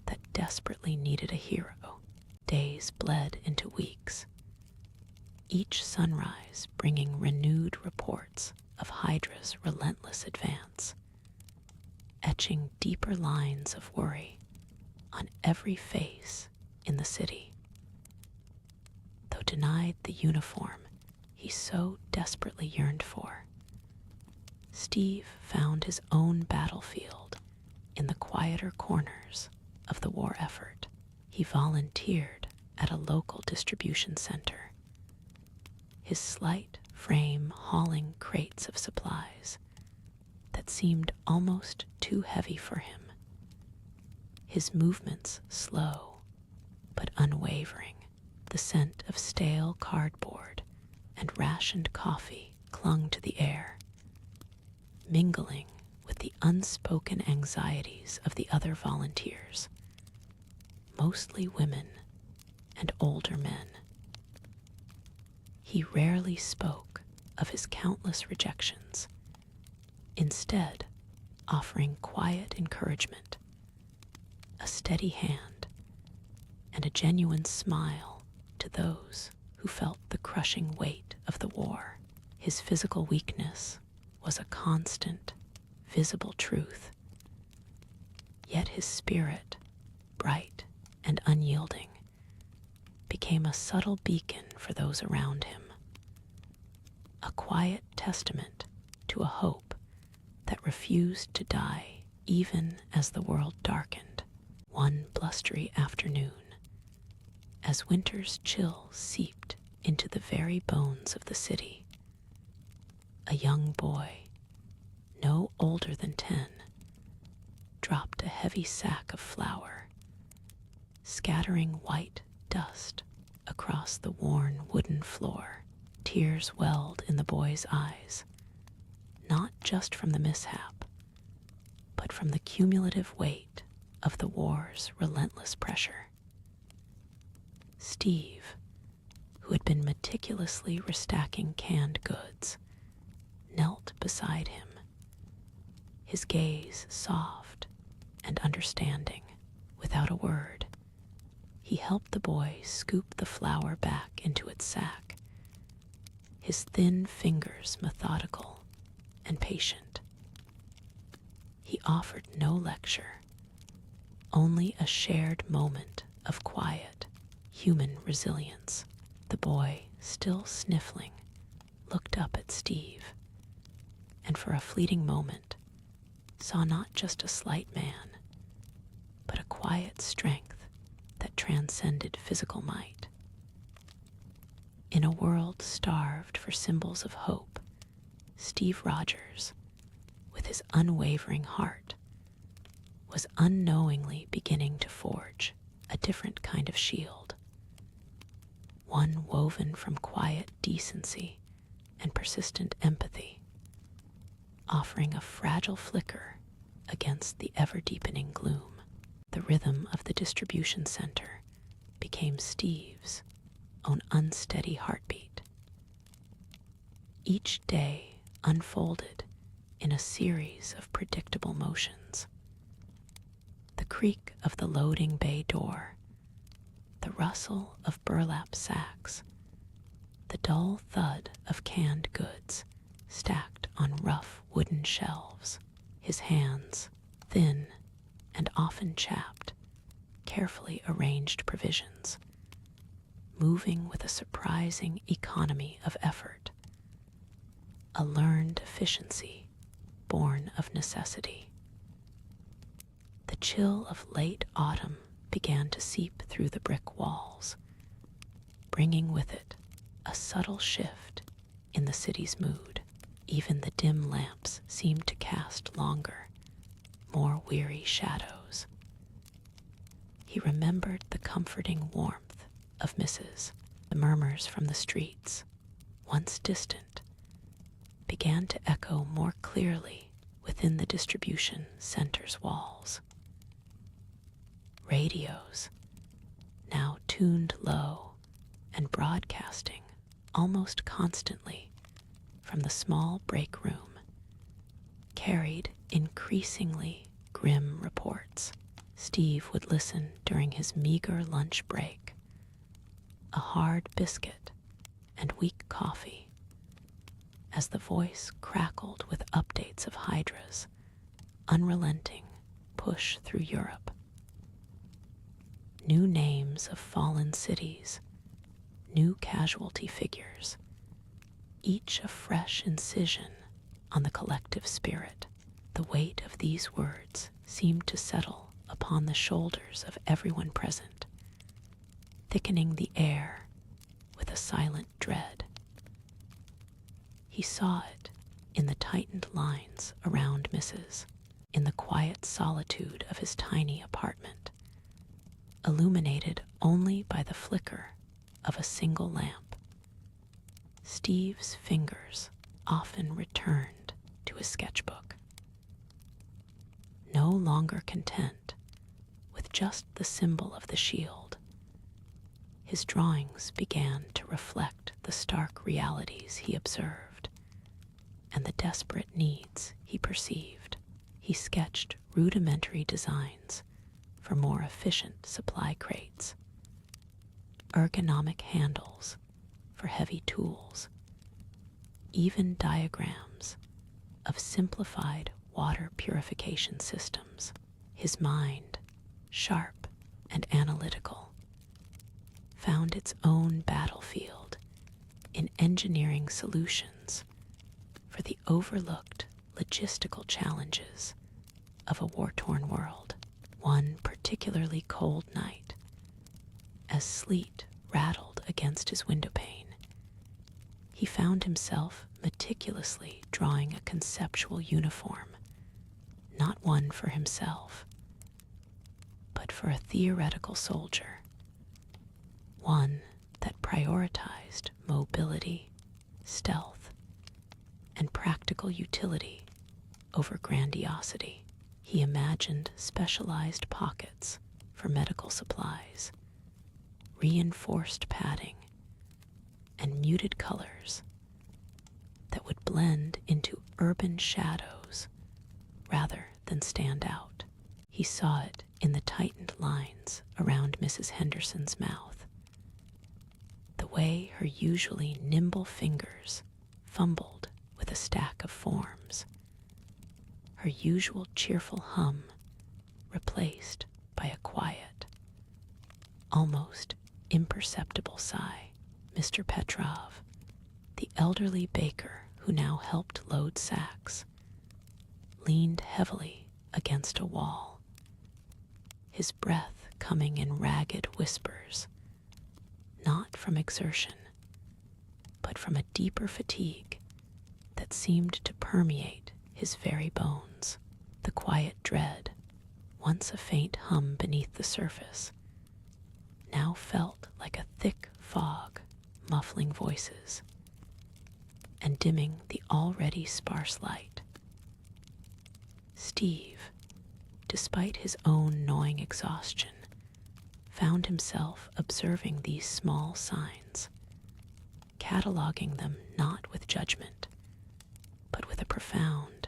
that desperately needed a hero. Days bled into weeks, each sunrise bringing renewed reports of Hydra's relentless advance, etching deeper lines of worry on every face in the city. Though denied the uniform he so desperately yearned for, Steve found his own battlefield in the quieter corners of the war effort. He volunteered at a local distribution center, his slight frame hauling crates of supplies that seemed almost too heavy for him, his movements slow but unwavering. The scent of stale cardboard and rationed coffee clung to the air, mingling with the unspoken anxieties of the other volunteers, mostly women and older men. He rarely spoke of his countless rejections, instead offering quiet encouragement, a steady hand, and a genuine smile to those who felt the crushing weight of the war. His physical weakness was a constant, visible truth, yet his spirit, bright and unyielding, became a subtle beacon for those around him, a quiet testament to a hope that refused to die even as the world darkened. One blustery afternoon, as winter's chill seeped into the very bones of the city, a young boy, no older than 10, dropped a heavy sack of flour, scattering white dust across the worn wooden floor. Tears welled in the boy's eyes, not just from the mishap, but from the cumulative weight of the war's relentless pressure. Steve, who had been meticulously restacking canned goods, knelt beside him, his gaze soft and understanding. Without a word, he helped the boy scoop the flour back into its sack, his thin fingers methodical and patient. He offered no lecture, only a shared moment of quiet, human resilience. The boy, still sniffling, looked up at Steve, and for a fleeting moment saw not just a slight man, but a quiet strength that transcended physical might. In a world starved for symbols of hope, Steve Rogers, with his unwavering heart, was unknowingly beginning to forge a different kind of shield, one woven from quiet decency and persistent empathy, offering a fragile flicker against the ever-deepening gloom. The rhythm of the distribution center became Steve's own unsteady heartbeat. Each day unfolded in a series of predictable motions. The creak of the loading bay door, the rustle of burlap sacks, the dull thud of canned goods stacked on rough wooden shelves, his hands, thin and often chapped, carefully arranged provisions, moving with a surprising economy of effort, a learned efficiency born of necessity. The chill of late autumn began to seep through the brick walls, bringing with it a subtle shift in the city's mood. Even the dim lamps seemed to cast longer, more weary shadows. He remembered the comforting warmth of the murmurs from the streets, once distant, began to echo more clearly within the distribution center's walls. Radios, now tuned low and broadcasting almost constantly from the small break room, carried increasingly grim reports. Steve would listen during his meager lunch break, a hard biscuit and weak coffee, as the voice crackled with updates of Hydra's unrelenting push through Europe. New names of fallen cities, new casualty figures, each a fresh incision on the collective spirit. The weight of these words seemed to settle upon the shoulders of everyone present, thickening the air with a silent dread. He saw it in the tightened lines around in the quiet solitude of his tiny apartment, illuminated only by the flicker of a single lamp. Steve's fingers often returned to his sketchbook. No longer content with just the symbol of the shield, his drawings began to reflect the stark realities he observed and the desperate needs he perceived. He sketched rudimentary designs for more efficient supply crates, ergonomic handles for heavy tools, even diagrams of simplified water purification systems. His mind, sharp and analytical, found its own battlefield in engineering solutions for the overlooked logistical challenges of a war-torn world. One particularly cold night, as sleet rattled against his windowpane, he found himself meticulously drawing a conceptual uniform, not one for himself, but for a theoretical soldier, one that prioritized mobility, stealth, and practical utility over grandiosity. He imagined specialized pockets for medical supplies, reinforced padding, and muted colors that would blend into urban shadows rather than stand out. He saw it in the tightened lines around Mrs. Henderson's mouth, the way her usually nimble fingers fumbled with a stack of forms, her usual cheerful hum replaced by a quiet, almost imperceptible sigh. Mr. Petrov, the elderly baker who now helped load sacks, leaned heavily against a wall, his breath coming in ragged whispers, not from exertion, but from a deeper fatigue that seemed to permeate his very bones. The quiet dread, once a faint hum beneath the surface, now felt like a thick fog, muffling voices and dimming the already sparse light. Steve, despite his own gnawing exhaustion, found himself observing these small signs, cataloging them not with judgment, but with a profound,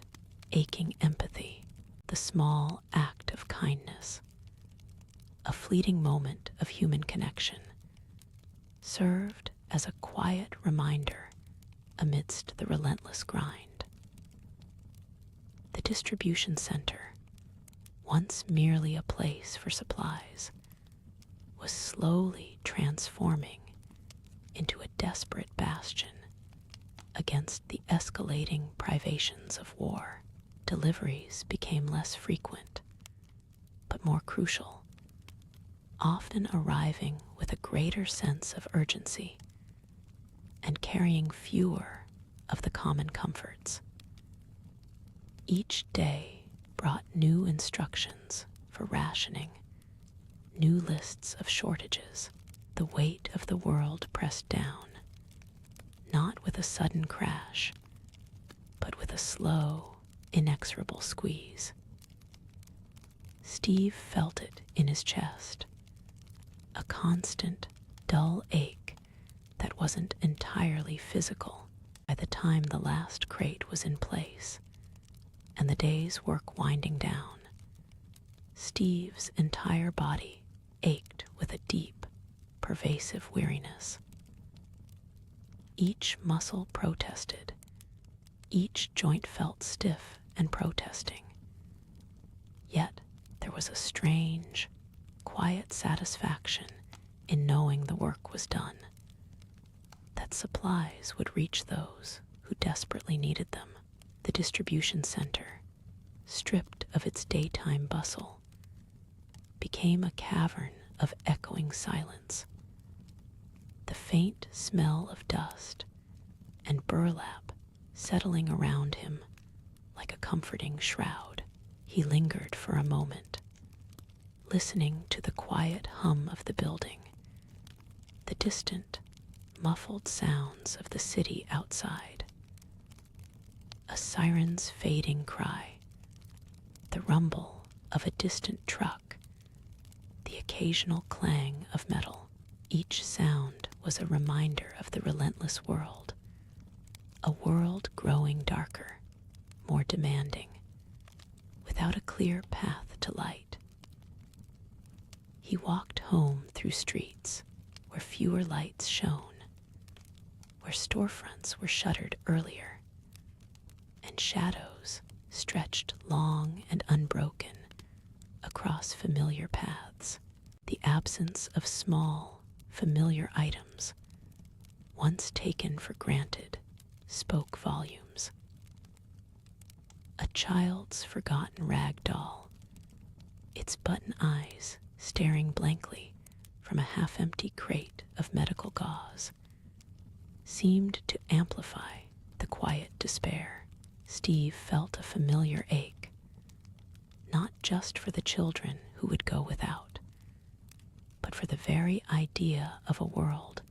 aching empathy. The small act of kindness, a fleeting moment of human connection, served as a quiet reminder amidst the relentless grind. The distribution center, once merely a place for supplies, was slowly transforming into a desperate bastion against the escalating privations of war. Deliveries became less frequent, but more crucial, often arriving with a greater sense of urgency and carrying fewer of the common comforts. Each day brought new instructions for rationing, new lists of shortages. The weight of the world pressed down, not with a sudden crash, but with a slow, inexorable squeeze. Steve felt it in his chest, a constant, dull ache that wasn't entirely physical. By the time the last crate was in place and the day's work winding down, Steve's entire body ached with a deep, pervasive weariness. Each muscle protested, each joint felt stiff and protesting. Yet there was a strange, quiet satisfaction in knowing the work was done, that supplies would reach those who desperately needed them. The distribution center, stripped of its daytime bustle, became a cavern of echoing silence. The faint smell of dust and burlap settling around him like a comforting shroud. He lingered for a moment, listening to the quiet hum of the building, the distant, muffled sounds of the city outside. A siren's fading cry, the rumble of a distant truck, the occasional clang of metal. Each sound was a reminder of the relentless world, a world growing darker, more demanding, without a clear path to light. He walked home through streets where fewer lights shone, where storefronts were shuttered earlier, and shadows stretched long and unbroken across familiar paths. The absence of small, familiar items, once taken for granted, spoke volumes. A child's forgotten rag doll, its button eyes staring blankly from a half-empty crate of medical gauze, seemed to amplify the quiet despair. Steve felt a familiar ache, not just for the children who would go without, but for the very idea of a world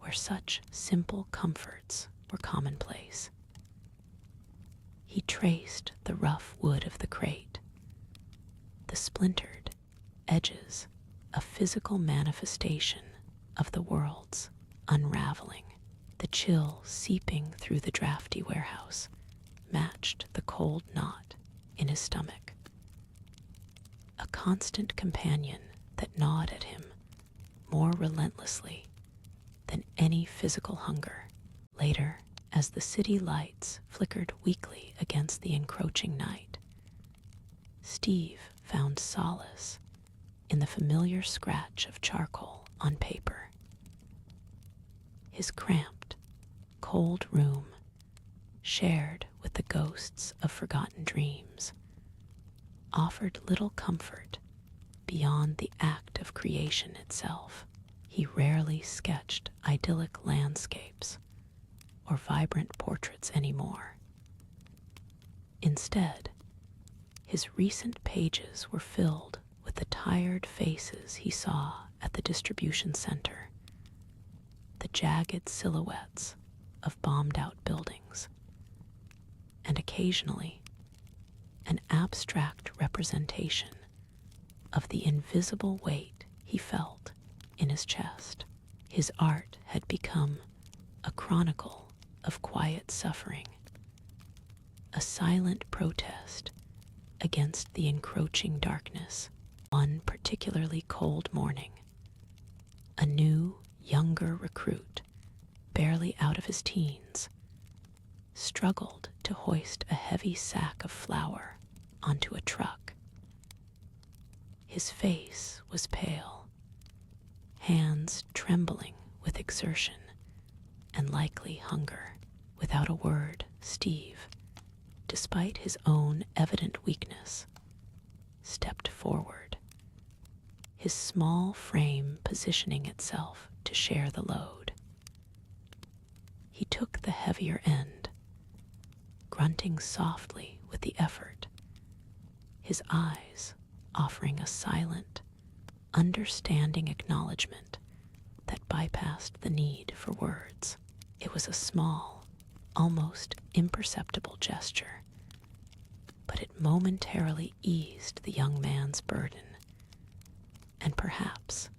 where such simple comforts were commonplace. He traced the rough wood of the crate, the splintered edges, a physical manifestation of the world's unraveling. The chill seeping through the drafty warehouse matched the cold knot in his stomach, a constant companion that gnawed at him more relentlessly than any physical hunger. Later, as the city lights flickered weakly against the encroaching night, Steve found solace in the familiar scratch of charcoal on paper. His cramped, cold room, shared with the ghosts of forgotten dreams, offered little comfort beyond the act of creation itself. He rarely sketched idyllic landscapes or vibrant portraits anymore. Instead, his recent pages were filled with the tired faces he saw at the distribution center, the jagged silhouettes of bombed-out buildings, and occasionally an abstract representation of the invisible weight he felt in his chest. His art had become a chronicle of quiet suffering, a silent protest against the encroaching darkness. One particularly cold morning, a new, younger recruit barely out of his teens, struggled to hoist a heavy sack of flour onto a truck. His face was pale, hands trembling with exertion and likely hunger. Without a word, Steve, despite his own evident weakness, stepped forward, his small frame positioning itself to share the load. He took the heavier end, grunting softly with the effort, his eyes offering a silent, understanding acknowledgement that bypassed the need for words. It was a small, almost imperceptible gesture, but it momentarily eased the young man's burden, and perhaps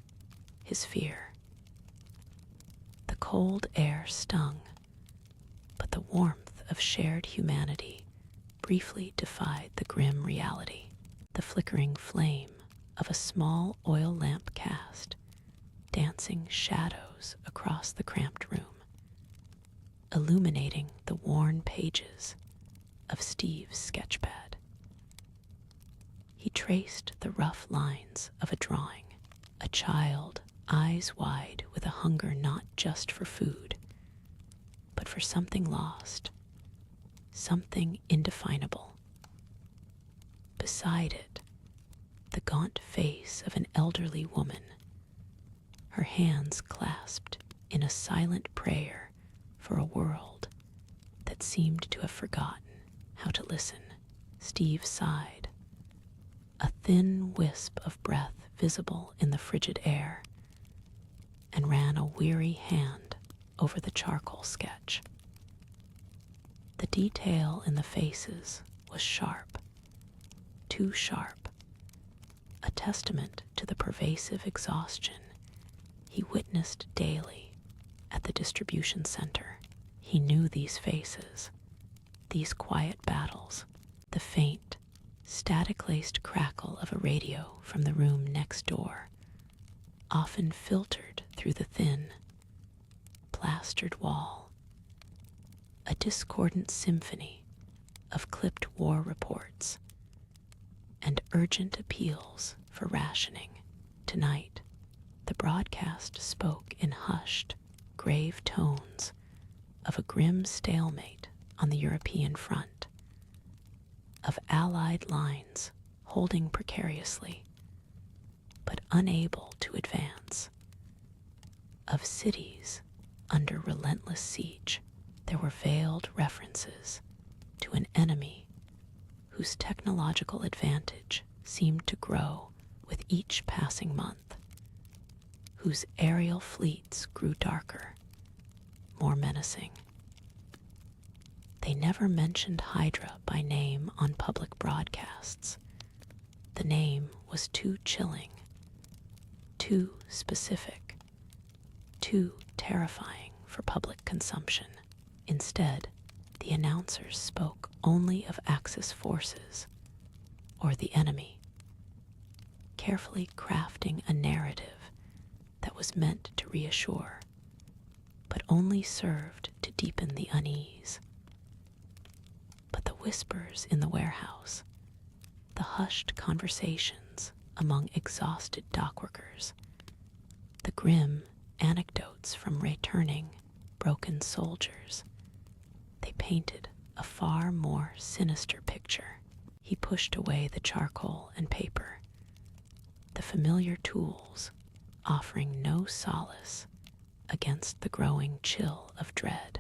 his fear. The cold air stung, but the warmth of shared humanity briefly defied the grim reality. The flickering flame of a small oil lamp cast dancing shadows across the cramped room, illuminating the worn pages of Steve's sketchpad. He traced the rough lines of a drawing, a child eyes wide with a hunger not just for food, but for something lost, something indefinable. Beside it, the gaunt face of an elderly woman, her hands clasped in a silent prayer for a world that seemed to have forgotten how to listen. Steve sighed, a thin wisp of breath visible in the frigid air, and ran a weary hand over the charcoal sketch. The detail in the faces was sharp, too sharp, a testament to the pervasive exhaustion he witnessed daily at the distribution center. He knew these faces, these quiet battles, the faint, static-laced crackle of a radio from the room next door, often filtered through the thin, plastered wall, a discordant symphony of clipped war reports and urgent appeals for rationing. Tonight, the broadcast spoke in hushed, grave tones of a grim stalemate on the European front, of Allied lines holding precariously, but unable to advance, of cities under relentless siege. There were veiled references to an enemy whose technological advantage seemed to grow with each passing month, whose aerial fleets grew darker, more menacing. They never mentioned Hydra by name on public broadcasts. The name was too chilling, too specific, too terrifying for public consumption. Instead, the announcers spoke only of Axis forces or the enemy, carefully crafting a narrative that was meant to reassure, but only served to deepen the unease. But the whispers in the warehouse, the hushed conversations among exhausted dockworkers, the grim anecdotes from returning broken soldiers, they painted a far more sinister picture. He pushed away the charcoal and paper, the familiar tools offering no solace against the growing chill of dread.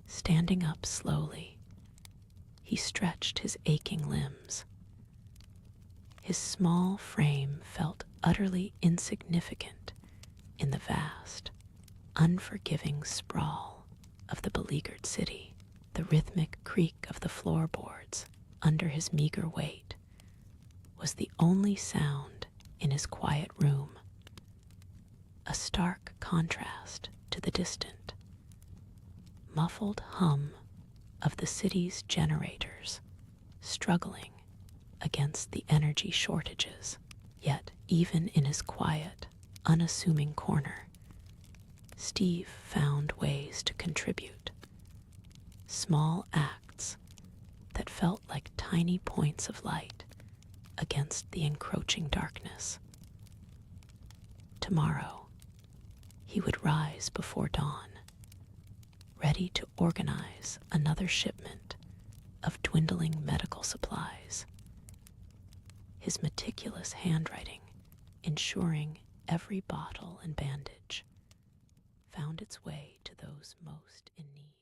Standing up slowly, he stretched his aching limbs. His small frame felt utterly insignificant in the vast, unforgiving sprawl of the beleaguered city. The rhythmic creak of the floorboards under his meager weight was the only sound in his quiet room, a stark contrast to the distant, muffled hum of the city's generators struggling against the energy shortages. Yet, even in his quiet, unassuming corner, Steve found ways to contribute, small acts that felt like tiny points of light against the encroaching darkness. Tomorrow, he would rise before dawn, ready to organize another shipment of dwindling medical supplies, his meticulous handwriting ensuring every bottle and bandage found its way to those most in need.